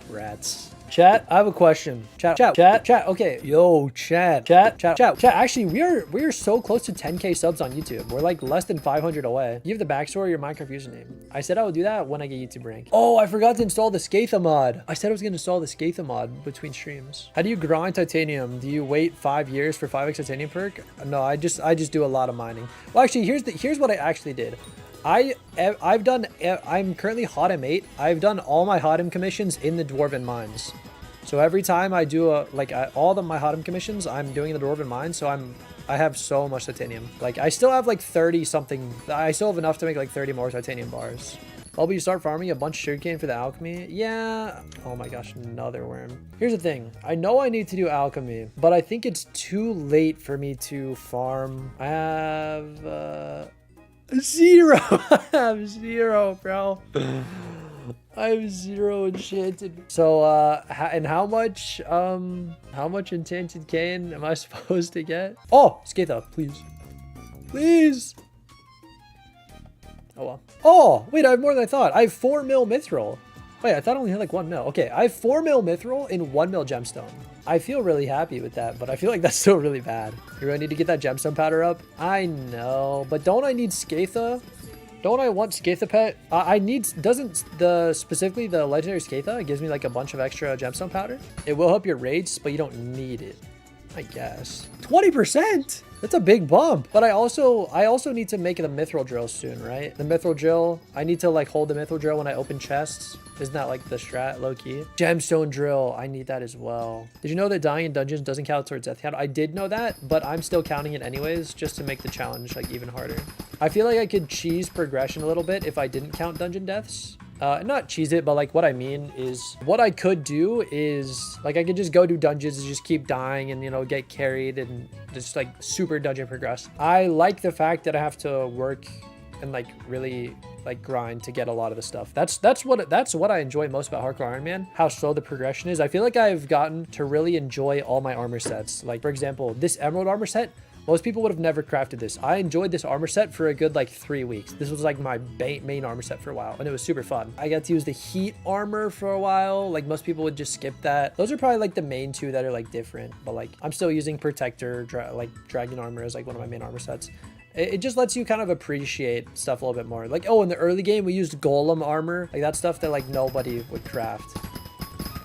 [SPEAKER 1] Rats. Chat, I have a question. Chat. Okay. Yo, chat. Actually, we are so close to 10K subs on YouTube. We're like less than 500 away. You have the backstory, your Minecraft username. I said I would do that when I get YouTube rank. Oh, I forgot to install the Skatha mod. I said I was gonna install the Skatha mod between streams. How do you grind titanium? Do you wait 5 years for 5x titanium perk? No, I just do a lot of mining. Well, actually, here's what I actually did. I'm currently hot M8. I've done all my hot M commissions in the Dwarven Mines. So every time I do all of my hot M commissions, I'm doing in the Dwarven Mines. So I have so much titanium. Like I still have like 30 something. I still have enough to make like 30 more titanium bars. I'll be start farming a bunch of sugarcane for the alchemy. Yeah. Oh my gosh, another worm. Here's the thing. I know I need to do alchemy, but I think it's too late for me to farm. I have 0. I have 0, bro. I have 0 enchanted. So, and how much enchanted cane am I supposed to get? Oh, Skatha, please. Please. Oh, well. Oh, wait, I have more than I thought. I have 4 mil mithril. Wait, I thought I only had like 1 mil. Okay, I have 4 mil mithril and 1 mil gemstone. I feel really happy with that, but I feel like that's still really bad. You really need to get that gemstone powder up? I know, but don't I need Skatha? Don't I want Skatha pet? Specifically the legendary Skatha, it gives me like a bunch of extra gemstone powder. It will help your raids, but you don't need it, I guess. 20%? That's a big bump. But I also need to make the mithril drill soon, right? The mithril drill, I need to like hold the mithril drill when I open chests. Isn't that like the strat, low key? Gemstone drill, I need that as well. Did you know that dying in dungeons doesn't count towards death count? I did know that, but I'm still counting it anyways, just to make the challenge like even harder. I feel like I could cheese progression a little bit if I didn't count dungeon deaths. Not cheese it, but like what I mean is what I could do is like I could just go do dungeons and just keep dying and, you know, get carried and just like super dungeon progress. I like the fact that I have to work and like really like grind to get a lot of the stuff. That's what I enjoy most about Hardcore Ironman, how slow the progression is. I feel like I've gotten to really enjoy all my armor sets. Like for example, this emerald armor set, most people would have never crafted this. I enjoyed this armor set for a good like 3 weeks. This was like my main armor set for a while, and it was super fun. I got to use the heat armor for a while. Like most people would just skip that. Those are probably like the main 2 that are like different, but like I'm still using protector, like dragon armor as like one of my main armor sets. It just lets you kind of appreciate stuff a little bit more. Like, oh, in the early game, we used golem armor. Like that stuff that like nobody would craft.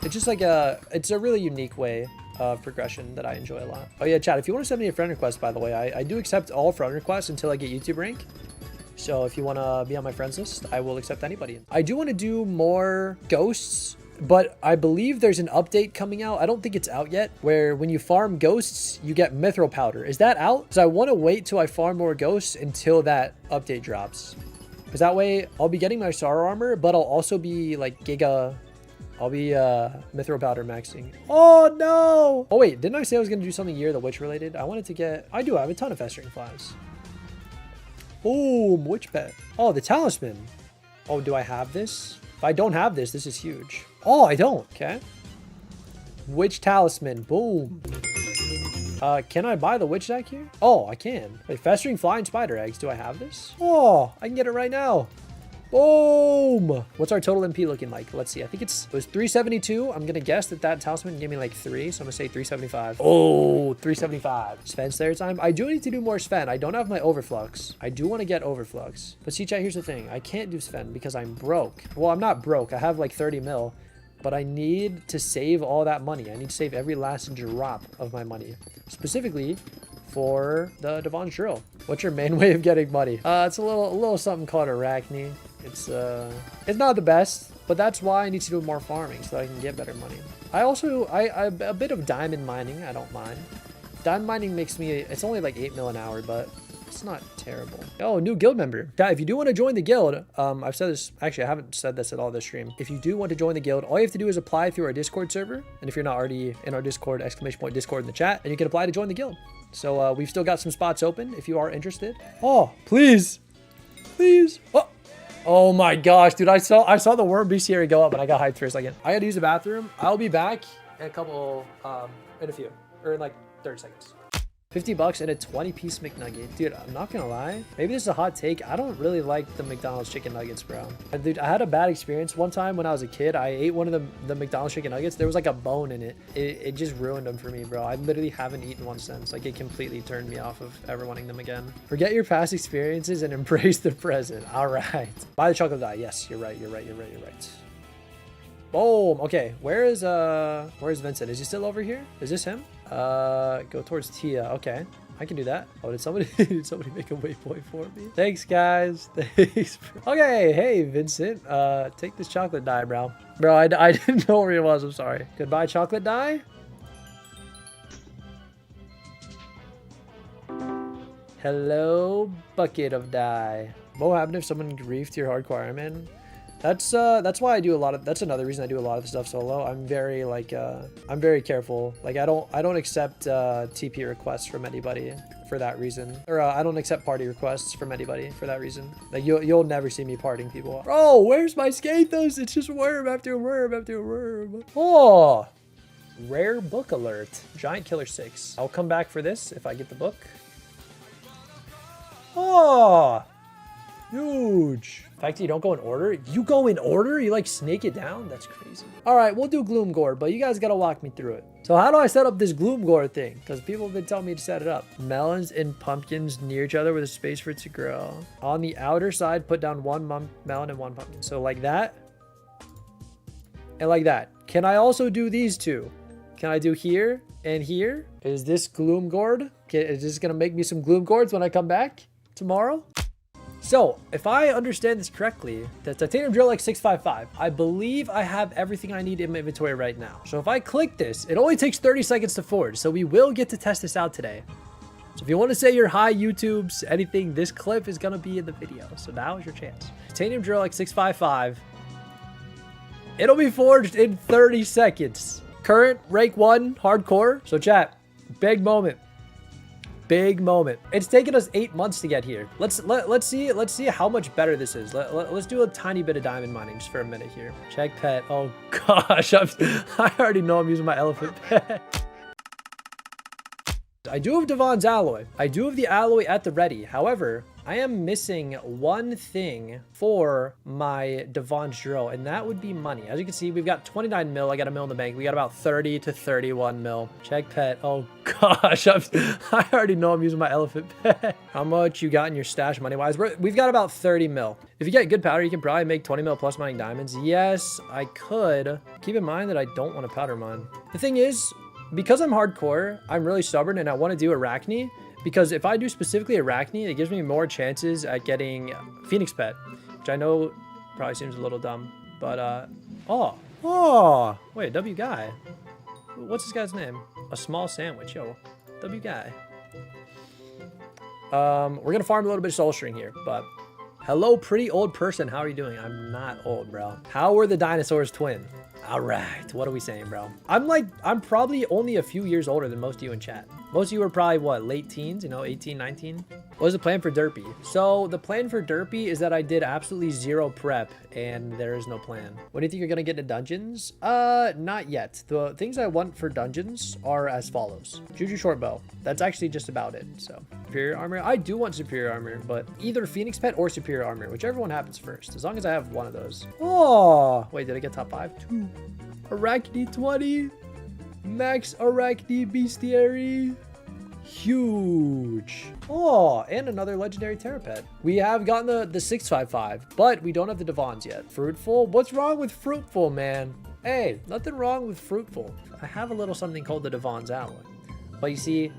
[SPEAKER 1] It's just like it's a really unique way of progression that I enjoy a lot. Oh yeah, chat, if you want to send me a friend request, by the way, I do accept all friend requests until I get YouTube rank. So if you want to be on my friends list, I will accept anybody. I do want to do more ghosts, but I believe there's an update coming out. I don't think it's out yet, where when you farm ghosts, you get mithril powder. Is that out? Because I want to wait till I farm more ghosts until that update drops. Because that way I'll be getting my Star armor, but I'll also be like I'll be mithril powder maxing. Oh no! Oh wait, didn't I say I was gonna do something Year of the Witch related? I wanted to get, I do have a ton of festering flies. Boom, witch pet. Oh, the talisman. Oh, do I have this? If I don't have this, this is huge. Oh, I don't, okay. Witch talisman, boom. Can I buy the witch sack here? Oh, I can. Wait, festering fly and spider eggs, do I have this? Oh, I can get it right now. Boom! What's our total MP looking like? Let's see. I think it was 372. I'm gonna guess that talisman gave me like 3, so I'm gonna say 375. Oh, 375. Sven Slayer time. I do need to do more Sven. I don't have my overflux. I do want to get overflux. But see, chat, here's the thing. I can't do Sven because I'm broke. Well, I'm not broke. I have like 30 mil, but I need to save all that money. I need to save every last drop of my money, specifically for the Divans drill. What's your main way of getting money? It's a little something called Arachne. It's not the best, but that's why I need to do more farming so that I can get better money. I a bit of diamond mining. I don't mind. Diamond mining makes me, it's only like 8 mil an hour, but it's not terrible. Oh, new guild member. Yeah, if you do want to join the guild, I've said this, actually I haven't said this at all this stream. If you do want to join the guild, all you have to do is apply through our Discord server. And if you're not already in our Discord, !Discord in the chat, and you can apply to join the guild. So we've still got some spots open if you are interested. Oh, please. Please. Oh my gosh, dude, I saw the worm beast here go up, and I got hyped for a second. I gotta use the bathroom. I'll be back in a couple, in a few, or in like 30 seconds. $50 and a 20-piece McNugget. Dude, I'm not gonna lie. Maybe this is a hot take. I don't really like the McDonald's chicken nuggets, bro. Dude, I had a bad experience one time when I was a kid. I ate one of the McDonald's chicken nuggets. There was like a bone in it. It just ruined them for me, bro. I literally haven't eaten one since. Like, it completely turned me off of ever wanting them again. Forget your past experiences and embrace the present. All right. Buy the chocolate dye. Yes, you're right. You're right. Boom. Okay, where's Vincent? Is he still over here? Is this him? Go towards Tia. Okay, I can do that. Oh, did somebody make a waypoint for me? Thanks, guys. Thanks. Okay, hey, Vincent. Take this chocolate dye, bro. Bro, I didn't know where he was. I'm sorry. Goodbye, chocolate dye. Hello, bucket of dye. What will happen if someone griefed your Hardcore Ironman? That's why I do a lot of, that's another reason I do a lot of the stuff solo. I'm very like, I'm very careful. Like I don't accept TP requests from anybody for that reason. Or I don't accept party requests from anybody for that reason. Like you'll never see me partying people. Bro, where's my Skathos? It's just worm after worm after worm. Oh, rare book alert. Giant Killer 6. I'll come back for this if I get the book. Oh, huge. The fact that you don't go in order. You go in order? You like snake it down? That's crazy. All right, we'll do Gloom Gore, but you guys got to walk me through it. So how do I set up this Gloom Gore thing? Because people have been telling me to set it up. Melons and pumpkins near each other with a space for it to grow. On the outer side, put down one melon and one pumpkin. So like that. And like that. Can I also do these two? Can I do here and here? Is this Gloom Gourd? Is this going to make me some Gloom Gourds when I come back tomorrow? So, if I understand this correctly, the Titanium Drill X655, I believe I have everything I need in my inventory right now. So if I click this, it only takes 30 seconds to forge. So we will get to test this out today. So if you want to say your hi YouTubes, anything, this clip is going to be in the video. So now is your chance. Titanium Drill X655. It'll be forged in 30 seconds. Current rank 1 hardcore. So chat, big moment. big moment. It's taken us 8 months to get here. Let's see how much better this is. Let's do a tiny bit of diamond mining just for a minute here. Check pet. Oh gosh, I already know I'm using my elephant pet. I do have Divans alloy. I do have the alloy at the ready. However, I am missing one thing for my Divans drill, and that would be money. As you can see, we've got 29 mil. I got a mil in the bank. We got about 30 to 31 mil. Check pet. Oh gosh, I already know I'm using my elephant pet. How much you got in your stash money-wise? We've got about 30 mil. If you get good powder, you can probably make 20 mil plus mining diamonds. Yes, I could. Keep in mind that I don't want to powder mine. The thing is, because I'm hardcore, I'm really stubborn and I want to do Arachne, because if I do specifically Arachne, it gives me more chances at getting Phoenix Pet, which I know probably seems a little dumb, but oh, wait, W guy. What's this guy's name? A small sandwich, yo, W guy. We're gonna farm a little bit of soul string here, but hello, pretty old person. How are you doing? I'm not old, bro. How were the dinosaurs twin? All right, what are we saying, bro? I'm probably only a few years older than most of you in chat. Most of you are probably, what, late teens, you know, 18, 19? What is the plan for Derpy? So the plan for Derpy is that I did absolutely zero prep and there is no plan. When do you think you're gonna get to dungeons? Not yet. The things I want for dungeons are as follows. Juju short bow. That's actually just about it, so. Superior armor. I do want superior armor, but either Phoenix Pet or superior armor, whichever one happens first, as long as I have one of those. Oh, wait, did I get top 5? 2. Arachne 20. Max Arachne Bestiary. Huge. Oh, and another legendary Terra Pet. We have gotten the 655, but we don't have the Divans yet. Fruitful? What's wrong with Fruitful, man? Hey, nothing wrong with Fruitful. I have a little something called the Divans alloy. But you see,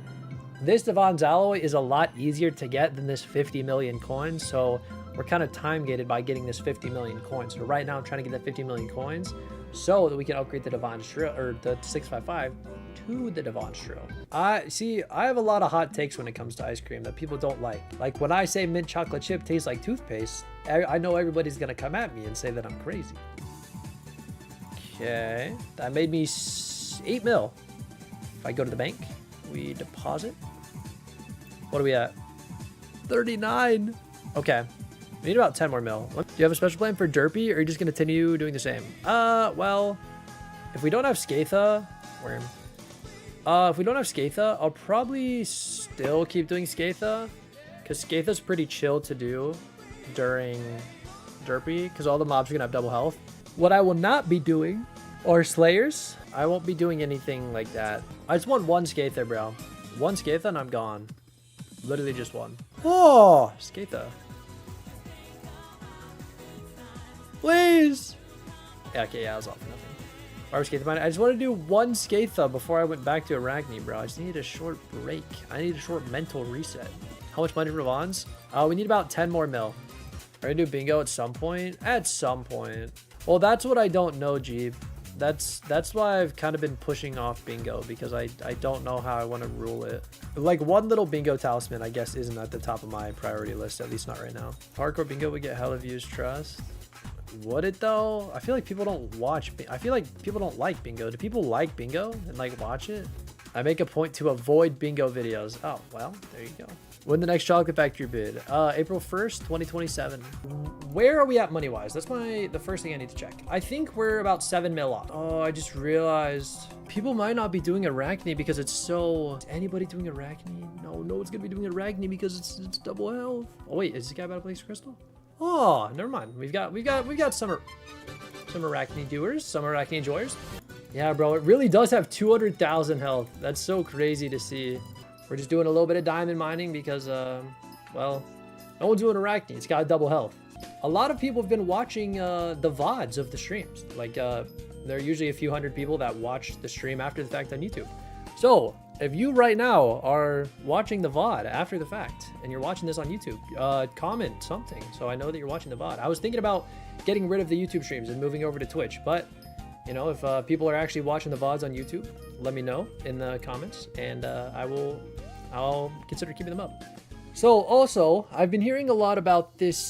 [SPEAKER 1] this Divans alloy is a lot easier to get than this 50 million coins, so we're kind of time gated by getting this 50 million coins. So right now I'm trying to get that 50 million coins so that we can upgrade the Divans drill, or the 655 to the Divans drill. I have a lot of hot takes when it comes to ice cream that people don't like. Like when I say mint chocolate chip tastes like toothpaste, I know everybody's gonna come at me and say that I'm crazy. Okay, that made me 8 mil. If I go to the bank, we deposit. What are we at? 39. Okay. We need about 10 more mil. Do you have a special plan for Derpy, or are you just going to continue doing the same? Well, if we don't have Skatha, if we don't have Skatha, I'll probably still keep doing Skatha, because Skatha's pretty chill to do during Derpy, because all the mobs are going to have double health. What I will not be doing are Slayers. I won't be doing anything like that. I just want one Skatha, bro. One Skatha and I'm gone. Literally just one. Oh, Skatha. Please. Yeah, okay, yeah, I was off for nothing. Skatha mine. I just want to do one Skatha before I went back to Arachne, bro. I just need a short break. I need a short mental reset. How much money for Divans? We need about 10 more mil. Are we gonna do bingo at some point? At some point. Well, that's what I don't know, Jeeb. That's why I've kind of been pushing off bingo, because I don't know how I want to rule it. Like one little bingo talisman, I guess, isn't at the top of my priority list, at least not right now. Hardcore bingo would get hella views, trust. Would it though? I feel like people don't watch. I feel like people don't like bingo. Do people like bingo and like watch it? I make a point to avoid bingo videos. Oh, well, there you go. When the next chocolate factory bid? April 1st, 2027. Where are we at money-wise? That's the first thing I need to check. I think we're about 7 mil off. Oh, I just realized people might not be doing Arachne because it's so... Is anybody doing Arachne? No one's gonna be doing Arachne because it's double health. Oh wait, is this guy about to place crystal? Oh, never mind. We've got some Arachne doers, some Arachne enjoyers. Yeah, bro, it really does have 200,000 health. That's so crazy to see. We're just doing a little bit of diamond mining because, well, no one's doing Arachne. It's got double health. A lot of people have been watching the VODs of the streams. Like, there are usually a few hundred people that watch the stream after the fact on YouTube. So, if you right now are watching the VOD after the fact and you're watching this on YouTube, comment something so I know that you're watching the VOD. I was thinking about getting rid of the YouTube streams and moving over to Twitch, but you know, if people are actually watching the VODs on YouTube, let me know in the comments and I'll consider keeping them up. So also, I've been hearing a lot about this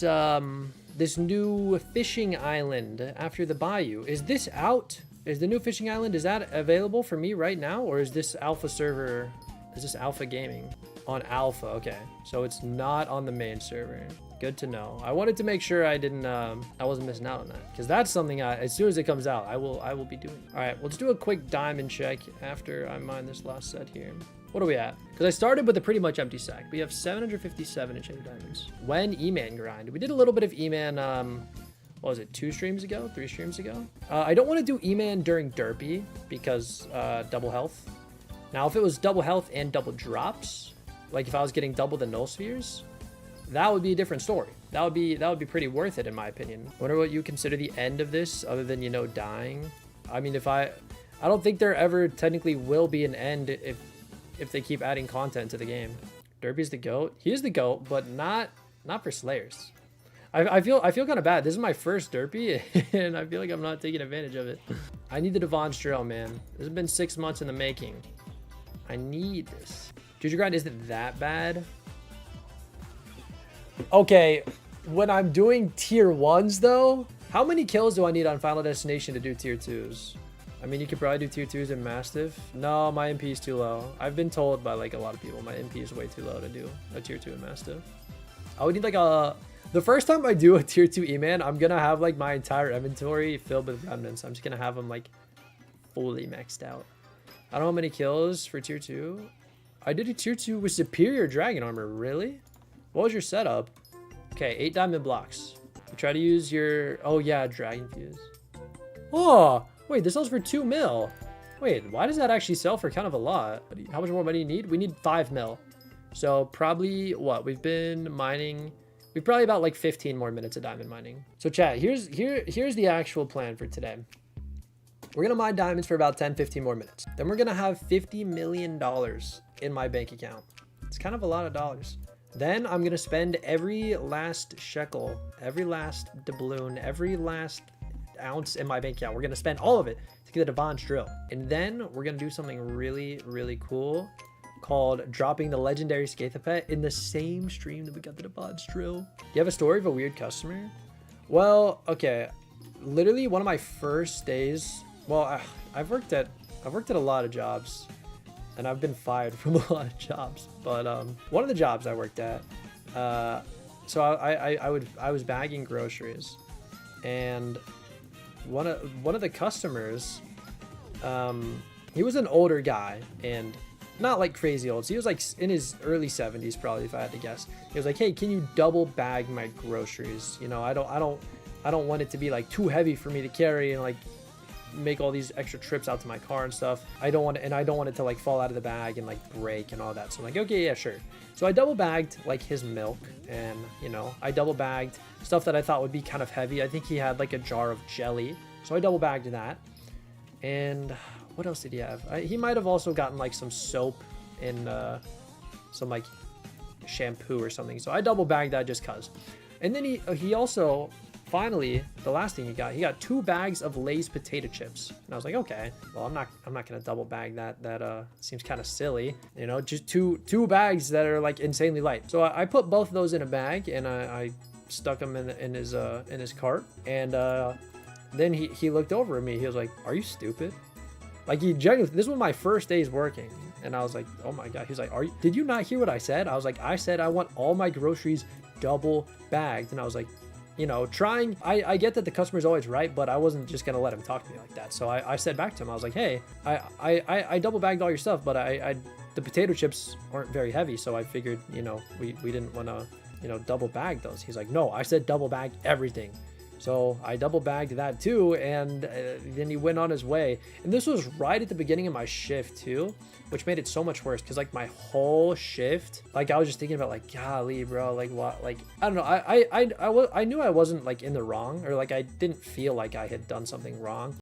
[SPEAKER 1] this new fishing island after the bayou. Is this out? Is the new fishing island, is that available for me right now? Or is this alpha server, is this alpha gaming? On alpha, okay. So it's not on the main server. Good to know. I wanted to make sure I didn't, I wasn't missing out on that, because that's something as soon as it comes out, I will be doing. All right, let's do a quick diamond check after I mine this last set here. What are we at? Because I started with a pretty much empty sack. We have 757 enchanted diamonds. When E-Man grind, we did a little bit of E-Man, what was it, 3 streams ago? I don't want to do E-Man during Derpy because double health. Now, if it was double health and double drops, like if I was getting double the null spheres, that would be a different story. That would be pretty worth it in my opinion. Wonder what you consider the end of this, other than, you know, dying. I mean, I don't think there ever technically will be an end if they keep adding content to the game. Derpy's the GOAT. He is the GOAT, but not for Slayers. I feel kind of bad. This is my first Derpy, and I feel like I'm not taking advantage of it. I need the Divans drill, man. This has been 6 months in the making. I need this. Juju grind isn't that bad. Okay, when I'm doing tier 1s though, how many kills do I need on Final Destination to do tier 2s? I mean, you could probably do tier 2s in Mastiff. No, my MP is too low. I've been told by like a lot of people my MP is way too low to do a tier 2 in Mastiff. I would need like the first time I do a tier 2 E-Man, I'm gonna have like my entire inventory filled with remnants. I'm just gonna have them like fully maxed out. I don't know how many kills for tier 2. I did a tier 2 with superior dragon armor. Really? What was your setup? Okay, 8 diamond blocks. You try to use your, oh yeah, dragon fuse. Oh, wait, this sells for 2 mil. Wait, why does that actually sell for kind of a lot? How much more money do you need? We need 5 mil. So probably what? We've been mining, we've probably about like 15 more minutes of diamond mining. So chat, here's the actual plan for today. We're gonna mine diamonds for about 10-15 more minutes. Then we're gonna have $50 million in my bank account. It's kind of a lot of dollars. Then I'm gonna spend every last shekel, every last doubloon, every last ounce in my bank account. We're gonna spend all of it to get the Divans drill. And then we're gonna do something really, really cool called dropping the legendary Skathapet in the same stream that we got the Divans drill. You have a story of a weird customer? Well, okay. Literally one of my first days, well, I've worked at a lot of jobs. And I've been fired from a lot of jobs, but one of the jobs I worked at, so I was bagging groceries, and one of the customers, he was an older guy and not like crazy old. So he was like in his early 70s probably, if I had to guess. He was like, "Hey, can you double bag my groceries? You know, I don't want it to be like too heavy for me to carry and like make all these extra trips out to my car and stuff. I don't want it to like fall out of the bag and like break and all that." So I'm like, okay, yeah, sure. So I double bagged like his milk, and you know, I double bagged stuff that I thought would be kind of heavy. I think he had like a jar of jelly, so I double bagged that. And what else did he have? He might have also gotten like some soap and some like shampoo or something. So I double bagged that just cause. And then he also, finally, the last thing he got 2 bags of Lay's potato chips. And I was like, okay, well, I'm not gonna double bag that. That seems kind of silly, you know, just two bags that are like insanely light. So I put both of those in a bag, and I stuck them in his cart. And then he looked over at me. He was like, "Are you stupid?" Like, he genuinely, this was my first days working, and I was like, "Oh my god." He's like, "Did you not hear what I said?" I was like, "I said I want all my groceries double bagged." And I was like, you know, trying, I get that the customer's always right, but I wasn't just gonna let him talk to me like that. So I said back to him, I was like, "Hey, I double bagged all your stuff, but the potato chips aren't very heavy, so I figured, you know, we didn't want to, you know, double bag those." He's like, "No, I said double bag everything." So I double bagged that too, and then he went on his way. And this was right at the beginning of my shift too, which made it so much worse, because like my whole shift, like I was just thinking about like, golly, bro, like what, like I don't know, I knew I wasn't like in the wrong, or like I didn't feel like I had done something wrong.